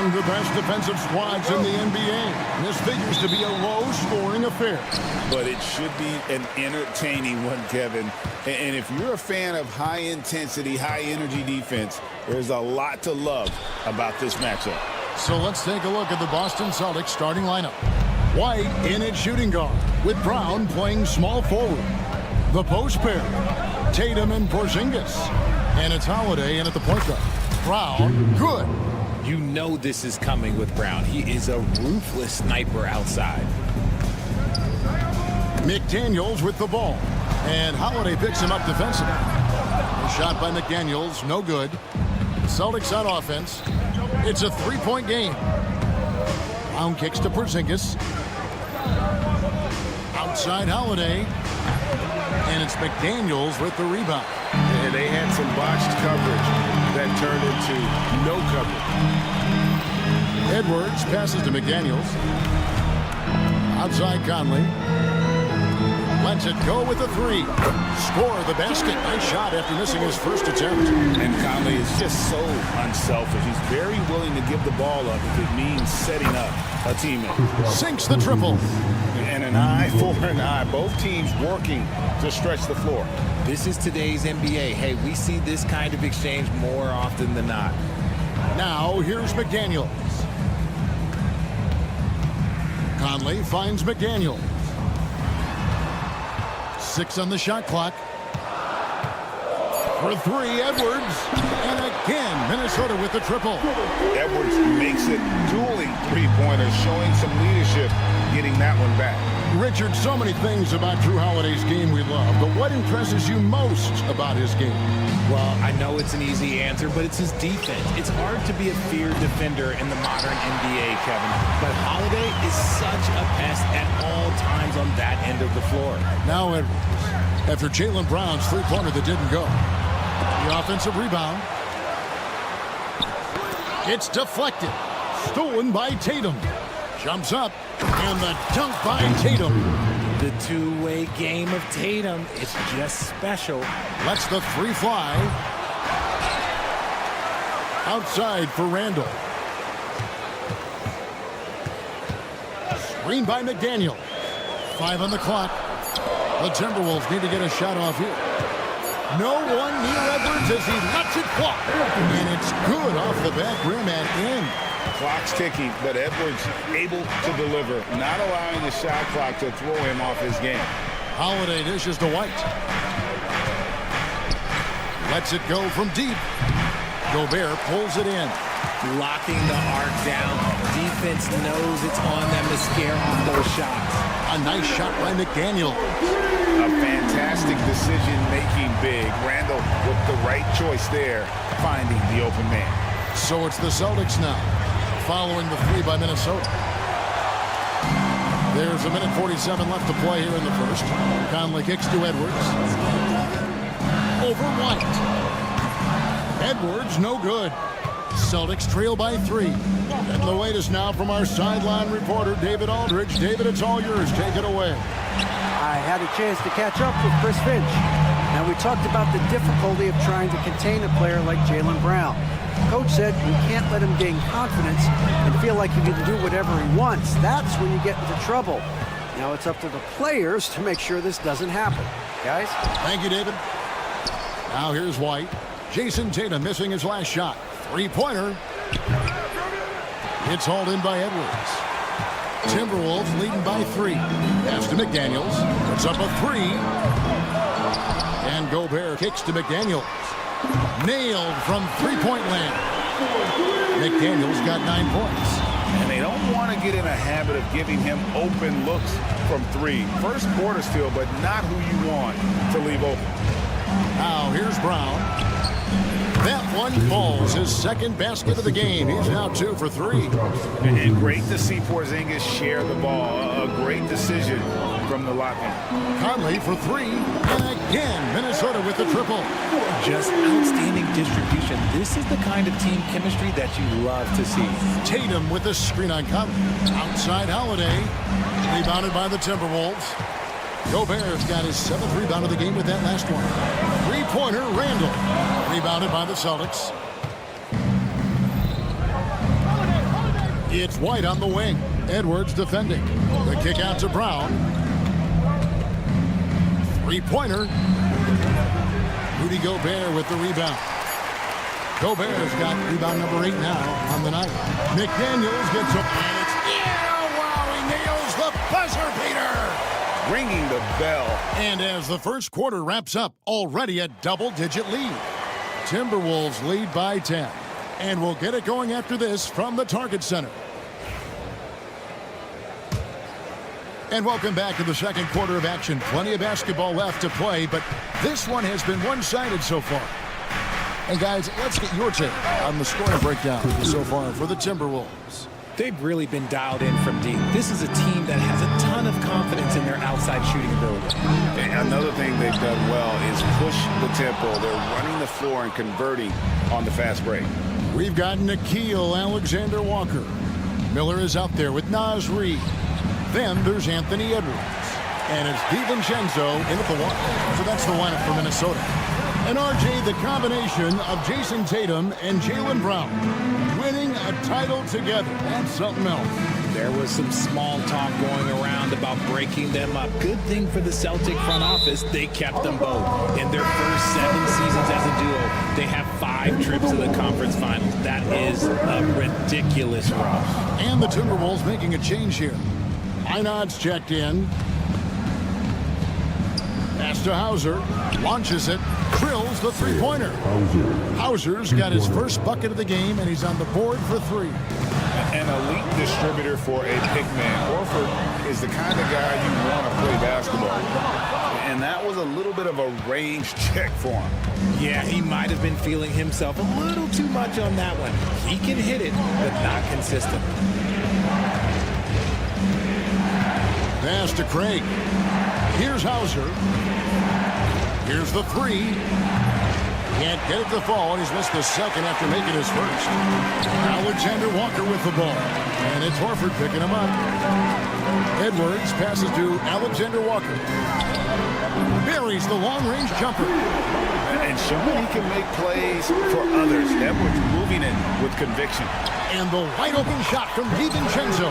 among the best defensive squads in the NBA. This figures to be a low-scoring affair. But it should be an entertaining one, Kevin. And if you're a fan of high-intensity, high-energy defense, there's a lot to love about this matchup. So let's take a look at the Boston Celtics starting lineup. White in at shooting guard, with Brown playing small forward. The post pair, Tatum and Porzingis. And it's Holiday in at the point guard. Brown, good. You know this is coming with Brown. He is a ruthless sniper outside. McDaniels with the ball. And Holiday picks him up defensively. A shot by McDaniels, no good. Celtics on offense. It's a three-point game. Brown kicks to Porzingis. Outside Holiday. And it's McDaniels with the rebound. And they had some botched coverage that turned into no coverage. Edwards passes to McDaniels. Outside Conley. Lets it go with the three. Score the basket. Nice shot after missing his first attempt. And Conley is just so unselfish. He's very willing to give the ball up if it means setting up a teammate. Sinks the triple. And an eye for an eye. Both teams working to stretch the floor. This is today's NBA. Hey, we see this kind of exchange more often than not. Now, here's McDaniels. Conley finds McDaniels. 6 on the shot clock. For three, Edwards. And again, Minnesota with the triple. Edwards makes it dueling three-pointers, showing some leadership, getting that one back. Richard, so many things about Drew Holiday's game we love, but what impresses you most about his game? Well, I know it's an easy answer, but it's his defense. It's hard to be a feared defender in the modern NBA, Kevin. But Holiday is such a pest at all times on that end of the floor. Now Edwards, after Jaylen Brown's three-pointer that didn't go. The offensive rebound. It's deflected. Stolen by Tatum. Jumps up. And the dunk by Tatum. The two-way game of Tatum. It's just special. Lets the three fly. Outside for Randall. Screen by McDaniel. 5 on the clock. The Timberwolves need to get a shot off here. No one near Edwards as he lets it fly. And it's good off the back rim and in. Clock's ticking, but Edwards able to deliver, not allowing the shot clock to throw him off his game. Holiday dishes to White. Lets it go from deep. Gobert pulls it in. Locking the arc down. Defense knows it's on them to scare off those shots. A nice shot by McDaniel. A fantastic decision-making big. Randall with the right choice there, finding the open man. So it's the Celtics now, following the three by Minnesota. There's a minute 47 left to play here in the first. Conley kicks to Edwards. Over White. Edwards, no good. Celtics trail by 3. And the latest now from our sideline reporter, David Aldridge. David, it's all yours. Take it away. I had a chance to catch up with Chris Finch. Now, we talked about the difficulty of trying to contain a player like Jaylen Brown. Coach said you can't let him gain confidence and feel like you can do whatever he wants. That's when you get into trouble. Now it's up to the players to make sure this doesn't happen. Guys? Thank you, David. Now here's White. Jason Tatum missing his last shot. Three-pointer. It's hauled in by Edwards. Timberwolves leading by 3. Pass to McDaniels. Puts up a 3. And Gobert kicks to McDaniels. Nailed from three-point land. McDaniels got 9 points. And they don't want to get in a habit of giving him open looks from 3. First quarter still, but not who you want to leave open. Now here's Brown. That one falls. His second basket of the game. He's now 2 for 3. And great to see Porzingis share the ball. A great decision from the Latvian. Conley for 3. And again, Minnesota with the triple. Just outstanding distribution. This is the kind of team chemistry that you love to see. Tatum with the screen on Conley. Outside Holiday. Rebounded by the Timberwolves. Gobert's got his 7th rebound of the game with that last one. Three-pointer, Randall. Rebounded by the Celtics. It's White on the wing. Edwards defending. The kick out to Brown. Three-pointer. Rudy Gobert with the rebound. Gobert's got rebound number 8 now on the night. McDaniels gets up, and it's wow! He nails the buzzer beater. Ringing the bell. And as the first quarter wraps up, already a double-digit lead. Timberwolves lead by 10. And we'll get it going after this from the Target Center. And welcome back to the second quarter of action. Plenty of basketball left to play, but this one has been one-sided so far. And guys, let's get your take on the scoring breakdown so far for the Timberwolves. They've really been dialed in from deep. This is a team that has a ton of confidence in their outside shooting ability. And another thing they've done well is push the tempo. They're running the floor and converting on the fast break. We've got Nickeil Alexander-Walker. Miller is out there with Naz Reid. Then there's Anthony Edwards. And it's DiVincenzo in at the one. So that's the lineup for Minnesota. And RJ, the combination of Jason Tatum and Jaylen Brown winning a title together. That's something else. There was some small talk going around about breaking them up. Good thing for the Celtic front office, they kept them both. In their first 7 seasons as a duo, they have 5 trips to the conference finals. That is a ridiculous run. And the Timberwolves making a change here. Einad's checked in. Pass to Hauser. Launches it. Drills the three-pointer. Hauser's got his first bucket of the game, and he's on the board for 3. An elite distributor for a big man. Horford is the kind of guy you want to play basketball. And that was a little bit of a range check for him. Yeah, he might have been feeling himself a little too much on that one. He can hit it, but not consistent. Pass to Craig. Here's Hauser. Here's the 3. Can't get it to fall, and he's missed the second after making his first. Alexander-Walker with the ball. And it's Horford picking him up. Edwards passes to Alexander-Walker. Buries the long-range jumper. And showing he can make plays for others. Edwards moving in with conviction. And the wide-open shot from DiVincenzo.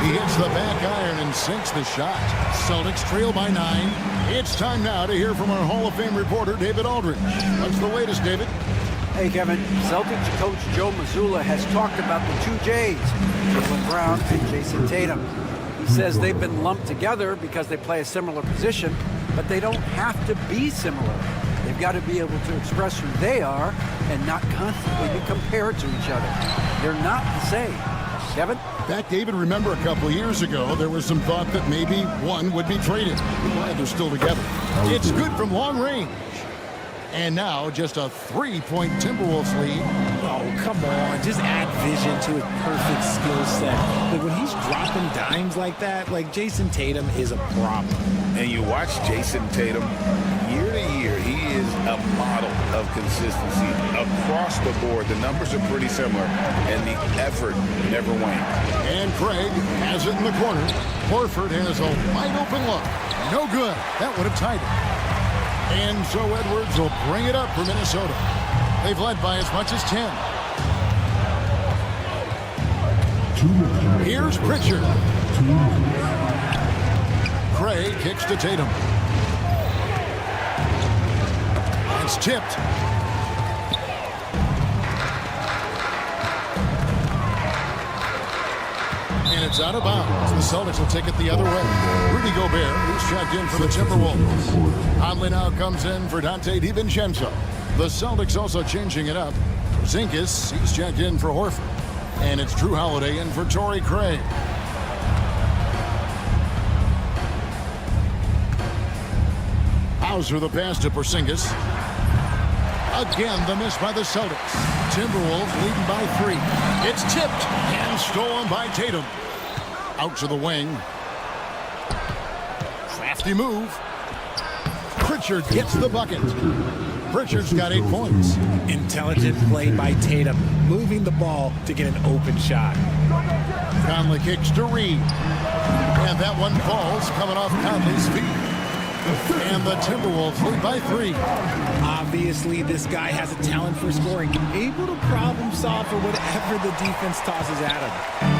He hits the back iron and sinks the shot. Celtics trail by 9. It's time now to hear from our Hall of Fame reporter, David Aldridge. What's the latest, David? Hey, Kevin. Celtics coach Joe Mazzulla has talked about the 2 J's, Jaylen Brown and Jason Tatum. He says they've been lumped together because they play a similar position, but they don't have to be similar. They've got to be able to express who they are and not constantly be compared to each other. They're not the same. Kevin? Back, David, remember a couple of years ago, there was some thought that maybe one would be traded. Glad they're still together. It's good from long range. And now just a 3-point Timberwolves lead. Oh, come on. Just add vision to his perfect skill set. Like when he's dropping dimes like that, like Jason Tatum is a problem. And you watch Jason Tatum year to year, he is a model of consistency across the board. The numbers are pretty similar, and the effort never wanes. And Craig has it in the corner. Horford has a wide open look. No good. That would have tied it. And so Edwards will bring it up for Minnesota. They've led by as much as 10. Here's Pritchard. Craig kicks to Tatum. It's tipped. And it's out of bounds. The Celtics will take it the other way. Rudy Gobert, who's checked in for the Timberwolves. Conley now comes in for Dante DiVincenzo. The Celtics also changing it up. Zinkis, he's checked in for Horford. And it's Drew Holiday in for Torrey Craig. Hauser the pass to Porzingis. Again, the miss by the Celtics. Timberwolves leading by 3. It's tipped and stolen by Tatum. Out to the wing. Crafty move. Pritchard gets the bucket. Pritchard's got 8 points. Intelligent play by Tatum, moving the ball to get an open shot. Conley kicks to Reed. And that one falls coming off Conley's feet. And the Timberwolves lead by 3. Obviously, this guy has a talent for scoring. Able to problem face off or whatever the defense tosses at him.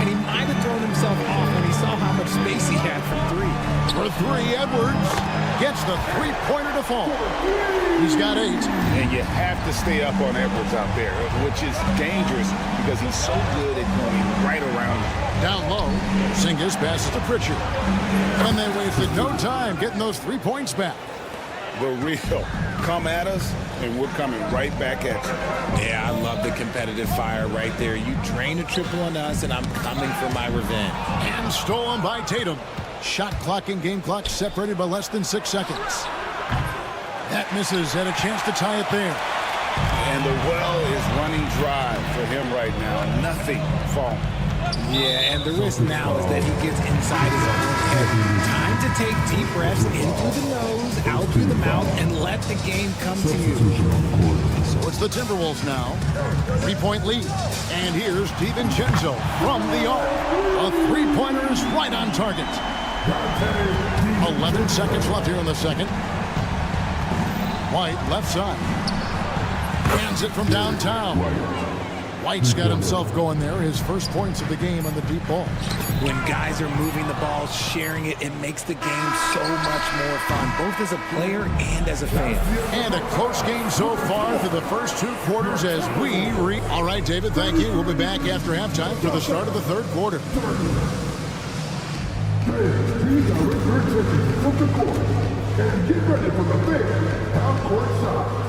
And he might have thrown himself off when he saw how much space he had from three. For three, Edwards gets the three-pointer to fall. He's got 8. And you have to stay up on Edwards out there, which is dangerous because he's so good at going right around him. Down low, Porzingis passes to Pritchard. And they wasted no time getting those 3 points back. The real come at us, and we're coming right back at you. Yeah, I love the competitive fire right there. You drain a triple on us, and I'm coming for my revenge. And stolen by Tatum. Shot clock and game clock separated by less than 6 seconds. That misses, had a chance to tie it there. And the well is running dry for him right now. Nothing falling. Yeah, and the risk now is that he gets inside his own head. Time to take deep breaths in through the nose, out through the mouth, and let the game come to you. So it's the Timberwolves now. 3-point lead. And here's DiVincenzo from the arc. A three-pointer is right on target. 11 seconds left here in the second. White, left side. Hands it from downtown. White's got himself going there. His first points of the game on the deep ball. When guys are moving the ball, sharing it, it makes the game so much more fun, both as a player and as a fan. And a close game so far through the first 2 quarters as we All right, David, thank you. We'll be back after halftime for the start of the third quarter. Please direct your attention from the court and get ready for the big half-court shot.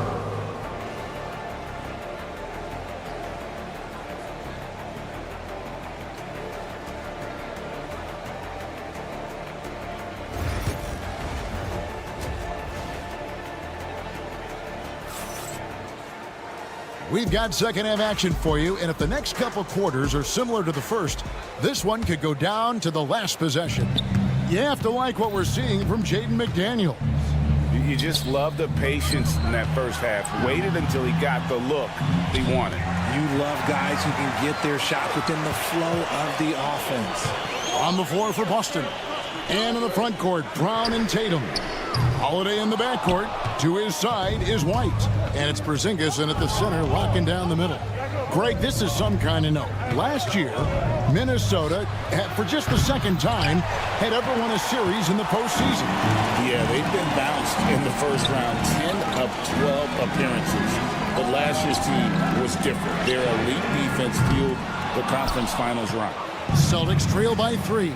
We've got second half action for you, and if the next couple quarters are similar to the first, this one could go down to the last possession. You have to like what we're seeing from Jaden McDaniel. You just love the patience in that first half. Waited until he got the look he wanted. You love guys who can get their shot within the flow of the offense. On the floor for Boston. And in the front court, Brown and Tatum. Holiday in the backcourt. To his side is White. And it's Porzingis in at the center, locking down the middle. Greg, this is some kind of note. Last year, Minnesota, for just the second time, had ever won a series in the postseason. Yeah, they've been bounced in the first round, 10 of 12 appearances. But last year's team was different. Their elite defense fueled the conference finals run. Celtics trail by 3.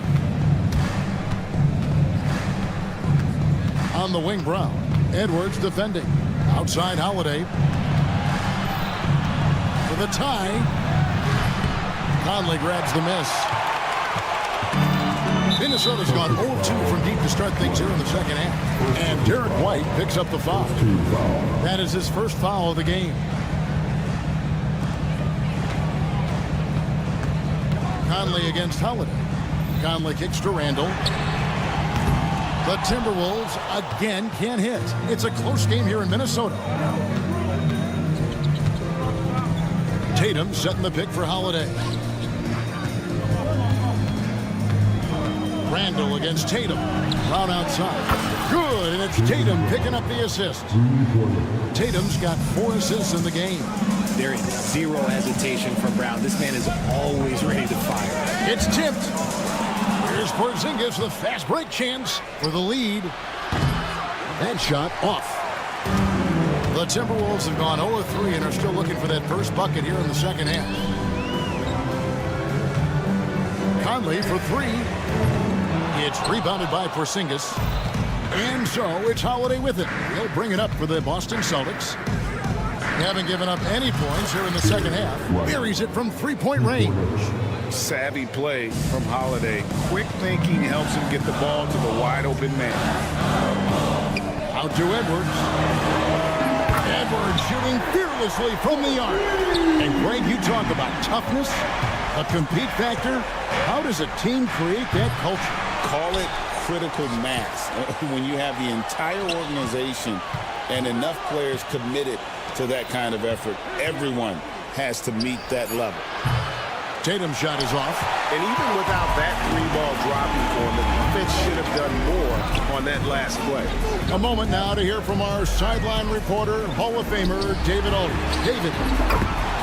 On the wing, Brown. Edwards defending. Outside Holiday. For the tie. Conley grabs the miss. Minnesota's gone 0-2 from deep to start things here in the second half. And Derek White picks up the foul. That is his first foul of the game. Conley against Holiday. Conley kicks to Randall. The Timberwolves again can't hit. It's a close game here in Minnesota. Tatum setting the pick for Holiday. Randall against Tatum. Brown outside. Good, and it's Tatum picking up the assist. Tatum's got 4 assists in the game. There is zero hesitation from Brown. This man is always ready to fire. It's tipped. Here's Porzingis, the fast break chance for the lead. That shot off. The Timberwolves have gone 0-3 and are still looking for that first bucket here in the second half. Conley for 3. It's rebounded by Porzingis. And so it's Holiday with it. He'll bring it up for the Boston Celtics. Haven't given up any points here in the second half. Buries it from 3-point range. Savvy play from Holiday. Quick thinking helps him get the ball to the wide open man. Out to Edwards. Edwards shooting fearlessly from the arc. And Greg, you talk about toughness, a compete factor. How does a team create that culture? Call it critical mass. When you have the entire organization and enough players committed to that kind of effort, everyone has to meet that level. Tatum's shot is off. And even without that three-ball dropping for him, the defense should have done more on that last play. A moment now to hear from our sideline reporter, Hall of Famer David Aldridge. David.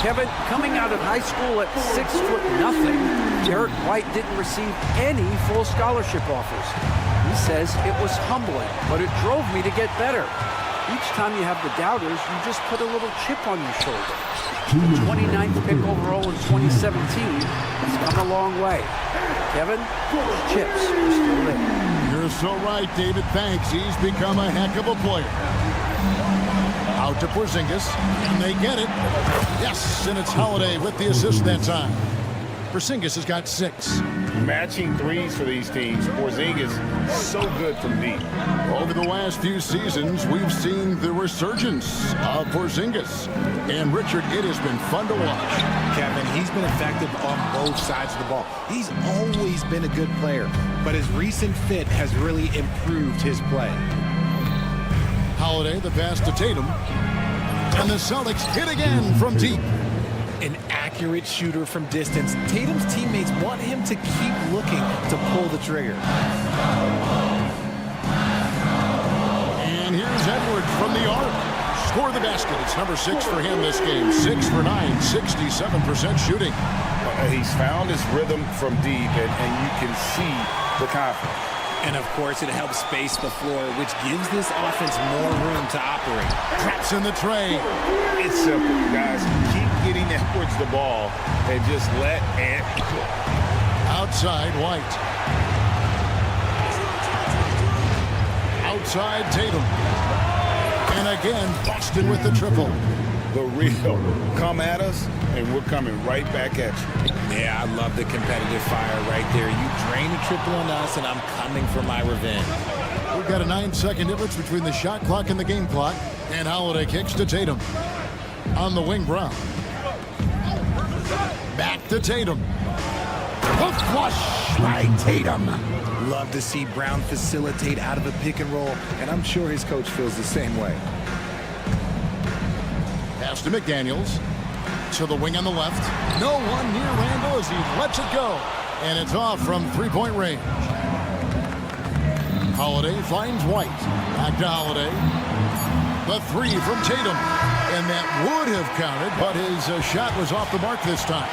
Kevin, coming out of high school at 6'0", Derek White didn't receive any full scholarship offers. He says it was humbling, but it drove me to get better. Each time you have the doubters, you just put a little chip on your shoulder. The 29th pick overall in 2017 has come a long way. Kevin, those chips are still there. You're so right, David. Thanks. He's become a heck of a player. Out to Porzingis, and they get it. Yes, and it's Holiday with the assist that time. Porzingis has got 6. Matching threes for these teams. Porzingis so good from deep. Over the last few seasons, we've seen the resurgence of Porzingis. And Richard, it has been fun to watch. Kevin, he's been effective on both sides of the ball. He's always been a good player, but his recent fit has really improved his play. Holiday, the pass to Tatum. And the Celtics hit again from deep. An accurate shooter from distance. Tatum's teammates want him to keep looking to pull the trigger. And here's Edwards from the arc. Score the basket. It's number 6 for him this game. 6 for 9, 67% shooting. He's found his rhythm from deep, and you can see the confidence. And, of course, it helps space the floor, which gives this offense more room to operate. Traps in the tray. It's simple, guys. Keep getting Edwards the ball and just let Ant cook. Outside, White. Outside, Tatum. And again, Boston with the triple. The real. Come at us, and we're coming right back at you. Yeah, I love the competitive fire right there. You drain a triple on us, and I'm coming for my revenge. We've got a 9-second difference between the shot clock and the game clock. And Holiday kicks to Tatum. On the wing, Brown. Back to Tatum. A flush by Tatum. Love to see Brown facilitate out of a pick and roll, and I'm sure his coach feels the same way. Pass to McDaniels. To the wing on the left. No one near Randall as he lets it go. And it's off from three-point range. Holiday finds White. Back to Holiday. The 3 from Tatum. And that would have counted, but his shot was off the mark this time.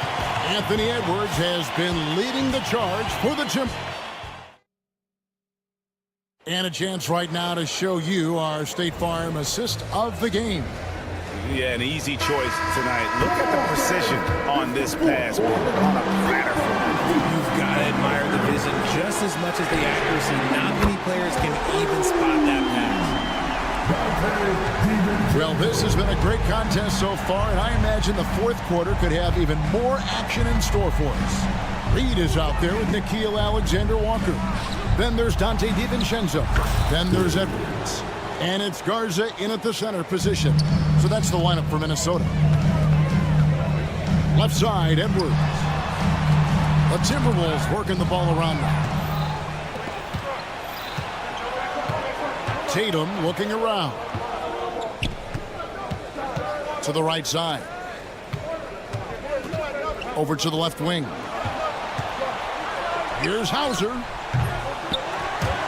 Anthony Edwards has been leading the charge for the Timberwolves. And a chance right now to show you our State Farm assist of the game. Yeah, an easy choice tonight. Look at the precision on this pass. On a platter. You've got to admire the vision just as much as the accuracy. Not many players can even spot that pass. Well, this has been a great contest so far, and I imagine the fourth quarter could have even more action in store for us. Reed is out there with Nickeil Alexander-Walker. Then there's Dante DiVincenzo. Then there's Edwards. And it's Garza in at the center position. So that's the lineup for Minnesota. Left side, Edwards. The Timberwolves working the ball around now. Tatum looking around. To the right side. Over to the left wing. Here's Hauser.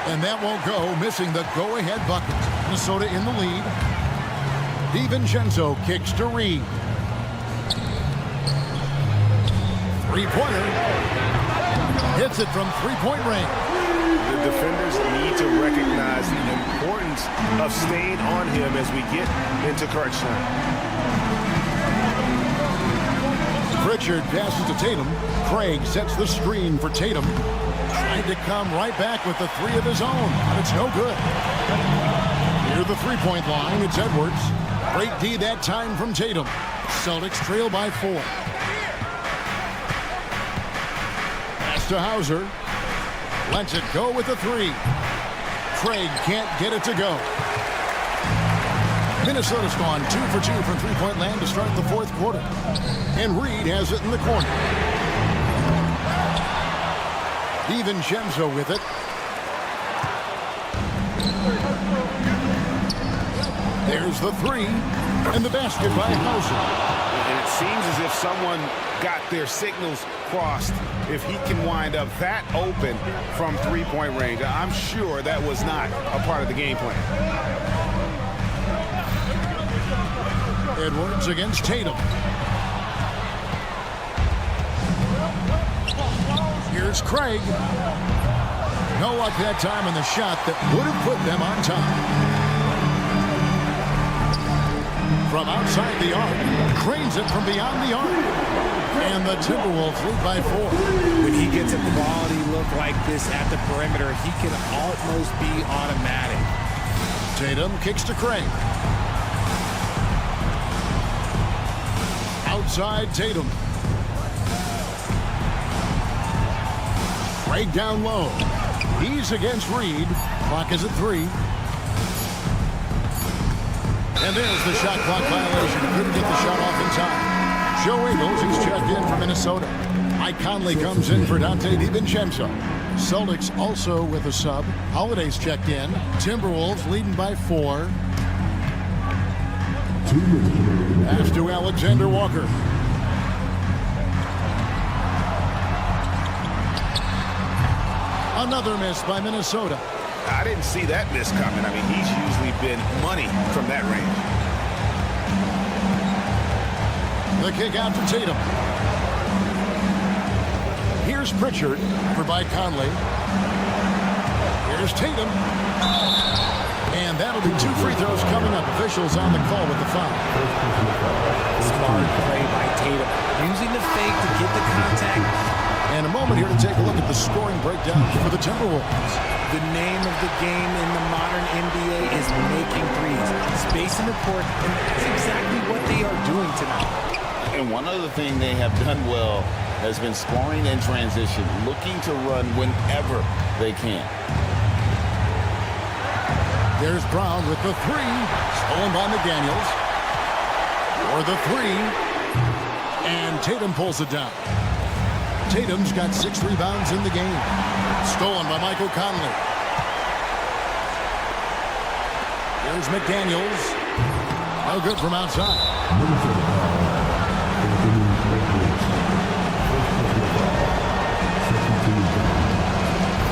And that won't go, missing the go-ahead bucket. Minnesota in the lead. DiVincenzo kicks to Reed. Three-pointer. Hits it from three-point range. The defenders need to recognize the importance of staying on him as we get into crunch time. Pritchard passes to Tatum. Craig sets the screen for Tatum. Trying to come right back with the 3 of his own, but it's no good. Near the three-point line, it's Edwards. Great D that time from Tatum. Celtics trail by 4. Pass to Hauser. Lets it go with the 3. Craig can't get it to go. Minnesota's gone 2 for 2 from three-point land to start the fourth quarter. And Reed has it in the corner. DiVincenzo with it. There's the 3. And the basket by Hauser. And it seems as if someone got their signals crossed, if he can wind up that open from three-point range. I'm sure that was not a part of the game plan. Edwards against Tatum. Here's Craig. No luck that time in the shot that would have put them on top. From outside the arc, cranes it from beyond the arc. And the Timberwolves lead by 4. When he gets a quality look like this at the perimeter, he can almost be automatic. Tatum kicks to Craig. Outside Tatum. Craig down low. He's against Reed. Clock is at 3. And there's the shot clock violation. He couldn't get the shot off in time. Joe Ingles, he's checked in for Minnesota. Mike Conley comes in for Dante DiVincenzo. Celtics also with a sub. Holiday's checked in. Timberwolves leading by 4. Pass to Alexander Walker. Another miss by Minnesota. I didn't see that miss coming. I mean, he's usually been money from that range. The kick out to Tatum. Here's Pritchard for by Conley. Here's Tatum. And that'll be 2 free throws coming up. Officials on the call with the foul. Smart play by Tatum. Using the fake to get the contact. And a moment here to take a look at the scoring breakdown for the Timberwolves. The name of the game in the modern NBA is making threes. Space and report, and that's exactly what they are doing tonight. And one other thing they have done well has been scoring in transition, looking to run whenever they can. There's Brown with the 3. Stolen by McDaniels. For the 3. And Tatum pulls it down. Tatum's got 6 rebounds in the game. Stolen by Michael Conley. Here's McDaniels. No good from outside.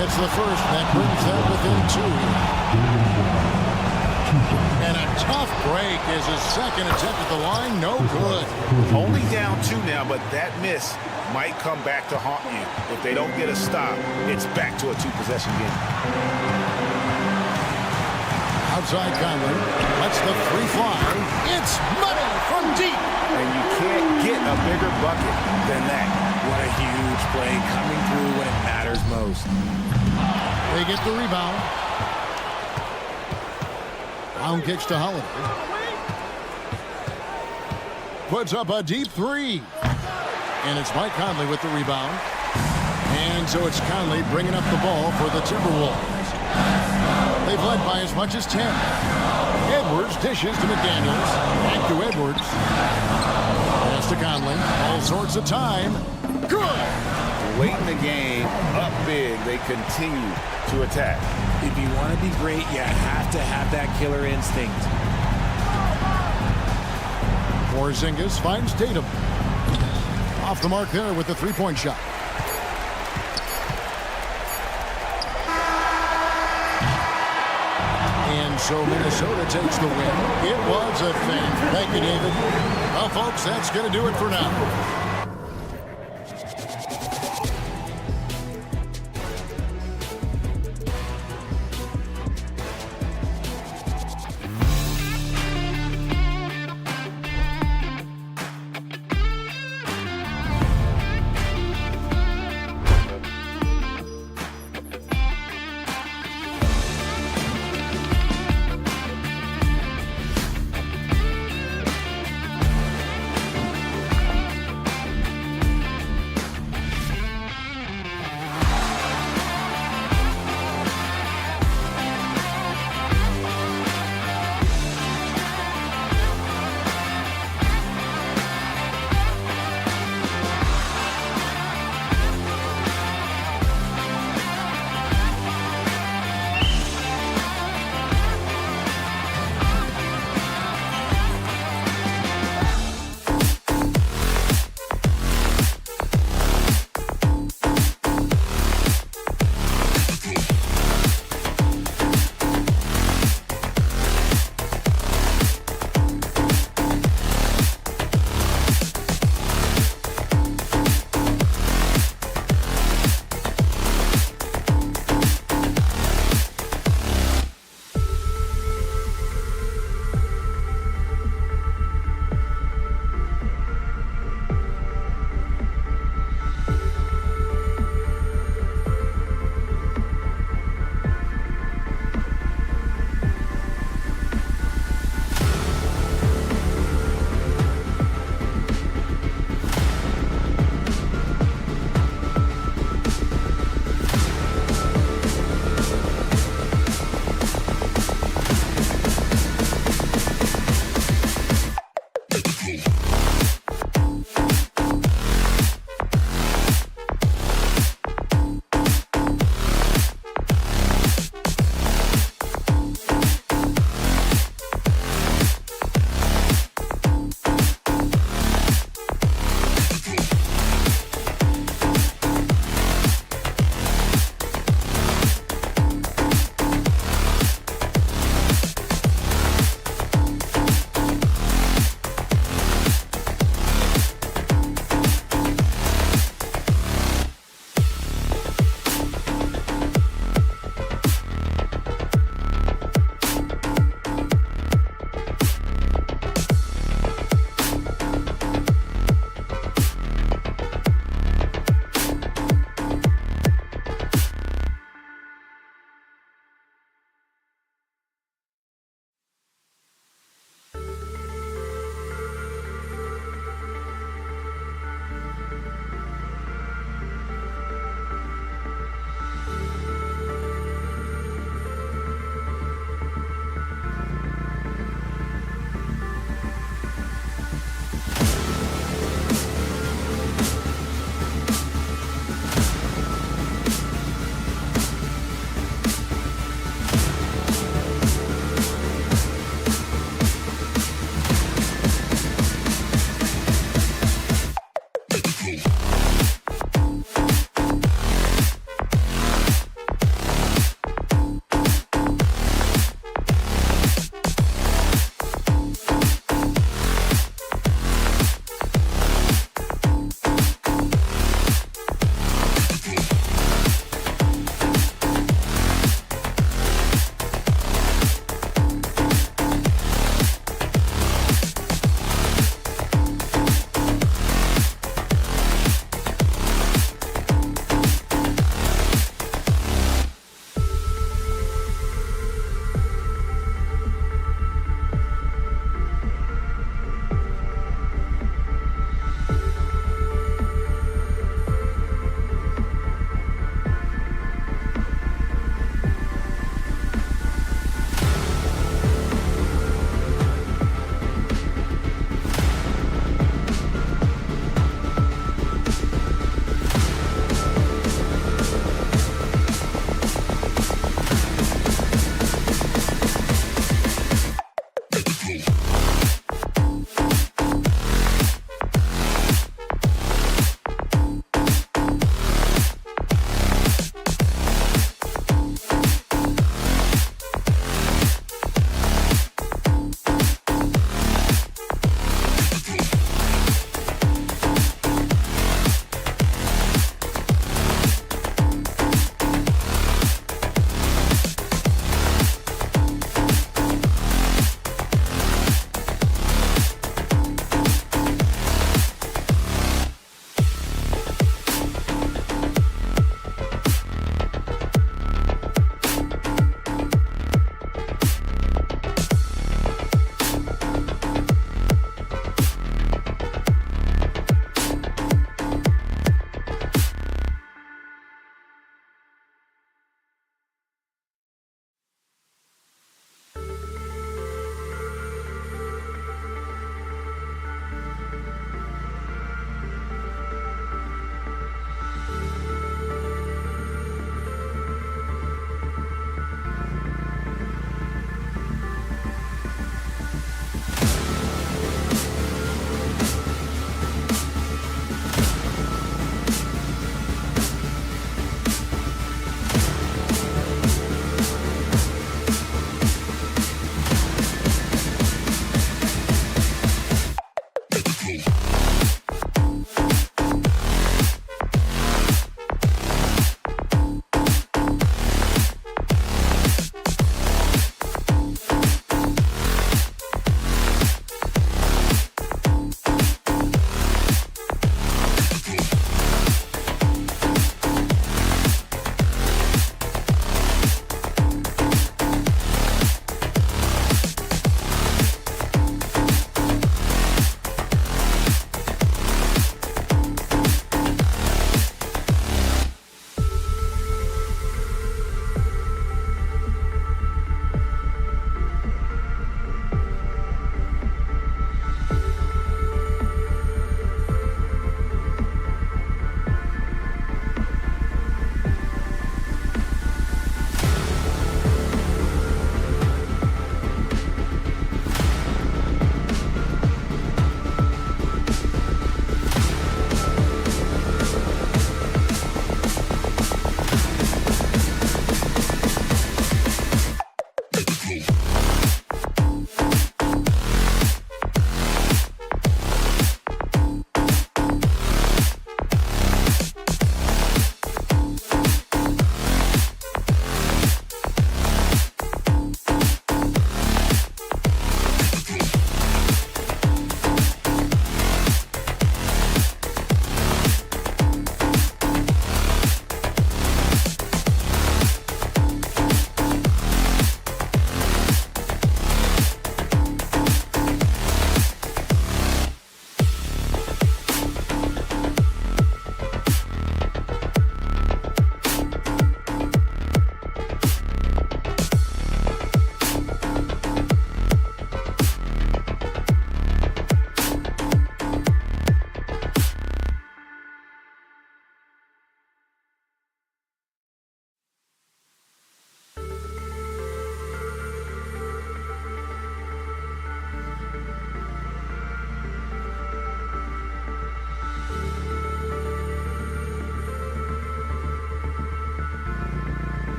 It's the first that brings them within 2. And a tough break is his second attempt at the line. No good. Only down 2 now, but that miss might come back to haunt you. If they don't get a stop, it's back to a 2-possession game. Outside Conley lets the 3 fly. It's money from deep. And you can't get a bigger bucket than that. What a huge play coming through when it matters most. They get the rebound. Brown kicks to Holiday. Puts up a deep 3. And it's Mike Conley with the rebound. And so it's Conley bringing up the ball for the Timberwolves. They've led by as much as 10. Edwards dishes to McDaniels. Back to Edwards. Pass to Conley. All sorts of time. Good. Late in the game, up big, they continue to attack. If you want to be great, you have to have that killer instinct. Porzingis finds Tatum. Off the mark there with the 3-point shot. And so Minnesota takes the win. It was a thing. Thank you, David. Well, folks, that's going to do it for now.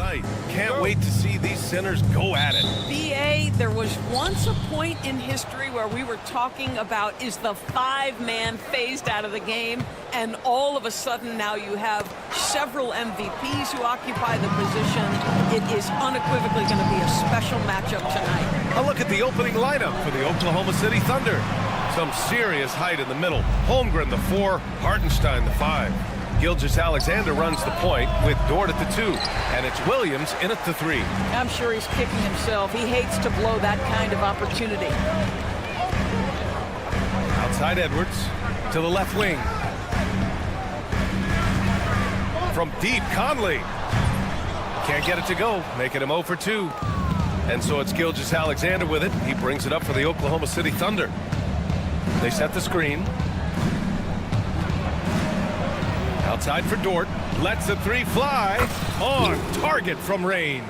tonight. Can't wait to see these centers go at it. BA, there was once a point in history where we were talking about, is the five-man phased out of the game? And all of a sudden now you have several MVPs who occupy the position. It is unequivocally going to be a special matchup tonight. A look at the opening lineup for the Oklahoma City Thunder. Some serious height in the middle. Holmgren, the 4, Hartenstein, the 5. Gilgeous-Alexander runs the point with Dort at the 2, and it's Williams in at the 3. I'm sure he's kicking himself. He hates to blow that kind of opportunity. Outside Edwards to the left wing. From deep, Conley. Can't get it to go, making him 0 for 2. And so it's Gilgeous-Alexander with it. He brings it up for the Oklahoma City Thunder. They set the screen. Outside for Dort. Lets the 3 fly. On target from range.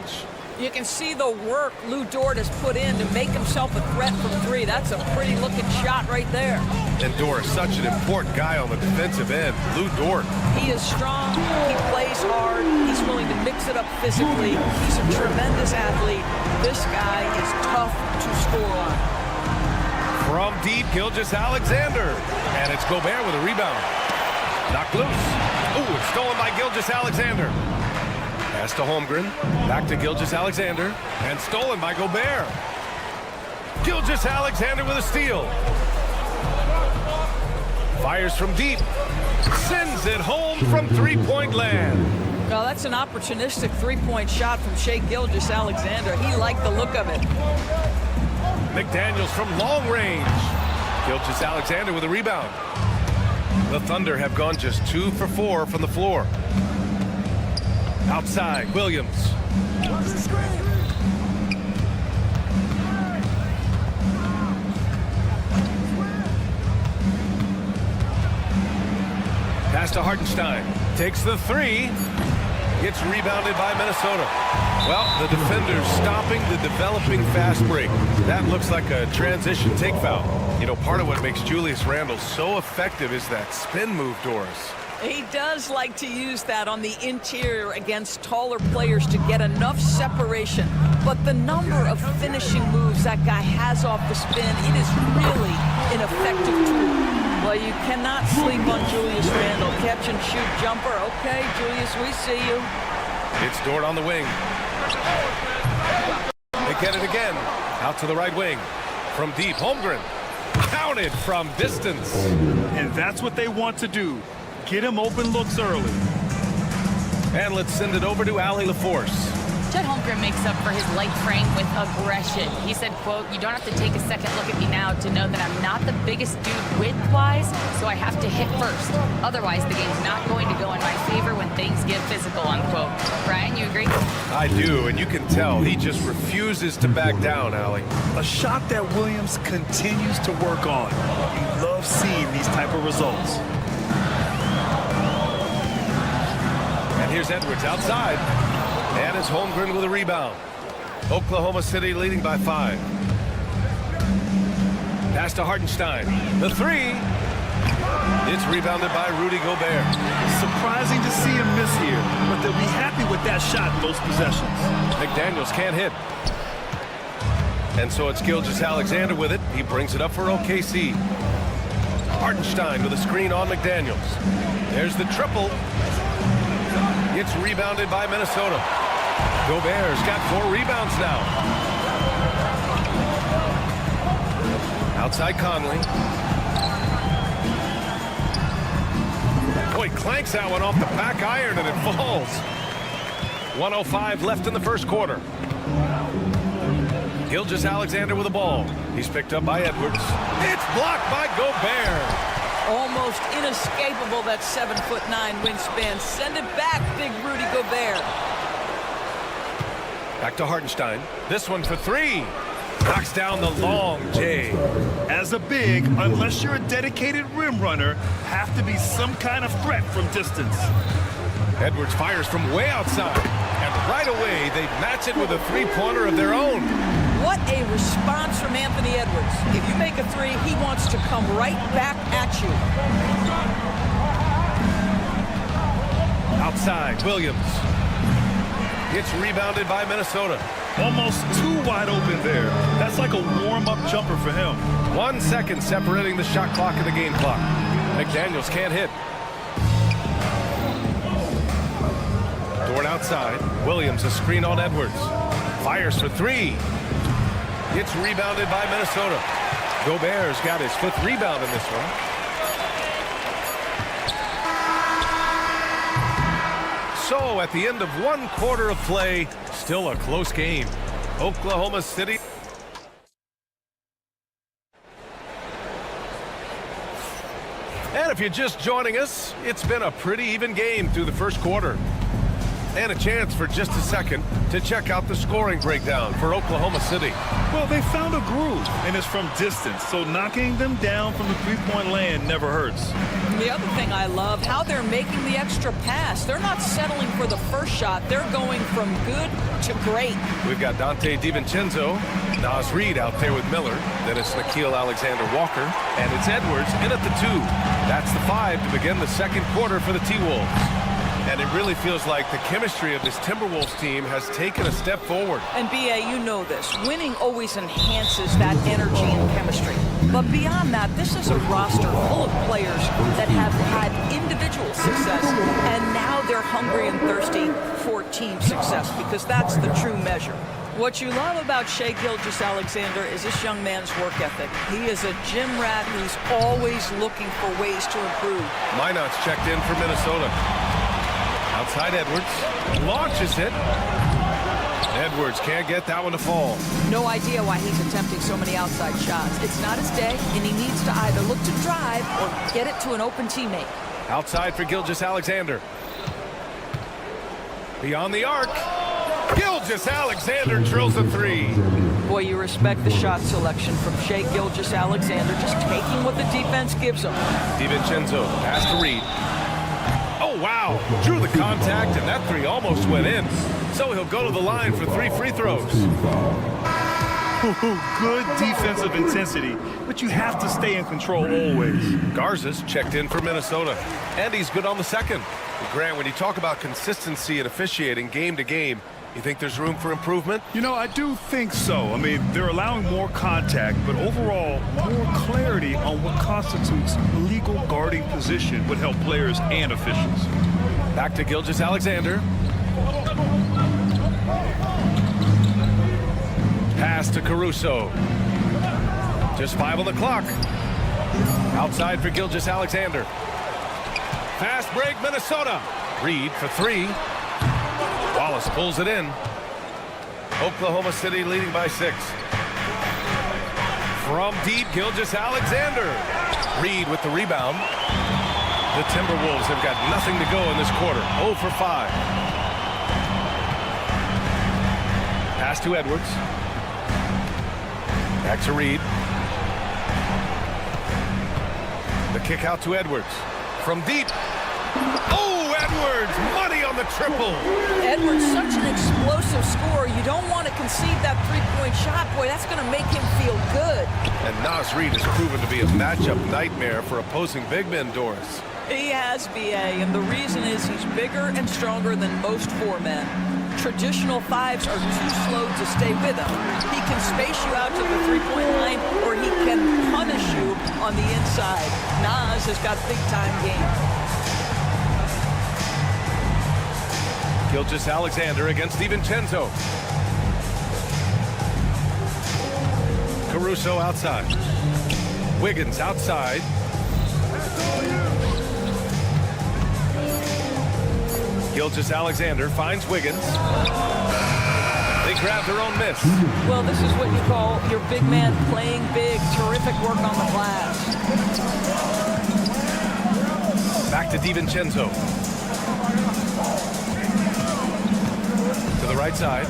You can see the work Lou Dort has put in to make himself a threat from 3. That's a pretty looking shot right there. And Dort is such an important guy on the defensive end. Lou Dort. He is strong. He plays hard. He's willing to mix it up physically. He's a tremendous athlete. This guy is tough to score on. From deep, Gilgeous-Alexander. And it's Gobert with a rebound. Knocked loose. Ooh, it's stolen by Gilgeous-Alexander. Pass to Holmgren. Back to Gilgeous-Alexander. And stolen by Gobert. Gilgeous-Alexander with a steal. Fires from deep. Sends it home from three-point land. Well, that's an opportunistic three-point shot from Shai Gilgeous-Alexander. He liked the look of it. McDaniels from long range. Gilgeous-Alexander with a rebound. The Thunder have gone just 2 for 4 from the floor. Outside, Williams. Pass to Hartenstein. Takes the 3. Gets rebounded by Minnesota. Well, the defender's stopping the developing fast break. That looks like a transition take foul. You know, part of what makes Julius Randle so effective is that spin move, Doris. He does like to use that on the interior against taller players to get enough separation. But the number of finishing moves that guy has off the spin, it is really an effective tool. Well, you cannot sleep on Julius Randle. Catch and shoot jumper. Okay, Julius, we see you. It's Dort on the wing. They get it again. Out to the right wing. From deep, Holmgren. Counted from distance. And that's what they want to do. Get him open looks early. And let's send it over to Allie LaForce. Chet Holmgren makes up for his light frame with aggression. He said, quote, "You don't have to take a second look at me now to know that I'm not the biggest dude width-wise, so I have to hit first. Otherwise, the game's not going to go in my favor when things get physical," unquote. Brian, you agree? I do, and you can tell he just refuses to back down, Allie. A shot that Williams continues to work on. You love seeing these type of results. And here's Edwards outside. And it's Holmgren with a rebound. Oklahoma City leading by 5. Pass to Hartenstein. The 3. It's rebounded by Rudy Gobert. Surprising to see him miss here, but they'll be happy with that shot in most possessions. McDaniels can't hit. And so it's Gilgeous-Alexander with it. He brings it up for OKC. Hartenstein with a screen on McDaniels. There's the triple. It's rebounded by Minnesota. Gobert's got 4 rebounds now. Outside Conley. Boy, clanks that one off the back iron and it falls. 1:05 left in the first quarter. Gilgeous-Alexander with the ball. He's picked up by Edwards. It's blocked by Gobert. Almost inescapable, that 7'9" wingspan. Send it back, big Rudy Gobert. Back to Hartenstein. This one for 3. Knocks down the long J. As a big, unless you're a dedicated rim runner, have to be some kind of threat from distance. Edwards fires from way outside. And right away, they match it with a three-pointer of their own. What a response from Anthony Edwards. If you make a 3, he wants to come right back at you. Outside, Williams. It's rebounded by Minnesota. Almost too wide open there. That's like a warm-up jumper for him. 1 second separating the shot clock and the game clock. McDaniels can't hit. Dort outside. Williams a screen on Edwards. Fires for three. It's rebounded by Minnesota. Gobert's got his 5th rebound in this one. So at the end of 1 quarter of play, still a close game. Oklahoma City. And if you're just joining us, it's been a pretty even game through the first quarter. And a chance for just a second to check out the scoring breakdown for Oklahoma City. Well, they found a groove, and it's from distance, so knocking them down from the three-point land never hurts. The other thing I love, how they're making the extra pass. They're not settling for the first shot. They're going from good to great. We've got Dante DiVincenzo, Naz Reid out there with Miller. Then it's Nickeil Alexander-Walker, and it's Edwards in at the 2. That's the 5 to begin the second quarter for the T-Wolves. And it really feels like the chemistry of this Timberwolves team has taken a step forward. And B.A., you know this. Winning always enhances that energy and chemistry. But beyond that, this is a roster full of players that have had individual success, and now they're hungry and thirsty for team success, because that's the true measure. What you love about Shai Gilgeous-Alexander is this young man's work ethic. He is a gym rat who's always looking for ways to improve. Minot's checked in for Minnesota. Outside Edwards, launches it. Edwards can't get that one to fall. No idea why he's attempting so many outside shots. It's not his day, and he needs to either look to drive or get it to an open teammate. Outside for Gilgeous-Alexander. Beyond the arc. Gilgeous-Alexander drills a 3. Boy, you respect the shot selection from Shai Gilgeous-Alexander, just taking what the defense gives him. DiVincenzo, pass to Reid. Oh, wow. Drew the contact, and that 3 almost went in. So he'll go to the line for 3 free throws. Good defensive intensity, but you have to stay in control always. Garza's checked in for Minnesota, and he's good on the second. Grant, when you talk about consistency and officiating game to game, you think there's room for improvement? You know, I do think so. I mean, they're allowing more contact, but overall, more clarity on what constitutes legal guarding position would help players and officials. Back to Gilgeous-Alexander. Pass to Caruso. Just 5 on the clock. Outside for Gilgeous-Alexander. Fast break, Minnesota. Reid for 3. Wallace pulls it in. Oklahoma City leading by 6. From deep, Gilgeous-Alexander. Reid with the rebound. The Timberwolves have got nothing to go in this quarter. 0 for 5. Pass to Edwards. Back to Reid. The kick out to Edwards. From deep. Oh, Edwards! Money on the triple. Edwards, such an explosive scorer. You don't want to concede that three-point shot. Boy, that's going to make him feel good. And Naz Reid has proven to be a matchup nightmare for opposing big men, Doris. He has, B.A., and the reason is he's bigger and stronger than most 4 men. Traditional 5s are too slow to stay with him. He can space you out to the three-point line, or he can punish you on the inside. Naz has got big-time game. Gilgeous-Alexander against DiVincenzo. Caruso outside. Wiggins outside. Gilgeous-Alexander finds Wiggins. They grab their own miss. Well, this is what you call your big man playing big. Terrific work on the glass. Back to DiVincenzo. To the right side.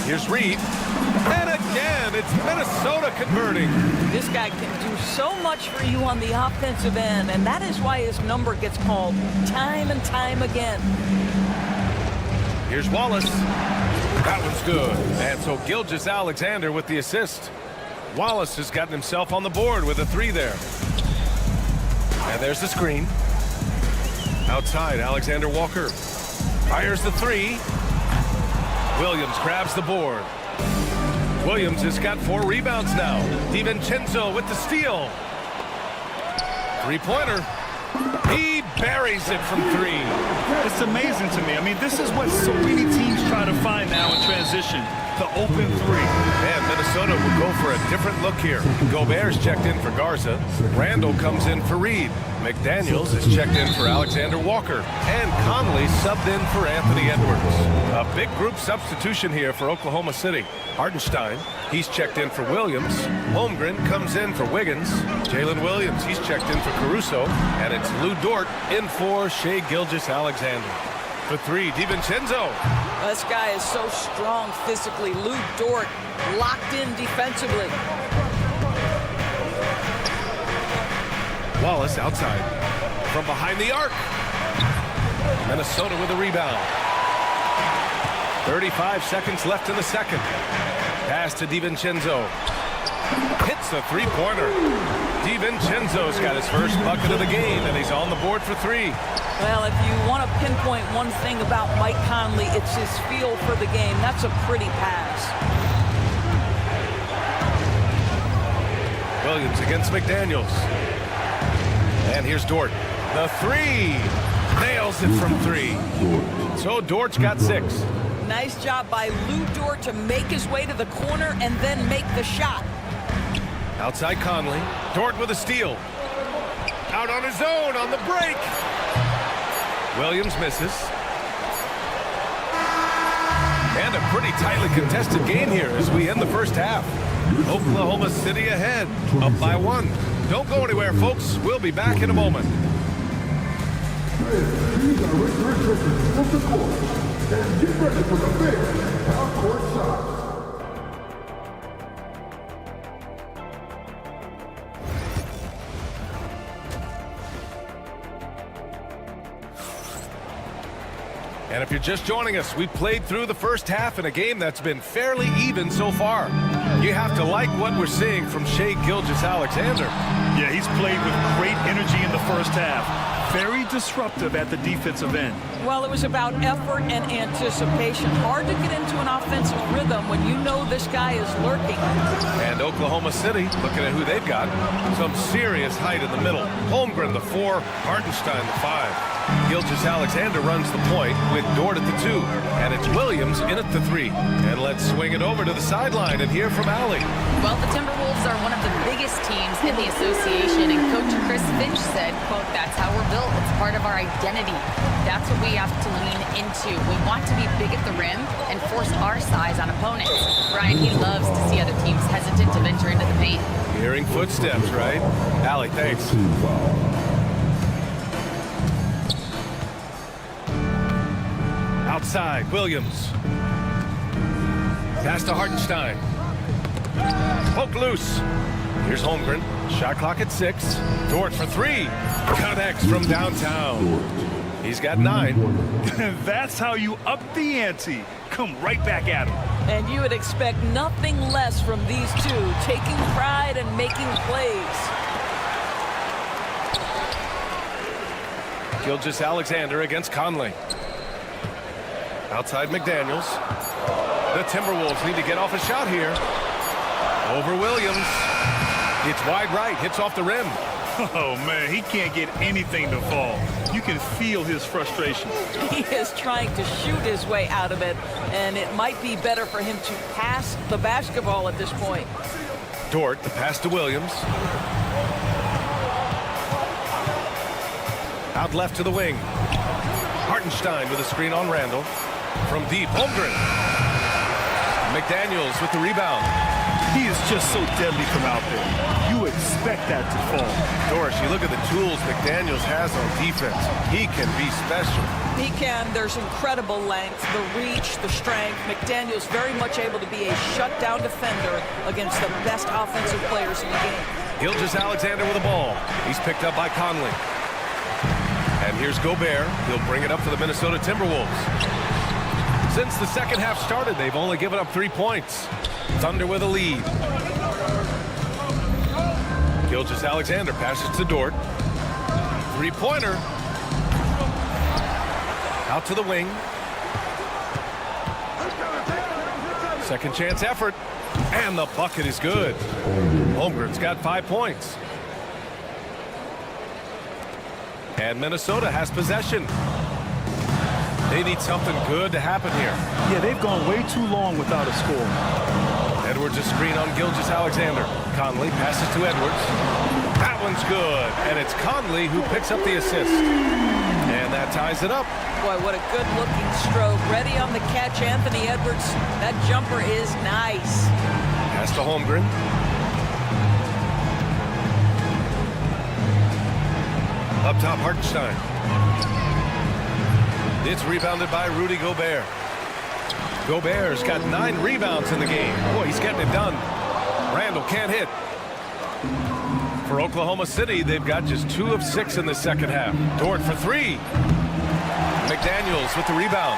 Here's Reid. And again, it's Minnesota converting. This guy can do so much for you on the offensive end, and that is why his number gets called time and time again. Here's Wallace. That one's good. And so Gilgeous-Alexander with the assist. Wallace has gotten himself on the board with a 3 there. And there's the screen. Outside, Alexander Walker. Fires the three. Williams grabs the board. Williams has got 4 rebounds now. DiVincenzo with the steal. Three-pointer. He buries it from 3. It's amazing to me. I mean, this is what so many teams try to find now in transition. The open 3. And Minnesota will go for a different look here. Gobert's checked in for Garza. Randall comes in for Reed. McDaniels is checked in for Alexander Walker. And Conley subbed in for Anthony Edwards. A big group substitution here for Oklahoma City. Hartenstein, he's checked in for Williams. Holmgren comes in for Wiggins. Jalen Williams, he's checked in for Caruso. And it's Lou Dort in for Shai Gilgeous-Alexander. For 3, DiVincenzo. This guy is so strong physically. Lou Dort locked in defensively. Wallace outside. From behind the arc. Minnesota with a rebound. 35 seconds left in the second. Pass to DiVincenzo. Hits the three-pointer. DiVincenzo's got his first bucket of the game, and he's on the board for 3. Well, if you want to pinpoint one thing about Mike Conley, it's his feel for the game. That's a pretty pass. Williams against McDaniels. And here's Dort. The 3. Nails it from 3. So Dort's got 6. Nice job by Lou Dort to make his way to the corner and then make the shot. Outside Conley. Dort with a steal. Out on his own on the break. Williams misses. And a pretty tightly contested game here as we end the first half. Oklahoma City ahead, up by 1. Don't go anywhere, folks. We'll be back in a moment. These are return from the court. And get ready for the big half-court shot. And if you're just joining us, we played through the first half in a game that's been fairly even so far. You have to like what we're seeing from Shai Gilgeous-Alexander. Yeah, he's played with great energy in the first half. Very disruptive at the defensive end. Well, it was about effort and anticipation. Hard to get into an offensive rhythm when you know this guy is lurking. And Oklahoma City, looking at who they've got, some serious height in the middle. Holmgren, the 4, Hartenstein, the 5. Gilgeous-Alexander runs the point with Dort at the 2. And it's Williams in at the 3. And let's swing it over to the sideline and hear from Allie. Well, the Timberwolves are one of the biggest teams in the association, and Coach Chris Finch said, quote, "That's how we're built. It's part of our identity. That's what we have to lean into. We want to be big at the rim and force our size on opponents." Brian, he loves to see other teams hesitant to venture into the paint. Hearing footsteps, right? Allie, thanks. Outside, Williams. Pass to Hartenstein. Poke loose. Here's Holmgren. Shot clock at 6. Dort for 3. Connects from downtown. He's got 9. That's how you up the ante. Come right back at him. And you would expect nothing less from these two, taking pride and making plays. Gilgeous-Alexander against Conley. Outside McDaniels. The Timberwolves need to get off a shot here. Over Williams. It's wide right, hits off the rim. Oh, man, he can't get anything to fall. You can feel his frustration. He is trying to shoot his way out of it, and it might be better for him to pass the basketball at this point. Dort, the pass to Williams. Out left to the wing. Hartenstein with a screen on Randall. From deep, Holmgren. McDaniels with the rebound. He is just so deadly from out there. You expect that to fall. Doris, you look at the tools McDaniels has on defense. He can be special. He can. There's incredible length, the reach, the strength. McDaniels very much able to be a shutdown defender against the best offensive players in the game. Gilgeous-Alexander with the ball. He's picked up by Conley. And here's Gobert. He'll bring it up for the Minnesota Timberwolves. Since the second half started, they've only given up 3 points. Thunder with a lead. Gilgeous-Alexander passes to Dort. Three-pointer. Out to the wing. Second chance effort. And the bucket is good. Holmgren's got 5 points. And Minnesota has possession. They need something good to happen here. Yeah, they've gone way too long without a score. Edwards a screen on Gilgeous-Alexander. Conley passes to Edwards. That one's good. And it's Conley who picks up the assist. And that ties it up. Boy, what a good-looking stroke. Ready on the catch, Anthony Edwards. That jumper is nice. Pass to Holmgren. Up top, Hartenstein. It's rebounded by Rudy Gobert. Gobert's got 9 rebounds in the game. Boy, he's getting it done. Randall can't hit. For Oklahoma City, they've got just 2 of 6 in the second half. Dort for 3. McDaniels with the rebound.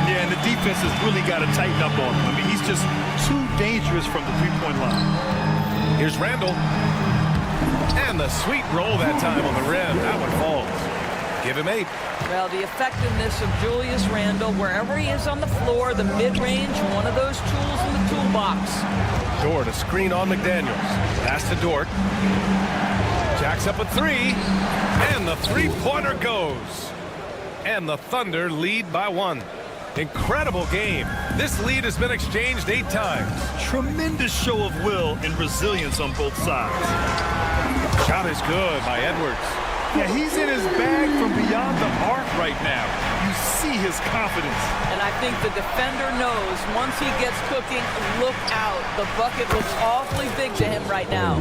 Yeah, and the defense has really got to tighten up on him. I mean, he's just too dangerous from the three-point line. Here's Randall. And the sweet roll that time on the rim. That one falls. Give him 8. Well, the effectiveness of Julius Randle, wherever he is on the floor, the mid-range, one of those tools in the toolbox. Dort, a screen on McDaniels. Pass to Dort. Jacks up a 3. And the three-pointer goes. And the Thunder lead by 1. Incredible game. This lead has been exchanged 8 times. Tremendous show of will and resilience on both sides. Shot is good by Edwards. Yeah, he's in his bag from beyond the arc right now. You see his confidence. And I think the defender knows once he gets cooking, look out. The bucket looks awfully big to him right now.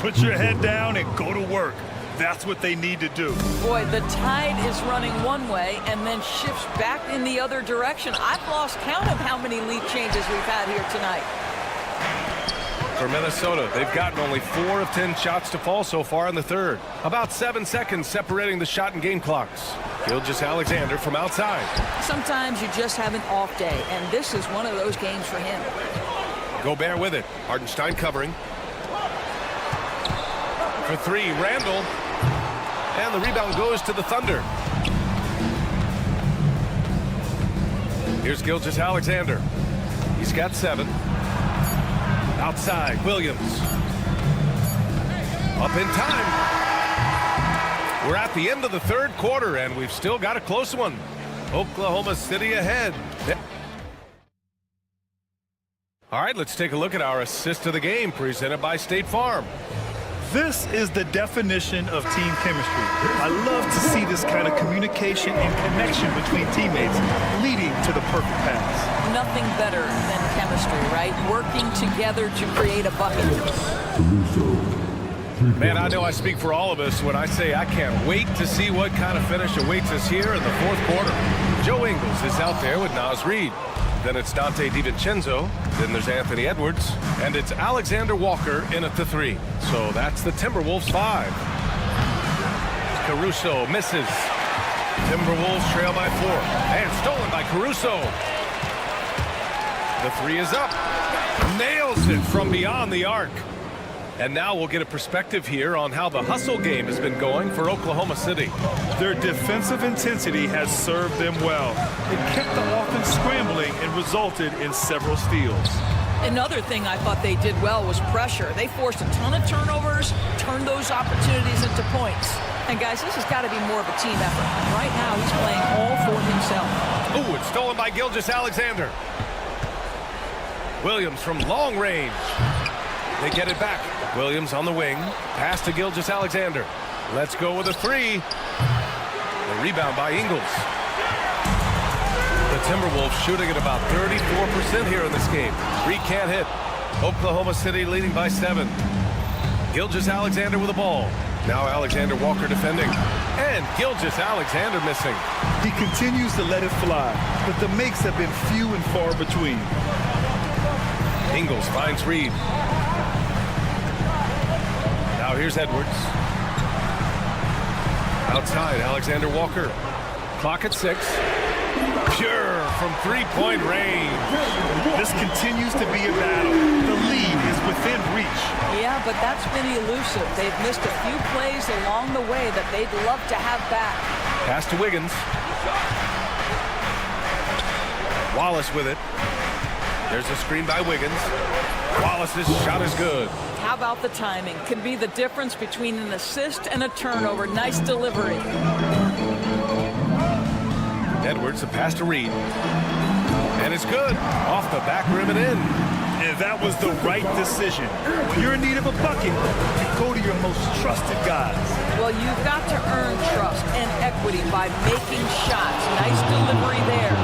Put your head down and go to work. That's what they need to do. Boy, the tide is running one way and then shifts back in the other direction. I've lost count of how many lead changes we've had here tonight. For Minnesota, they've gotten only 4 of 10 shots to fall so far in the third. About 7 seconds separating the shot and game clocks. Gilgeous-Alexander from outside. Sometimes you just have an off day, and this is one of those games for him. Gobert with it. Hartenstein covering. For 3, Randall. And the rebound goes to the Thunder. Here's Gilgeous-Alexander. He's got 7. Outside, Williams. Up in time. We're at the end of the third quarter, and we've still got a close one. Oklahoma City ahead. All right, let's take a look at our assist of the game presented by State Farm. This is the definition of team chemistry. I love to see this kind of communication and connection between teammates leading to the perfect pass. Nothing better than chemistry, right? Working together to create a bucket. Man, I know I speak for all of us when I say I can't wait to see what kind of finish awaits us here in the fourth quarter. Joe Ingles is out there with Naz Reid. Then it's Dante DiVincenzo. Then there's Anthony Edwards. And it's Alexander Walker in at the 3. So that's the Timberwolves 5. Caruso misses. Timberwolves trail by 4. And stolen by Caruso. The 3 is up. Nails it from beyond the arc. And now we'll get a perspective here on how the hustle game has been going for Oklahoma City. Their defensive intensity has served them well. It kept the offense scrambling and resulted in several steals. Another thing I thought they did well was pressure. They forced a ton of turnovers, turned those opportunities into points. And guys, this has got to be more of a team effort. Right now, he's playing all for himself. Ooh, it's stolen by Gilgeous-Alexander. Williams from long range. They get it back. Williams on the wing. Pass to Gilgeous-Alexander. Let's go with a 3. The rebound by Ingles. The Timberwolves shooting at about 34% here in this game. Reid can't hit. Oklahoma City leading by 7. Gilgeous-Alexander with the ball. Now Alexander Walker defending. And Gilgeous-Alexander missing. He continues to let it fly, but the makes have been few and far between. Ingles finds Reid. Now here's Edwards. Outside, Alexander Walker. Clock at 6. Pure from three-point range. This continues to be a battle. The lead is within reach. Yeah, but that's been elusive. They've missed a few plays along the way that they'd love to have back. Pass to Wiggins. Wallace with it. There's a screen by Wiggins. Wallace's shot is good. How about the timing? Can be the difference between an assist and a turnover. Nice delivery. Edwards, a pass to Reed. And it's good. Off the back rim and in. And that was the right decision. When you're in need of a bucket, you go to your most trusted guys. Well, you've got to earn trust and equity by making shots. Nice delivery there.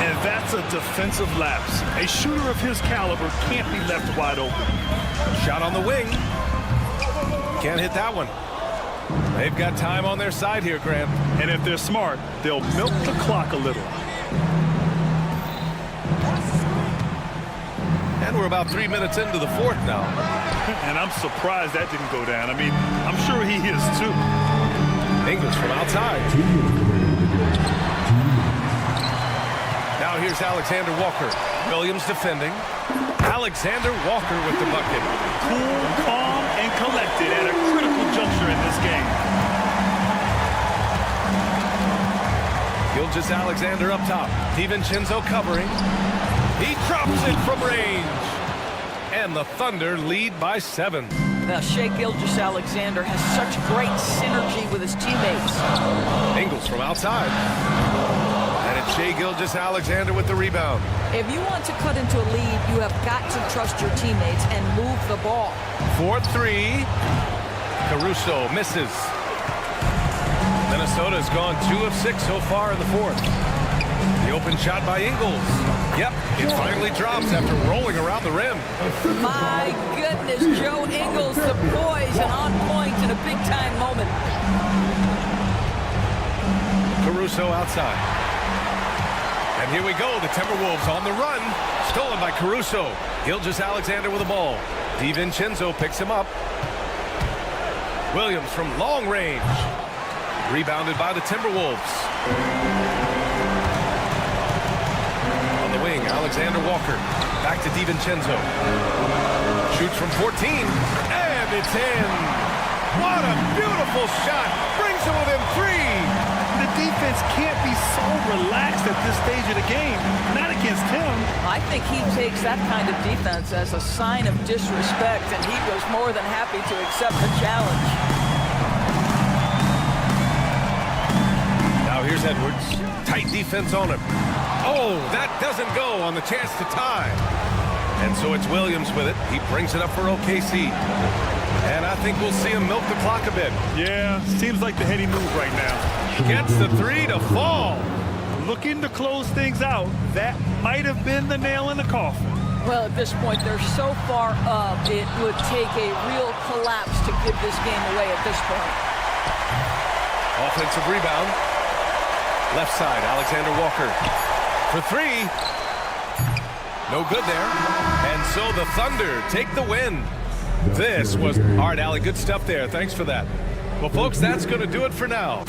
And that's a defensive lapse. A shooter of his caliber can't be left wide open. Shot on the wing. Can't hit that one. They've got time on their side here, Grant. And if they're smart, they'll milk the clock a little. And we're about 3 minutes into the fourth now. And I'm surprised that didn't go down. I mean, I'm sure he is too. Ingles from outside. Now here's Alexander Walker. Williams defending. Alexander Walker with the bucket. Cool, calm, and collected at a critical juncture in this game. Gilgeous-Alexander up top. DiVincenzo covering. He drops it from range. And the Thunder lead by 7. Now, Shai Gilgeous-Alexander has such great synergy with his teammates. Ingles from outside. And it's Shai Gilgeous-Alexander with the rebound. If you want to cut into a lead, you have got to trust your teammates and move the ball. 4-3. Caruso misses. Minnesota's gone 2 of 6 so far in the fourth. The open shot by Ingles. Yep, it finally drops after rolling around the rim. My goodness, Joe Ingles, the poise and on point in a big-time moment. Caruso outside. And here we go, the Timberwolves on the run. Stolen by Caruso. Gilgeous-Alexander with the ball. DiVincenzo picks him up. Williams from long range. Rebounded by the Timberwolves. On the wing, Alexander Walker. Back to DiVincenzo. Shoots from 14. And it's in. What a beautiful shot. Brings him within 3. The defense can't be so relaxed at this stage of the game. Not against him. I think he takes that kind of defense as a sign of disrespect, and he was more than happy to accept the challenge. Now here's Edwards. Tight defense on him. Oh, that doesn't go on the chance to tie. And so it's Williams with it. He brings it up for OKC. And I think we'll see him milk the clock a bit. Yeah, seems like the heady move right now. Gets the 3 to fall. Looking to close things out. That might have been the nail in the coffin. Well, at this point, they're so far up, it would take a real collapse to give this game away at this point. Offensive rebound. Left side, Alexander Walker. For 3. No good there. And so the Thunder take the win. This was... All right, Allie, good stuff there. Thanks for that. Well, folks, that's going to do it for now.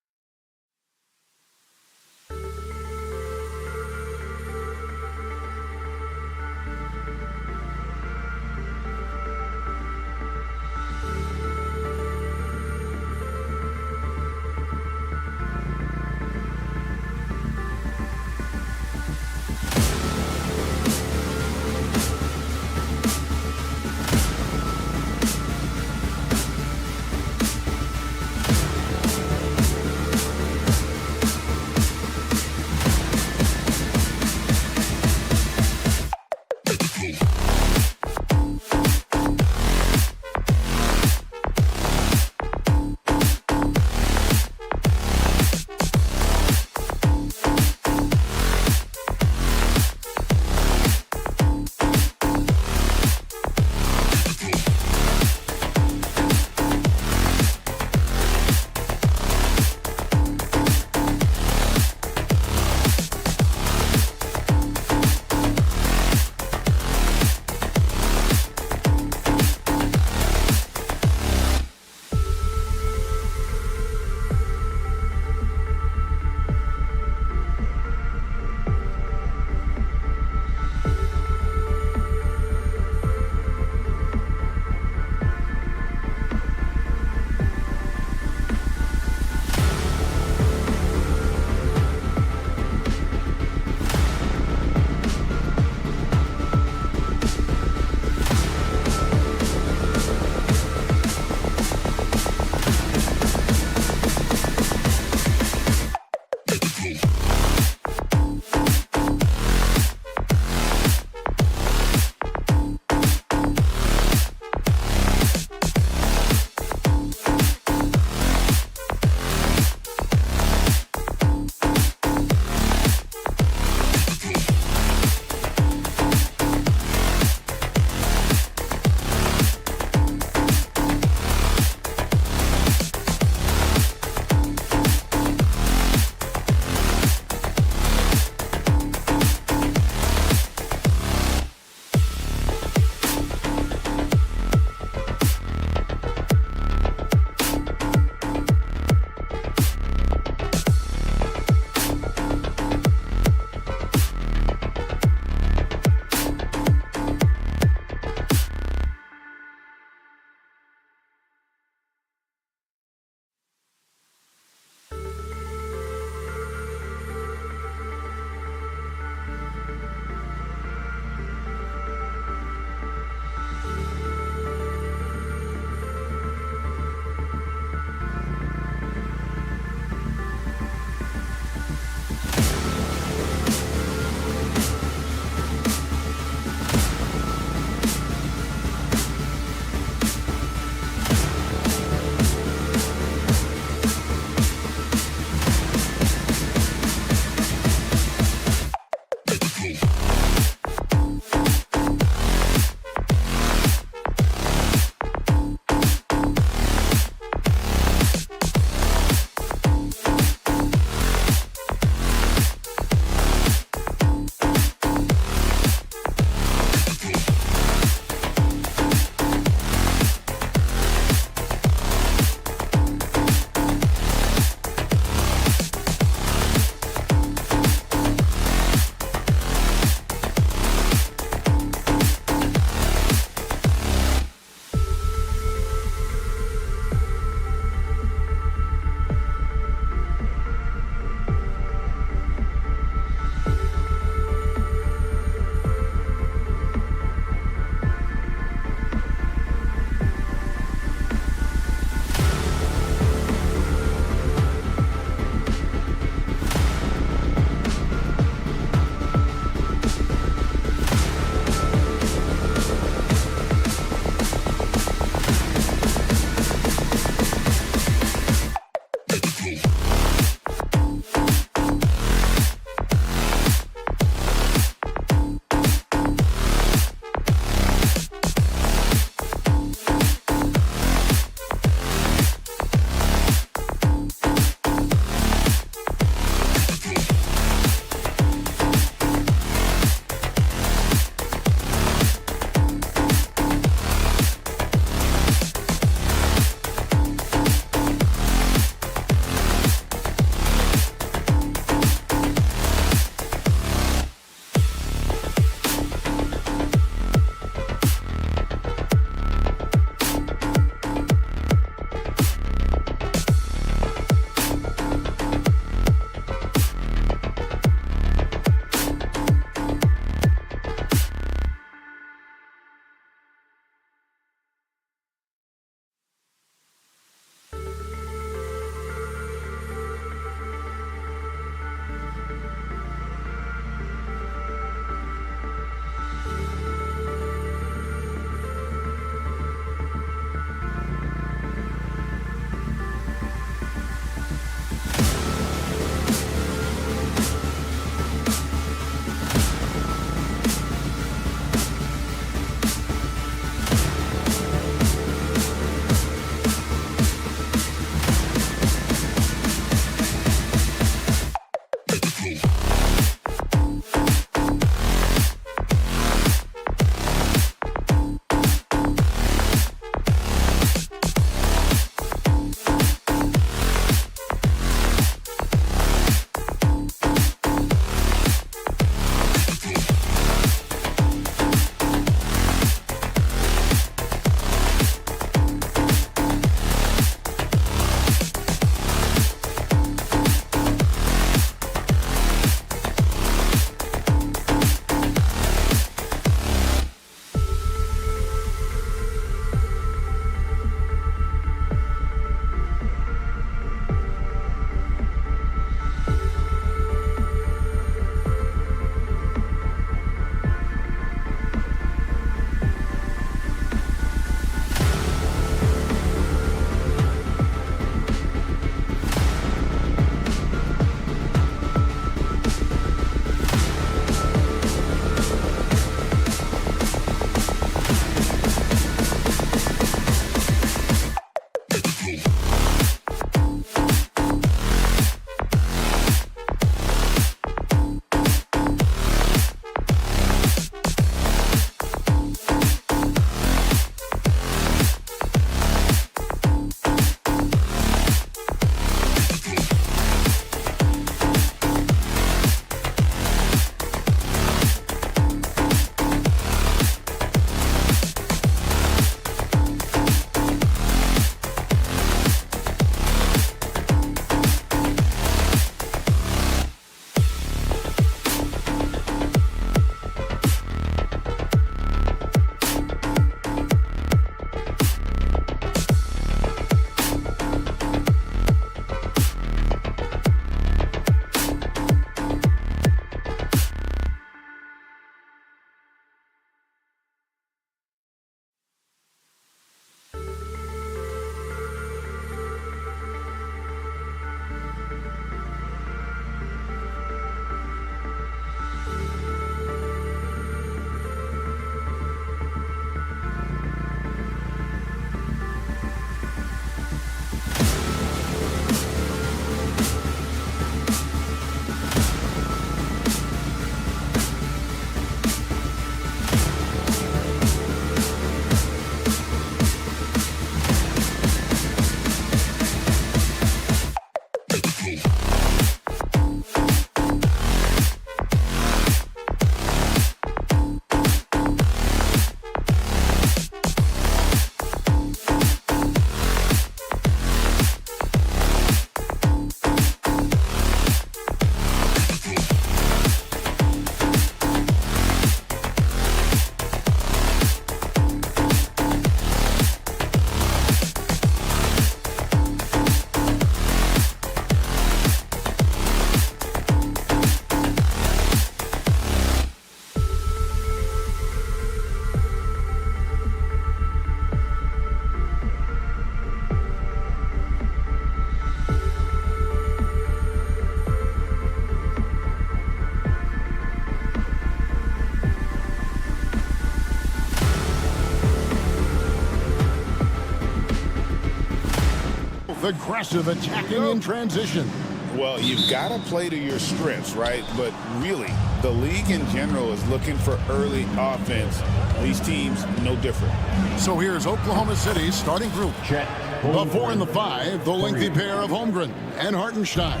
aggressive attacking in transition. Well, you've got to play to your strengths, right? But really, the league in general is looking for early offense. These teams, no different. So here's Oklahoma City's starting group. The 4 and the 5, the lengthy pair of Holmgren and Hartenstein.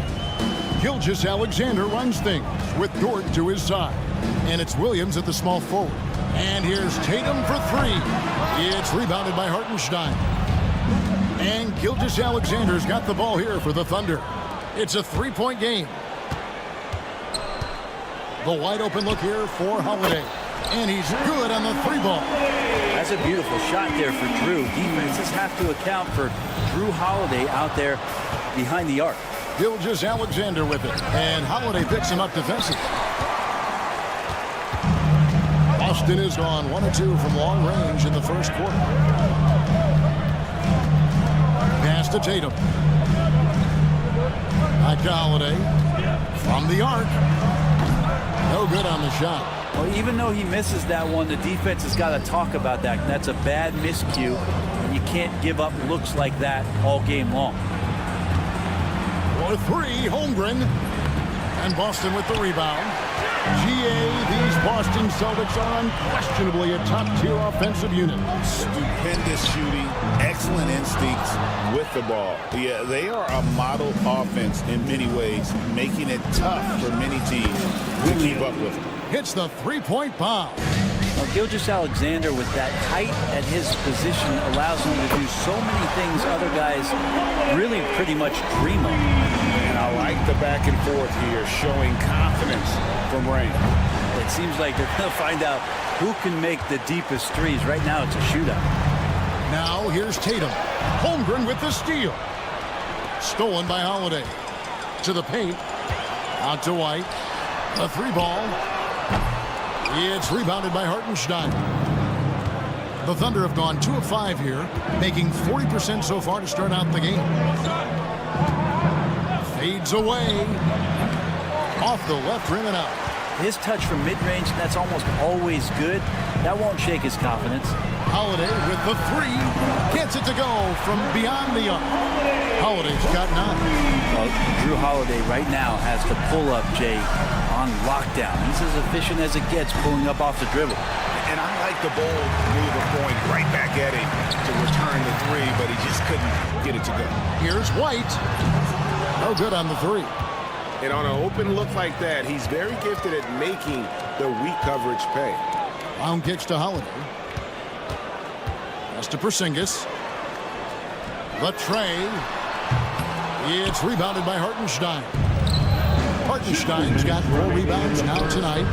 Gilgeous-Alexander runs things with Dort to his side. And it's Williams at the small forward. And here's Tatum for 3. It's rebounded by Hartenstein. And Gilgeous-Alexander's got the ball here for the Thunder. It's a 3-point game. The wide open look here for Holiday. And he's good on the 3-ball. That's a beautiful shot there for Drew. Defenses have to account for Drew Holiday out there behind the arc. Gilgeous-Alexander with it. And Holiday picks him up defensively. Boston is gone 1 of 2 from long range in the first quarter. Pass to Tatum. Back to Holiday. From the arc. No good on the shot. Well, even though he misses that one, the defense has got to talk about that. That's a bad miscue, and you can't give up looks like that all game long. For 3, Holmgren. And Boston with the rebound. These Boston Celtics are unquestionably a top-tier offensive unit. Stupendous shooting, excellent instincts with the ball. Yeah, they are a model offense in many ways, making it tough for many teams to keep up with them. Hits the 3-point bomb. Well, Gilgeous-Alexander with that height at his position allows him to do so many things other guys really pretty much dream of. And I like the back and forth here, showing confidence from Rain. It seems like they're going to find out who can make the deepest threes. Right now it's a shootout. Now here's Tatum. Holmgren with the steal. Stolen by Holiday. To the paint. Out to White. A 3-ball. It's rebounded by Hartenstein. The Thunder have gone 2 of 5 here, making 40% so far to start out the game. Fades away. Off the left rim and out. His touch from mid-range, that's almost always good. That won't shake his confidence. Holiday with the 3. Gets it to go from beyond the arc. Holiday's got 9. Well, Drew Holiday right now has to pull up, Jay, on lockdown. He's as efficient as it gets pulling up off the dribble. And I like the bold move of going right back at him to return the 3, but he just couldn't get it to go. Here's White. No good on the 3. And on an open look like that, he's very gifted at making the weak coverage pay. Round kicks to Holiday. Pass to Porzingis. The tray. It's rebounded by Hartenstein. Hartenstein's got 4 rebounds now tonight.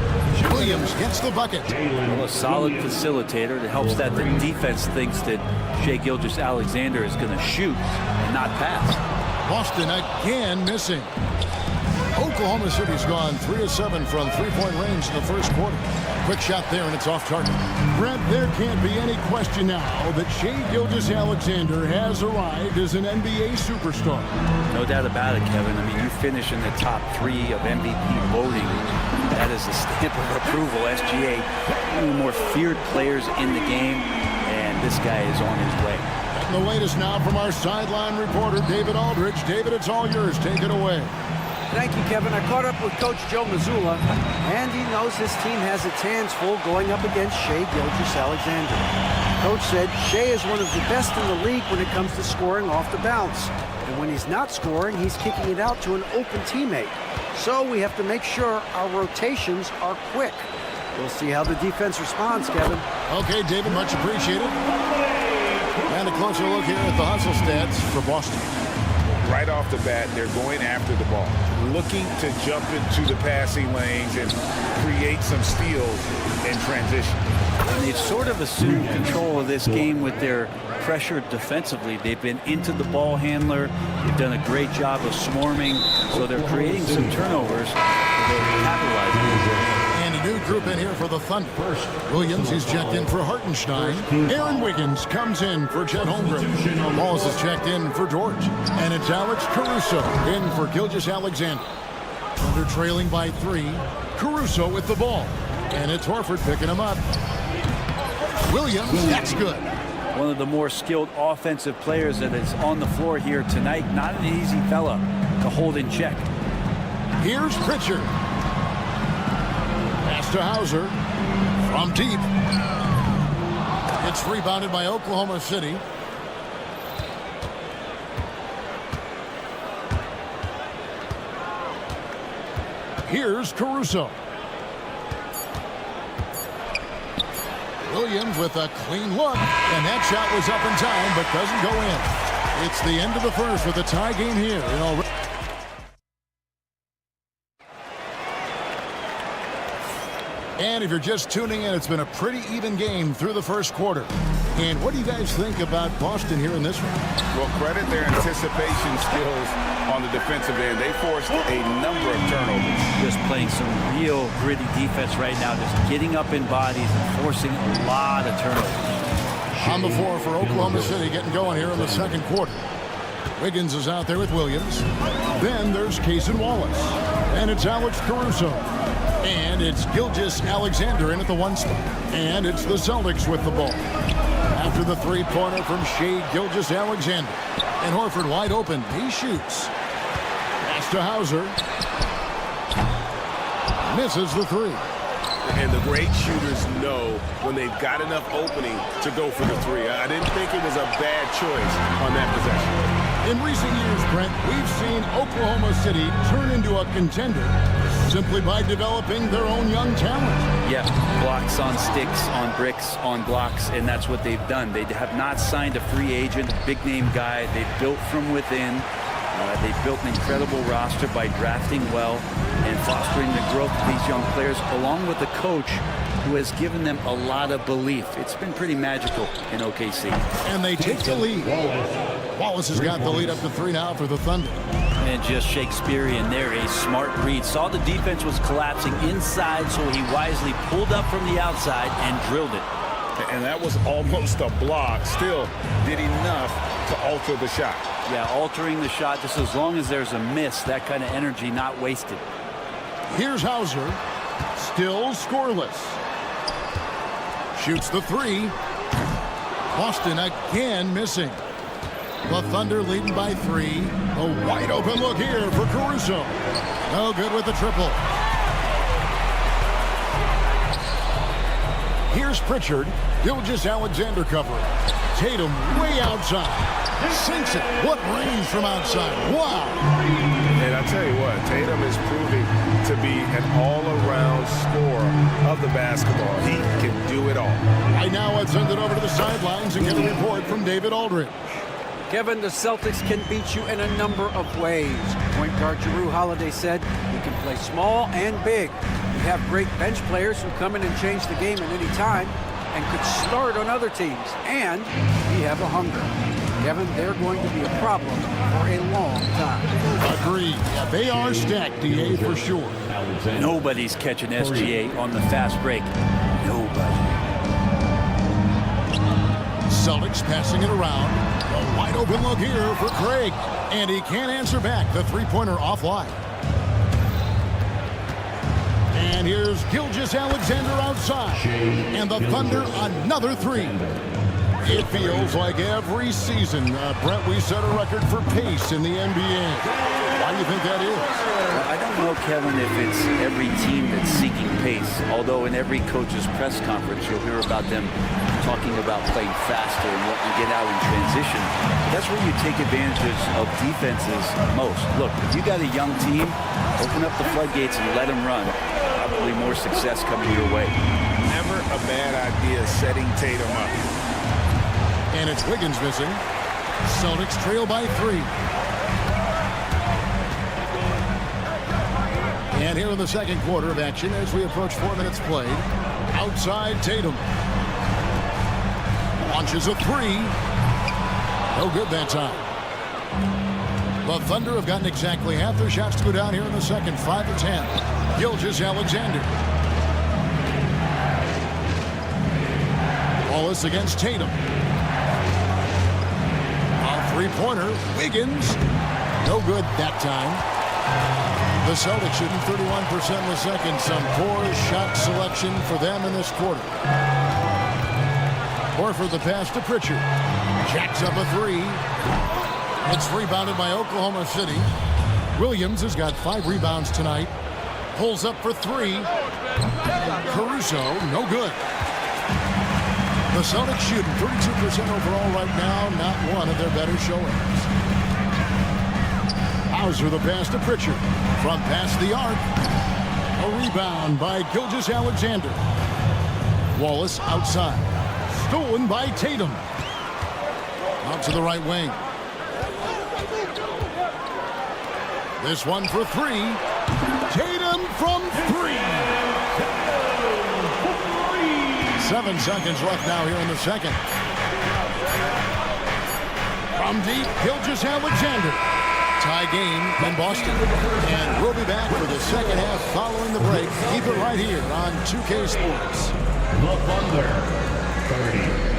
Williams gets the bucket. Well, a solid facilitator that helps that the defense thinks that Shai Gilgeous-Alexander is going to shoot and not pass. Boston again missing. Oklahoma City's gone 3 of 7 from 3-point range in the first quarter. Quick shot there, and it's off target. Brent, there can't be any question now that Shai Gilgeous-Alexander has arrived as an NBA superstar. No doubt about it, Kevin. I mean, you finish in the top 3 of MVP voting. That is a stamp of approval. SGA, one of the more feared players in the game, and this guy is on his way. And the latest now from our sideline reporter, David Aldridge. David, it's all yours. Take it away. Thank you, Kevin. I caught up with Coach Joe Mazzulla, and he knows his team has its hands full going up against Shai Gilgeous-Alexander. Coach said Shai is one of the best in the league when it comes to scoring off the bounce. And when he's not scoring, he's kicking it out to an open teammate. So we have to make sure our rotations are quick. We'll see how the defense responds, Kevin. Okay, David, much appreciated. And a closer look here at the hustle stats for Boston. Right off the bat, they're going after the ball, looking to jump into the passing lanes and create some steals in transition. And they've sort of assumed control of this game with their pressure defensively. They've been into the ball handler. They've done a great job of swarming, so they're creating some turnovers. They're capitalizing. And a new group in here for the Thunder. Williams is checked in for Hartenstein. Aaron Wiggins comes in for Chet Holmgren. Walls is checked in for George. And it's Alex Caruso in for Gilgeous-Alexander. Thunder trailing by 3. Caruso with the ball. And it's Horford picking him up. Williams, that's good. one of the more skilled offensive players that is on the floor here tonight. Not an easy fella to hold in check. Here's Pritchard. Pass to Hauser from deep. It's rebounded by Oklahoma City. Here's Caruso. Williams with a clean look, and that shot was up in time but doesn't go in. It's the end of the first with a tie game here. And if you're just tuning in, it's been a pretty even game through the first quarter. And what do you guys think about Boston here in this one? Well, credit their anticipation skills on the defensive end. They forced a number of turnovers. Just playing some real gritty defense right now, just getting up in bodies and forcing a lot of turnovers. On the floor for Oklahoma City, getting going here in the second quarter. Wiggins is out there with Williams. Then there's Cason Wallace. And it's Alex Caruso. And it's Gilgeous-Alexander in at the 1 spot. And it's the Celtics with the ball. After the three-pointer from Shai Gilgeous-Alexander. And Horford wide open. He shoots. Pass to Hauser. Misses the three. And the great shooters know when they've got enough opening to go for the three. I didn't think it was a bad choice on that possession. In recent years, Brent, we've seen Oklahoma City turn into a contender simply by developing their own young talent. Yeah, blocks on sticks, on bricks, on blocks, and that's what they've done. They have not signed a free agent, big-name guy. They've built from within. They've built an incredible roster by drafting well and fostering the growth of these young players, along with a coach who has given them a lot of belief. It's been pretty magical in OKC. And they take the lead. Wallace has got the lead up to 3 now for the Thunder. And just Shakespearean there, a smart read. Saw the defense was collapsing inside, so he wisely pulled up from the outside and drilled it. And that was almost a block. Still did enough to alter the shot. Yeah, altering the shot, just as long as there's a miss, that kind of energy not wasted. Here's Hauser. Still scoreless. Shoots the three. Boston again missing. The Thunder leading by 3. A wide open look here for Caruso. No good with the triple. Here's Pritchard. Gilgeous-Alexander covering. Tatum way outside. Sinks it. What range from outside. Wow. And I tell you what, Tatum is proving to be an all-around scorer of the basketball. He can do it all. Right now, let's send it over to the sidelines and get a report from David Aldridge. Kevin, the Celtics can beat you in a number of ways. Point guard Jrue Holiday said, "We can play small and big. We have great bench players who come in and change the game at any time and could start on other teams. And we have a hunger." Kevin, they're going to be a problem for a long time. Agreed. Yeah, they are stacked, DA, for sure. Nobody's catching SGA on the fast break. Nobody. Celtics passing it around. A wide open look here for Craig. And he can't answer back. The three-pointer offline. And here's Gilgeous-Alexander outside. And the Thunder another 3. It feels like every season, Brent, we set a record for pace in the NBA. Why do you think that is? I don't know, Kevin, if it's every team that's seeking pace, although in every coach's press conference you'll hear about them talking about playing faster and what you get out in transition. That's where you take advantage of defenses most. Look, if you got a young team, open up the floodgates and let them run. Probably more success coming your way. Never a bad idea setting Tatum up. And it's Wiggins missing. Celtics trail by 3. And here in the second quarter of action as we approach 4 minutes played. Outside Tatum. Launches a 3. No good that time. The Thunder have gotten exactly half their shots to go down here in the second. 5 of 10. Gilgeous-Alexander. Wallace against Tatum. Three-pointer, Wiggins, no good that time. The Celtics shooting 31% in the second. Some poor shot selection for them in this quarter. Horford the pass to Pritchard. Jacks up a three. It's rebounded by Oklahoma City. Williams has got 5 rebounds tonight. Pulls up for 3. Caruso, no good. The Celtics shooting 32% overall right now. Not one of their better showings. Hauser the pass to Pritchard. From past the arc. A rebound by Gilgeous-Alexander. Wallace outside. Stolen by Tatum. Out to the right wing. This one for 3. Tatum from 3. 7 seconds left now here in the second. From deep, Gilgeous-Alexander. Tie game in Boston. And we'll be back for the second half following the break. Keep it right here on 2K Sports. The Thunder, 30.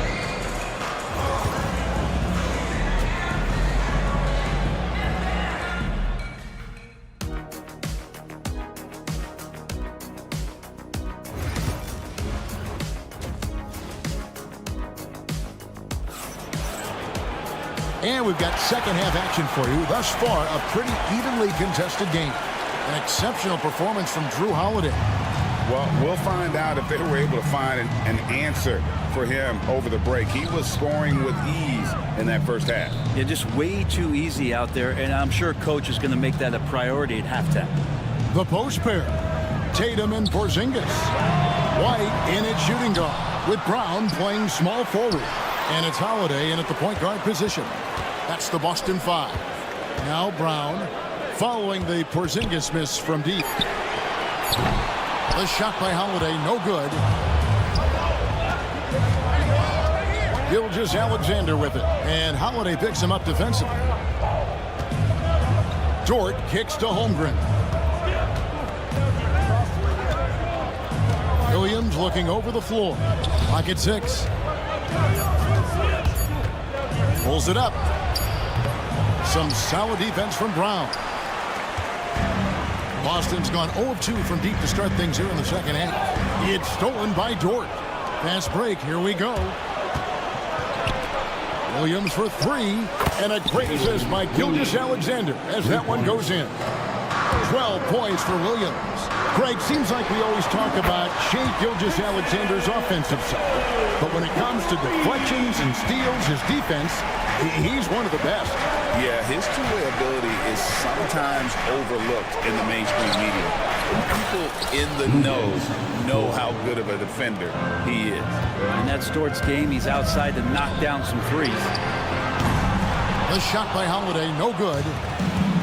And we've got second half action for you. Thus far, a pretty evenly contested game. An exceptional performance from Drew Holiday. Well, we'll find out if they were able to find an answer for him over the break. He was scoring with ease in that first half. Yeah, just way too easy out there, and I'm sure coach is going to make that a priority at halftime. The post pair. Tatum and Porzingis. White in at shooting guard, with Brown playing small forward. And it's Holiday in at the point guard position. That's the Boston 5. Now Brown following the Porzingis miss from deep. The shot by Holiday, no good. Gilgeous-Alexander with it. And Holiday picks him up defensively. Dort kicks to Holmgren. Williams looking over the floor. Pocket 6. Pulls it up. Some solid defense from Brown. Boston's gone 0 of 2 from deep to start things here in the second half. It's stolen by Dort. Fast break. Here we go. Williams for 3. And a great assist by Gilgeous-Alexander as that one goes in. 12 points for Williams. Greg, seems like we always talk about Shai Gilgeous-Alexander's offensive side. But when it comes to deflections and steals, his defense, he's one of the best. Yeah, his two-way ability is sometimes overlooked in the mainstream media. People in the know how good of a defender he is. In that Dort's game, he's outside to knock down some threes. The shot by Holiday, no good.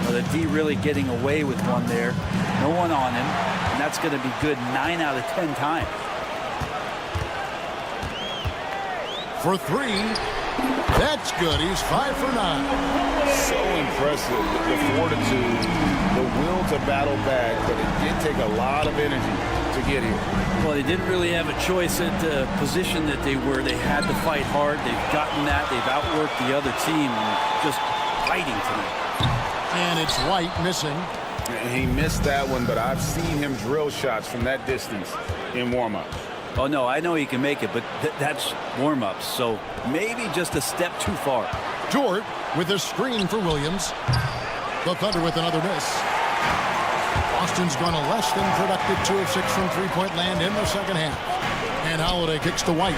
Well, the D really getting away with one there. No one on him, and that's going to be good 9 out of 10 times. For 3. That's good. He's 5 for 9. So impressive, the fortitude, the will to battle back, but it did take a lot of energy to get here. Well, they didn't really have a choice at the position that they were. They had to fight hard. They've gotten that. They've outworked the other team and just fighting tonight. And it's White missing. He missed that one, but I've seen him drill shots from that distance in warm-ups. Oh, no, I know he can make it, but that's warm-ups, so maybe just a step too far. Dort with a screen for Williams. The Thunder with another miss. Boston's gone a less than productive 2 of 6 from three-point land in the second half. And Holiday kicks to White.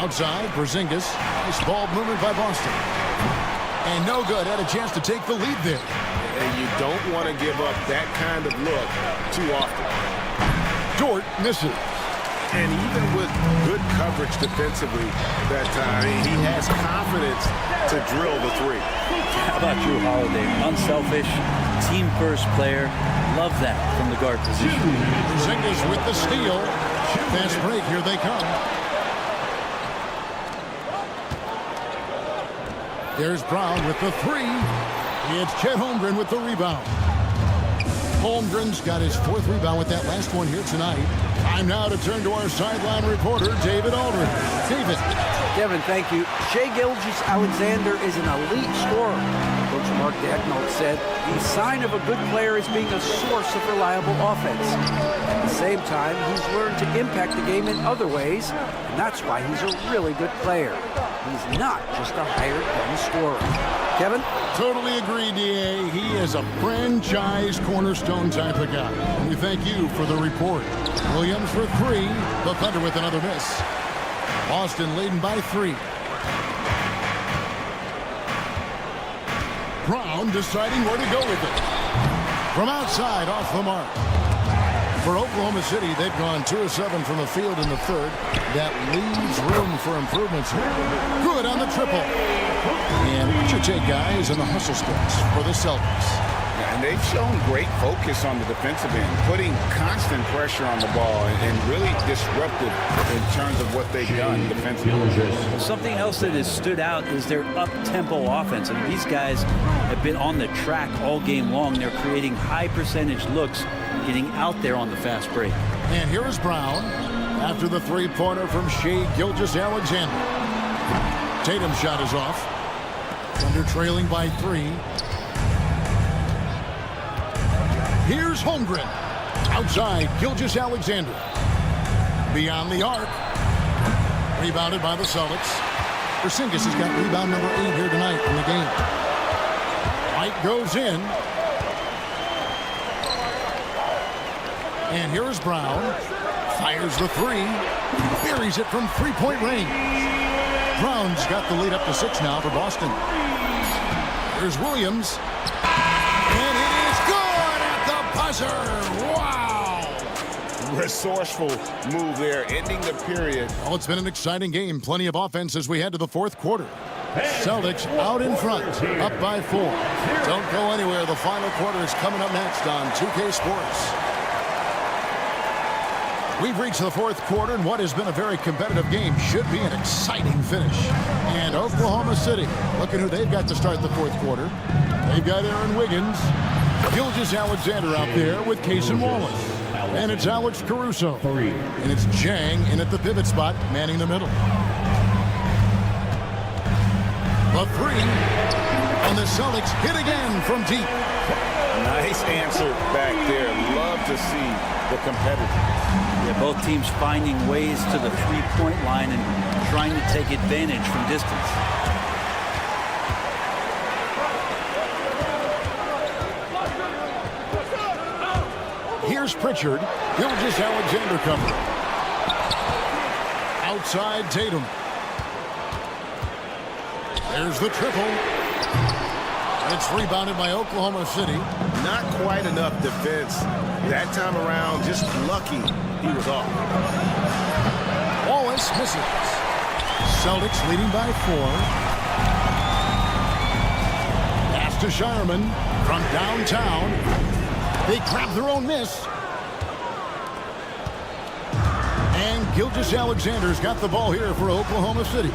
Outside, Porzingis. Nice ball movement by Boston. And no good. Had a chance to take the lead there. And you don't want to give up that kind of look too often. Dort misses. And even with good coverage defensively that time, he has confidence to drill the 3. How about Drew Holiday? Unselfish, team-first player. Love that from the guard position. Porzingis with the steal. Fast break. Here they come. There's Brown with the 3. It's Chet Holmgren with the rebound. Holmgren's got his 4th rebound with that last one here tonight. Time now to turn to our sideline reporter, David Aldridge. David. Kevin, thank you. Shai Gilgeous-Alexander is an elite scorer. But coach, Mark Daigneault, said the sign of a good player is being a source of reliable offense. At the same time, he's learned to impact the game in other ways, and that's why he's a really good player. He's not just a hired gun scorer. Kevin? Totally agree, D.A. He is a franchise cornerstone type of guy. And we thank you for the report. Williams for 3. The Thunder with another miss. Boston leading by 3. Brown deciding where to go with it. From outside, off the mark. For Oklahoma City, they've gone 2 of 7 from the field in the third. That leaves room for improvements here. Good on the triple. And what's your take, guys, in the hustle splits for the Celtics? And they've shown great focus on the defensive end, putting constant pressure on the ball and really disruptive in terms of what they've done defensively. Something else that has stood out is their up-tempo offense. I mean, these guys have been on the track all game long. They're creating high-percentage looks, getting out there on the fast break. And here is Brown after the three-pointer from Shai Gilgeous-Alexander. Tatum's shot is off. Thunder trailing by 3. Here's Holmgren. Outside, Gilgeous-Alexander. Beyond the arc. Rebounded by the Celtics. Porzingis has got rebound number 8 here tonight in the game. White goes in. And here is Brown. Fires the 3. Buries it from three-point range. Brown's got the lead up to 6 now for Boston. Here's Williams. And it is good at the buzzer. Wow. Resourceful move there, ending the period. Well, it's been an exciting game. Plenty of offense as we head to the fourth quarter. Celtics out in front, up by 4. Don't go anywhere. The final quarter is coming up next on 2K Sports. We've reached the fourth quarter, and what has been a very competitive game should be an exciting finish. And Oklahoma City, look at who they've got to start the fourth quarter. They've got Aaron Wiggins, Gilgeous-Alexander out there with Cason Wallace. And it's Alex Caruso. And it's Jang in at the pivot spot, manning the middle. The 3, and the Celtics hit again from deep. Nice answer back there. Love to see the competitiveness. Yeah, both teams finding ways to the three-point line and trying to take advantage from distance. Here's Pritchard. Gilgeous-Alexander cover. Outside Tatum. There's the triple. It's rebounded by Oklahoma City. Not quite enough defense that time around. Just lucky he was off. Wallace misses. Celtics leading by 4. Pass to Shireman from downtown. They grab their own miss. And Gilgeous-Alexander's got the ball here for Oklahoma City.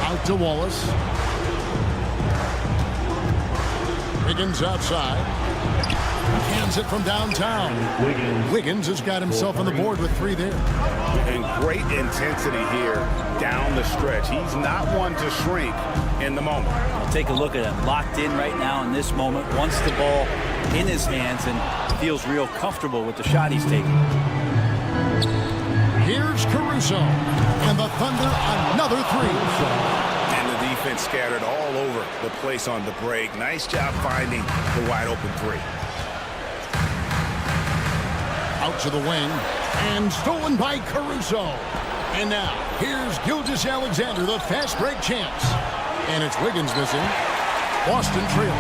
Out to Wallace. Wiggins outside. Hands it from downtown. Wiggins has got himself on the board with 3 there. And great intensity here down the stretch. He's not one to shrink in the moment. I'll take a look at him. Locked in right now in this moment. Wants the ball in his hands and feels real comfortable with the shot he's taking. Here's Caruso. And the Thunder another 3. Defense scattered all over the place on the break. Nice job finding the wide open 3. Out to the wing and stolen by Caruso. And now here's Gilgeous-Alexander, the fast break chance. And it's Wiggins missing. Boston trailing.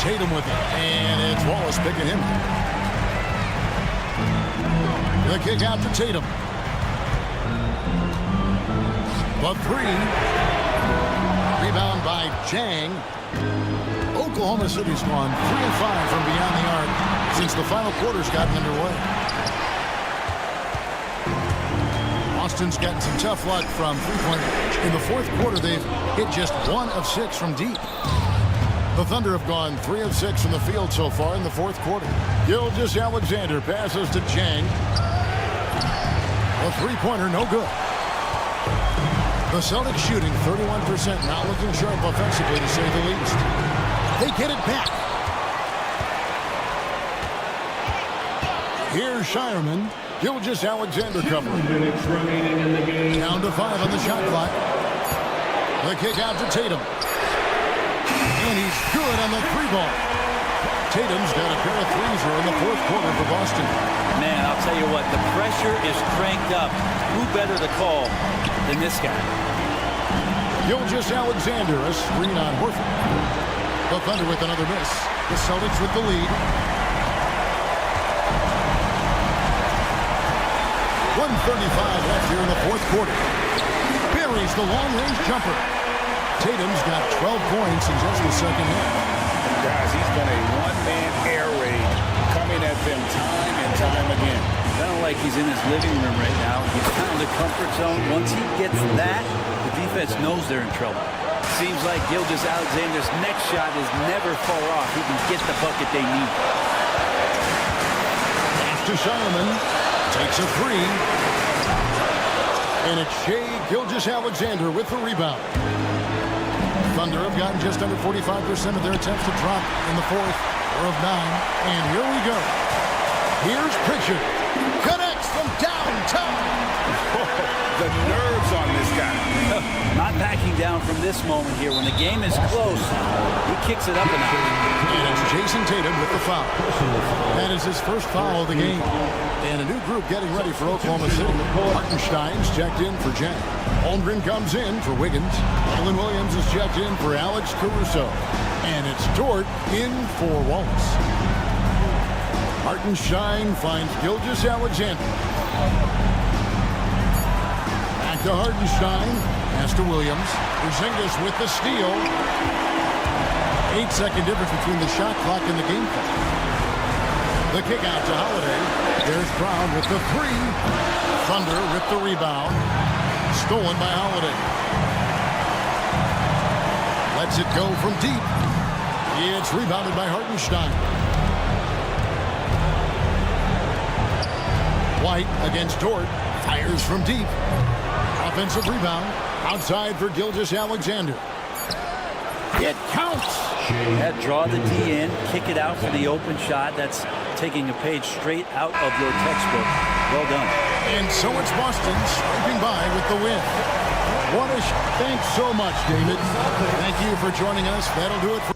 Tatum with it, and it's Wallace picking him. The kick out to Tatum. The 3. Rebound by Jang. Oklahoma City's gone 3 of 5 from beyond the arc since the final quarter's gotten underway. Boston's gotten some tough luck from three-point range. In the fourth quarter, they've hit just 1 of 6 from deep. The Thunder have gone 3 of 6 from the field so far in the fourth quarter. Gilgeous-Alexander passes to Jang. A three-pointer, no good. The Celtics shooting 31%, not looking sharp offensively to say the least. They get it back. Here's Shireman. Gilgeous-Alexander covering. Down to 5 on the shot clock. The kick out to Tatum. And he's good on the 3-ball. Tatum's got a pair of threes here in the fourth quarter for Boston. Man, I'll tell you what, the pressure is cranked up. Who better to call than this guy? Gilgeous-Alexander, a screen on Horford. The Thunder with another miss. The Celtics with the lead. 1:35 left here in the fourth quarter. Buries the long-range jumper. Tatum's got 12 points in just the second half. Guys, he's been a one-man air raid coming at them time and time again. Kind of like he's in his living room right now. He's kind of the comfort zone. Once he gets that, the defense knows they're in trouble. Seems like Gilgeous-Alexander's next shot is never far off. He can get the bucket they need. Pass to Shireman. Takes a 3. And it's Shai Gilgeous-Alexander with the rebound. Thunder have gotten just under 45% of their attempts to drop in the fourth, 4 of 9. And here we go. Here's Pritchard. Connects from downtown. The nerves on this guy. Not backing down from this moment here. When the game is close, he kicks it up a notch. And it's Jason Tatum with the foul. That is his first foul of the game. And a new group getting ready for Oklahoma City. Hartenstein's checked in for Jack. Holmgren comes in for Wiggins. Alan Williams is checked in for Alex Caruso. And it's Dort in for Wallace. Hartenstein finds Gilgeous-Alexander. Back to Hartenstein. Pass to Williams. Porzingis with the steal. 8-second difference between the shot clock and the game clock. The kick out to Holiday. There's Brown with the 3. Thunder with the rebound. Stolen by Holiday. Lets it go from deep. It's rebounded by Hartenstein. White against Dort. Fires from deep. Offensive rebound. Outside for Gilgeous-Alexander. It counts. Yeah, draw the D in, kick it out for the open shot. That's taking a page straight out of your textbook. Well done. And so it's Boston scraping by with the win. Thanks so much, David. Thank you for joining us. That'll do it for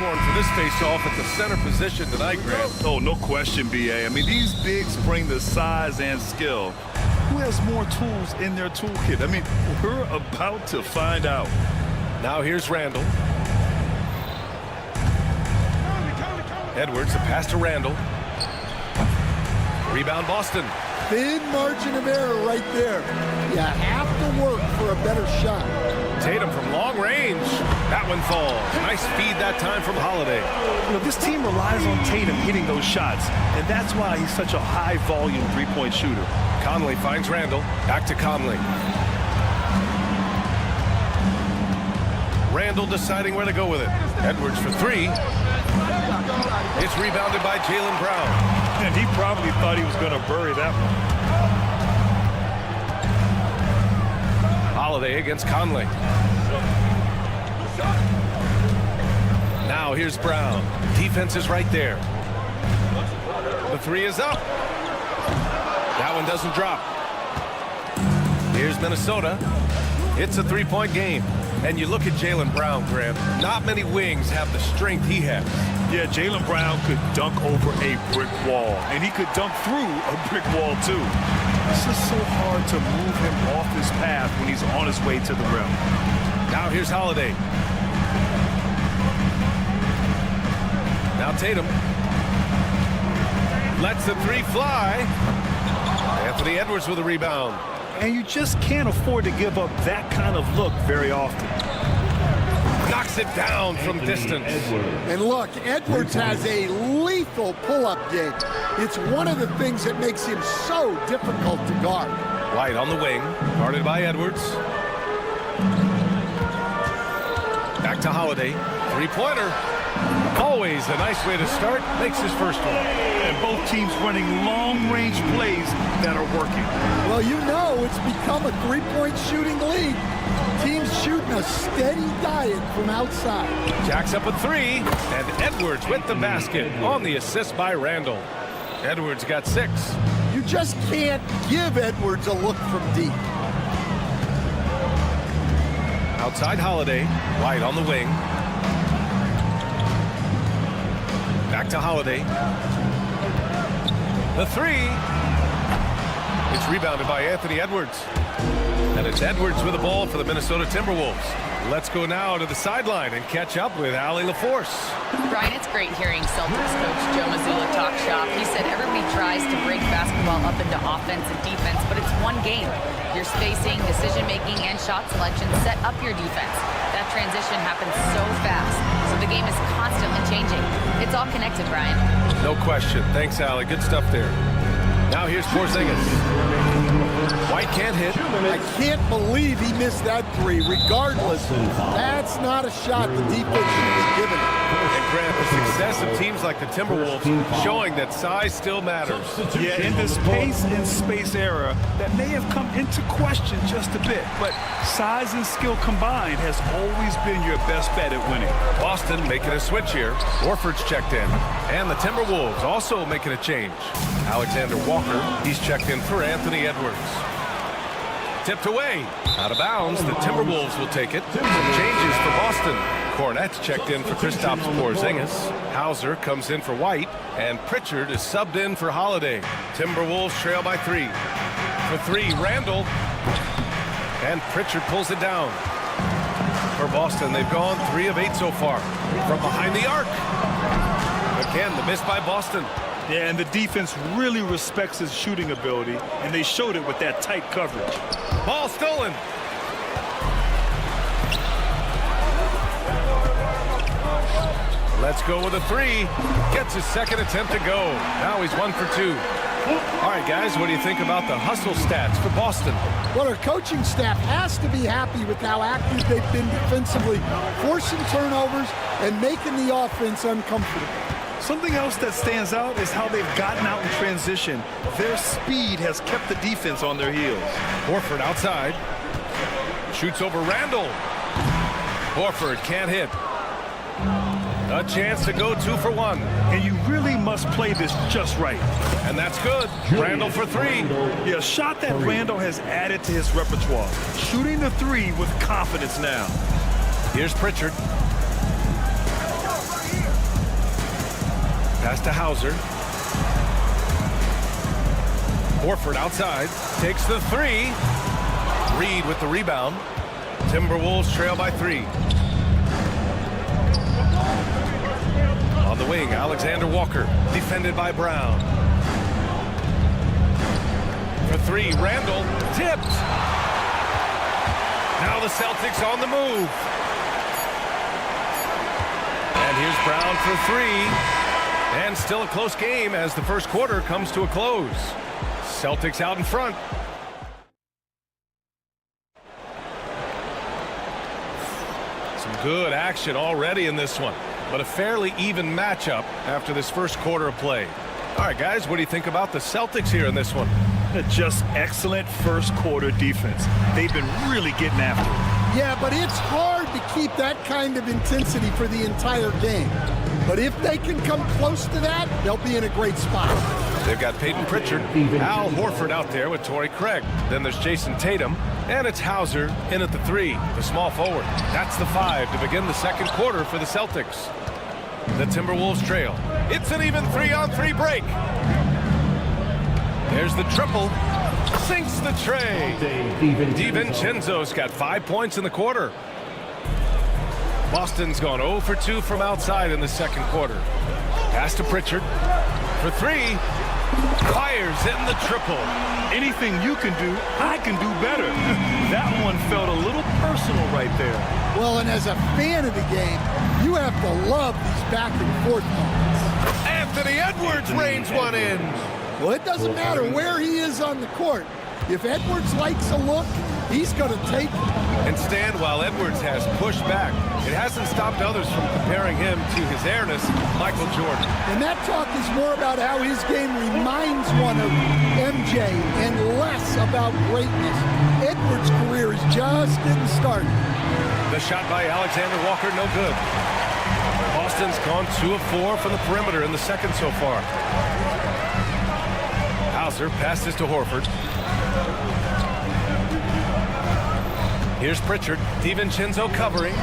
horn for this face-off at the center position tonight, Grant. Oh, no question, B.A. I mean, these bigs bring the size and skill. Who has more tools in their toolkit? I mean, we're about to find out. Now here's Randall. Edwards, the pass to Randall. Rebound, Boston. Thin margin of error right there. You have to work for a better shot. Tatum from long range. That one falls. Nice feed that time from Holiday. You know, this team relies on Tatum hitting those shots, and that's why he's such a high-volume three-point shooter. Conley finds Randall. Back to Conley. Randall deciding where to go with it. Edwards for three. It's rebounded by Jaylen Brown. And he probably thought he was going to bury that one. Holiday against Conley. Now here's Brown. Defense is right there. The three is up. That one doesn't drop. Here's Minnesota. It's a three-point game. And you look at Jaylen Brown, Graham. Not many wings have the strength he has. Yeah, Jaylen Brown could dunk over a brick wall, and he could dunk through a brick wall, too. It's just so hard to move him off his path when he's on his way to the rim. Now here's Holiday. Now Tatum. Lets the three fly. Anthony Edwards with a rebound. And you just can't afford to give up that kind of look very often. Knocks it down from distance. And look, Edwards has a lethal pull-up game. It's one of the things that makes him so difficult to guard. White on the wing, guarded by Edwards. Back to Holiday. Three-pointer. Always a nice way to start. Makes his first one. And both teams running long-range plays that are working. Well, you know it's become a three-point shooting league. Teams shooting a steady diet from outside. Jacks up a three, and Edwards with the basket on the assist by Randall. Edwards got 6. You just can't give Edwards a look from deep. Outside Holiday, White on the wing. Back to Holiday. The three. It's rebounded by Anthony Edwards. And it's Edwards with the ball for the Minnesota Timberwolves. Let's go now to the sideline and catch up with Allie LaForce. Brian, it's great hearing Celtics coach Joe Mazzulla talk shop. He said everybody tries to break basketball up into offense and defense, but it's one game. Your spacing, decision-making, and shot selection set up your defense. That transition happens so fast, so the game is constantly changing. It's all connected, Brian. No question. Thanks, Allie. Good stuff there. Now here's Porzingis. White can't hit. I can't believe he missed that three. Regardless, that's not a shot the defense should be giving. And Grant, the success of teams like the Timberwolves showing that size still matters. Yeah, in this pace and space era, that may have come into question just a bit, but size and skill combined has always been your best bet at winning. Boston making a switch here. Horford's checked in. And the Timberwolves also making a change. Alexander Walker, he's checked in for Anthony Edwards. Tipped away. Out of bounds. The Timberwolves will take it. Some changes for Boston. Cornette's checked in for Kristaps Porzingis. Hauser comes in for White. And Pritchard is subbed in for Holiday. Timberwolves trail by 3. For 3, Randall. And Pritchard pulls it down. For Boston, they've gone 3 of 8 so far. From behind the arc. Again, the miss by Boston. Yeah, and the defense really respects his shooting ability, and they showed it with that tight coverage. Ball stolen. Let's go with a 3. Gets his second attempt to go. Now he's 1 for 2. All right, guys, what do you think about the hustle stats for Boston? Well, our coaching staff has to be happy with how active they've been defensively, forcing turnovers and making the offense uncomfortable. Something else that stands out is how they've gotten out in transition. Their speed has kept the defense on their heels. Horford outside. Shoots over Randall. Horford can't hit. A chance to go 2 for 1. And you really must play this just right. And that's good. Randall for 3. Yeah, a shot that Randall has added to his repertoire. Shooting the 3 with confidence now. Here's Pritchard. Pass to Hauser. Horford outside. Takes the three. Reed with the rebound. Timberwolves trail by 3. On the wing, Alexander Walker, defended by Brown. For 3, Randall, tipped. Now the Celtics on the move. And here's Brown for 3. And still a close game as the first quarter comes to a close. Celtics out in front. Some good action already in this one, but a fairly even matchup after this first quarter of play. All right, guys, what do you think about the Celtics here in this one? Just excellent first quarter defense. They've been really getting after it. Yeah, but it's hard to keep that kind of intensity for the entire game. But if they can come close to that, they'll be in a great spot. They've got Peyton Pritchard, Al Horford out there with Torrey Craig. Then there's Jason Tatum, and it's Hauser in at the 3, the small forward. That's the 5 to begin the second quarter for the Celtics. The Timberwolves trail. It's an even 3-on-3 break. There's the triple. Sinks the tray. DiVincenzo's got 5 points in the quarter. Boston's gone 0 for 2 from outside in the second quarter. Pass to Pritchard for 3. Fires in the triple. Anything you can do, I can do better. That one felt a little personal right there. Well, and as a fan of the game, you have to love these back and forth moments. Anthony Edwards reins one in. Well, it doesn't matter where he is on the court. If Edwards likes a look, he's going to take it. And stand while Edwards has pushed back. It hasn't stopped others from comparing him to his airness, Michael Jordan. And that talk is more about how his game reminds one of MJ and less about greatness. Edwards' career is just getting started. The shot by Alexander Walker, no good. Boston's gone 2 of 4 from the perimeter in the second so far. Hauser passes to Horford. Here's Pritchard. DiVincenzo covering.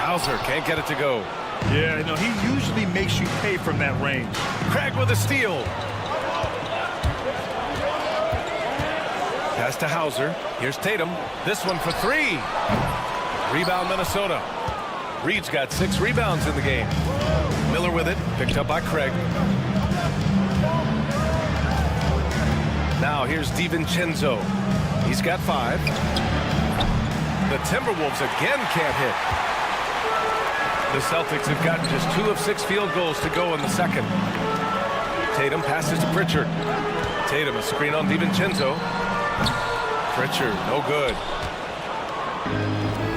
Hauser can't get it to go. Yeah, no, he usually makes you pay from that range. Craig with a steal. Pass to Hauser. Here's Tatum. This one for 3. Rebound Minnesota. Reed's got 6 rebounds in the game. Miller with it. Picked up by Craig. Now here's DiVincenzo. He's got 5. The Timberwolves again can't hit. The Celtics have gotten just 2 of 6 field goals to go in the second. Tatum passes to Pritchard. Tatum, a screen on DiVincenzo. Pritchard, no good.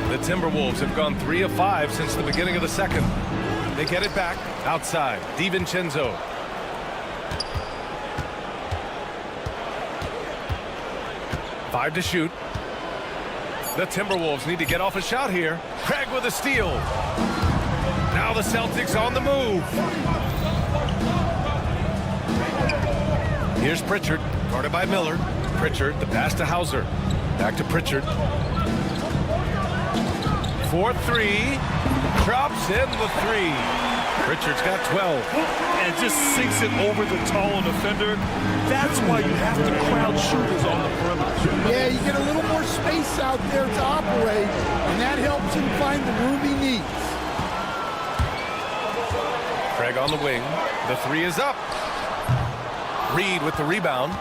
The Timberwolves have gone 3 of 5 since the beginning of the second. They get it back outside. DiVincenzo. Five to shoot. The Timberwolves need to get off a shot here. Craig with a steal. Now the Celtics on the move. Here's Pritchard, guarded by Miller. Pritchard, the pass to Hauser. Back to Pritchard. 4-3. Drops in the 3. Pritchard's got 12. And just sinks it over the tall defender. That's why you have to crowd shooters on the perimeter. Yeah, you get a little more space out there to operate, and that helps him find the room he needs. Craig on the wing. The 3 is up. Reed with the rebound.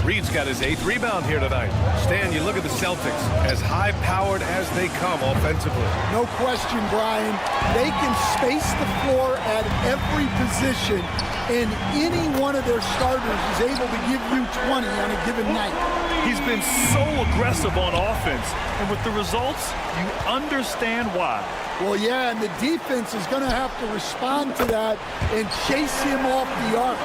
Reed's got his 8th rebound here tonight. Stan, you look at the Celtics, as high-powered as they come offensively. No question, Brian. They can space the floor at every position, and any one of their starters is able to give you 20 on a given night. He's been so aggressive on offense, and with the results, you understand why. Well, yeah, and the defense is going to have to respond to that and chase him off the arc.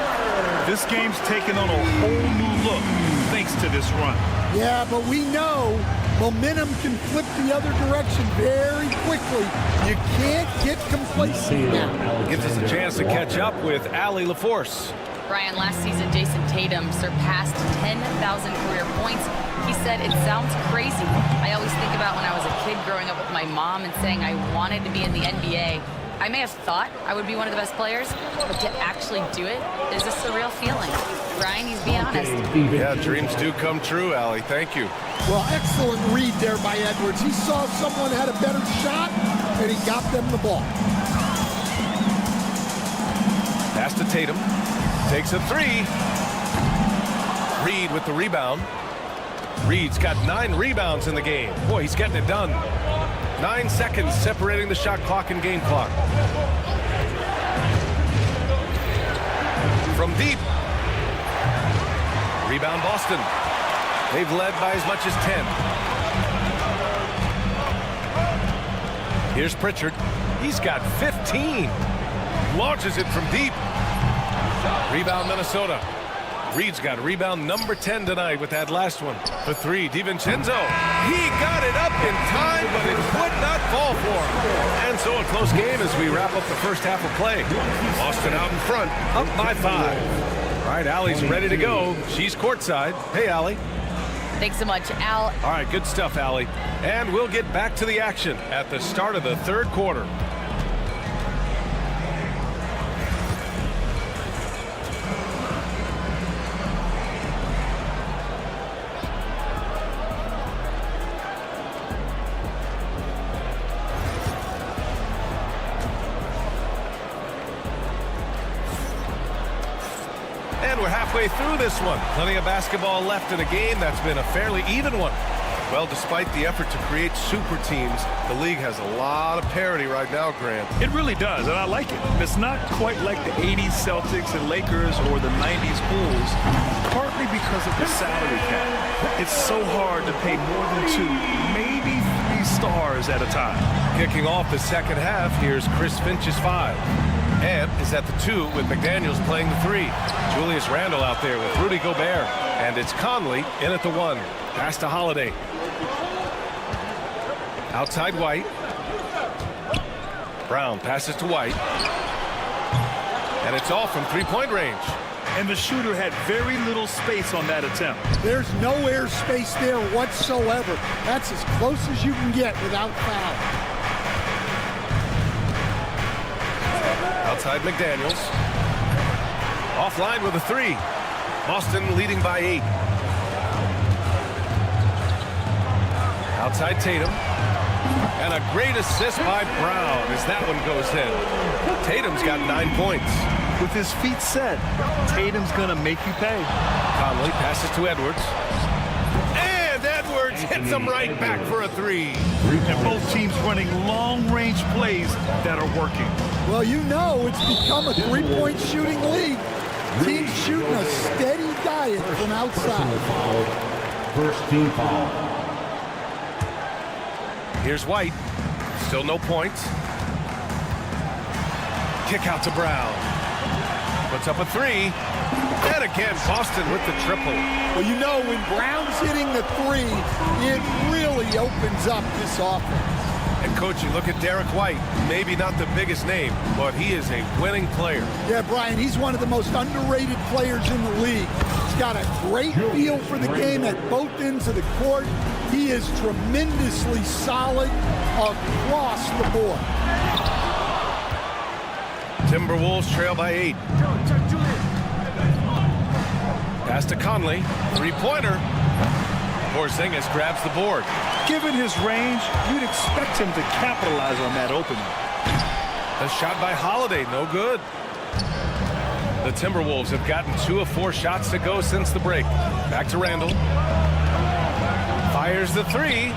This game's taken on a whole new look thanks to this run. Yeah, but we know momentum can flip the other direction very quickly. You can't get complacent now. Gives us a chance to catch up with Allie LaForce. Brian, last season, Jason Tatum surpassed 10,000 career points. He said, it sounds crazy. I always think about when I was a kid growing up with my mom and saying I wanted to be in the NBA. I may have thought I would be one of the best players, but to actually do it is a surreal feeling. Brian, he's being honest. Yeah, dreams do come true, Allie. Thank you. Well, excellent read there by Edwards. He saw someone had a better shot, and he got them the ball. Pass to Tatum. Takes a three. Reed with the rebound. Reed's got 9 rebounds in the game. Boy, he's getting it done. 9 seconds separating the shot clock and game clock. From deep. Rebound Boston. They've led by as much as 10. Here's Pritchard. He's got 15. Launches it from deep. Rebound Minnesota. Reed's got rebound number 10 tonight with that last one. For 3, DiVincenzo. He got it up in time, but it would not fall for him. And so a close game as we wrap up the first half of play. Boston out in front, up by 5. All right, Allie's ready to go. She's courtside. Hey, Allie. Thanks so much, Al. All right, good stuff, Allie. And we'll get back to the action at the start of the third quarter. And we're halfway through this one. Plenty of basketball left in a game that's been a fairly even one. Well, despite the effort to create super teams, the league has a lot of parity right now, Grant. It really does, and I like it. It's not quite like the 80s Celtics and Lakers or the 90s Bulls, partly because of the salary cap. It's so hard to pay more than 2, maybe 3 stars at a time. Kicking off the second half, here's Chris Finch's 5. And is at the 2 with McDaniels playing the 3. Julius Randle out there with Rudy Gobert. And it's Conley in at the 1. Pass to Holiday. Outside White. Brown passes to White. And it's off from three-point range. And the shooter had very little space on that attempt. There's no air space there whatsoever. That's as close as you can get without foul. Outside McDaniels. Offline with a 3. Boston leading by 8. Outside Tatum. And a great assist by Brown as that one goes in. Tatum's got 9 points. With his feet set, Tatum's going to make you pay. Conley passes to Edwards. And Edwards hits him right back for a 3. And both teams running long-range plays that are working. Well, you know it's become a three-point shooting league. Teams shooting a steady diet from outside. First team foul. Here's White. Still no points. Kick out to Brown. Puts up a 3. And again, Boston with the triple. Well, you know, when Brown's hitting the 3, it really opens up this offense. And, Coach, you look at Derek White. Maybe not the biggest name, but he is a winning player. Yeah, Brian, he's one of the most underrated players in the league. He's got a great feel for the game at both ends of the court. He is tremendously solid across the board. Timberwolves trail by 8. Pass to Conley. Three-pointer. Porzingis grabs the board. Given his range, you'd expect him to capitalize on that opening. A shot by Holiday, no good. The Timberwolves have gotten 2 of 4 shots to go since the break. Back to Randle. Fires the 3.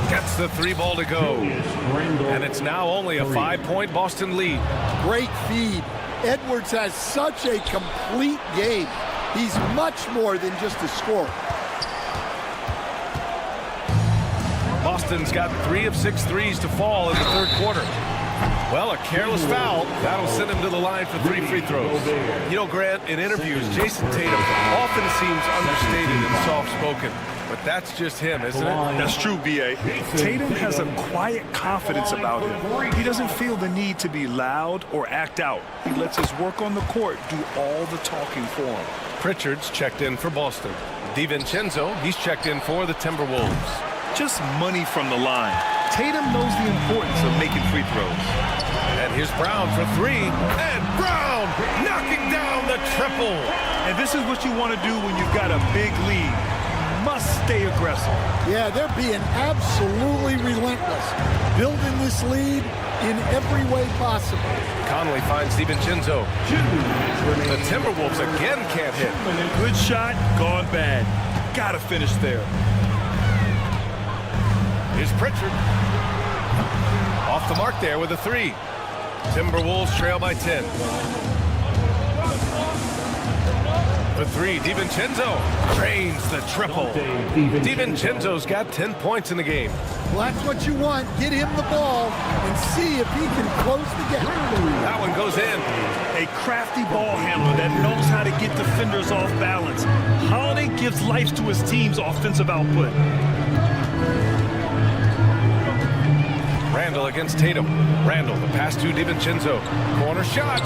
Gets the 3 ball to go. And it's now only a 5-point Boston lead. Great feed. Edwards has such a complete game. He's much more than just a scorer. Boston's got 3 of 6 threes to fall in the third quarter. Well, a careless foul. That'll send him to the line for 3 free throws. You know, Grant, in interviews, Jason Tatum often seems understated and soft-spoken. But that's just him, isn't it? That's true, B.A. Tatum has a quiet confidence about him. He doesn't feel the need to be loud or act out. He lets his work on the court do all the talking for him. Pritchard's checked in for Boston. DiVincenzo, he's checked in for the Timberwolves. Just money from the line. Tatum knows the importance of making free throws. And Here's Brown for three, and Brown knocking down the triple. And this is what you want to do when you've got a big lead. Must stay aggressive. Yeah, they're being absolutely relentless, building this lead in every way possible. Conley finds DiVincenzo. The Timberwolves again can't hit. Good shot, gone bad. Gotta finish there. Here's Pritchard. Off the mark there with a three. Timberwolves trail by 10. For three, DiVincenzo drains the triple. DiVincenzo's got 10 points in the game. Well, that's what you want. Get him the ball and see if he can close the gap. That one goes in. A crafty ball handler that knows how to get defenders off balance. Holiday gives life to his team's offensive output. Randall against Tatum. Randall, the pass to DiVincenzo. Corner shot.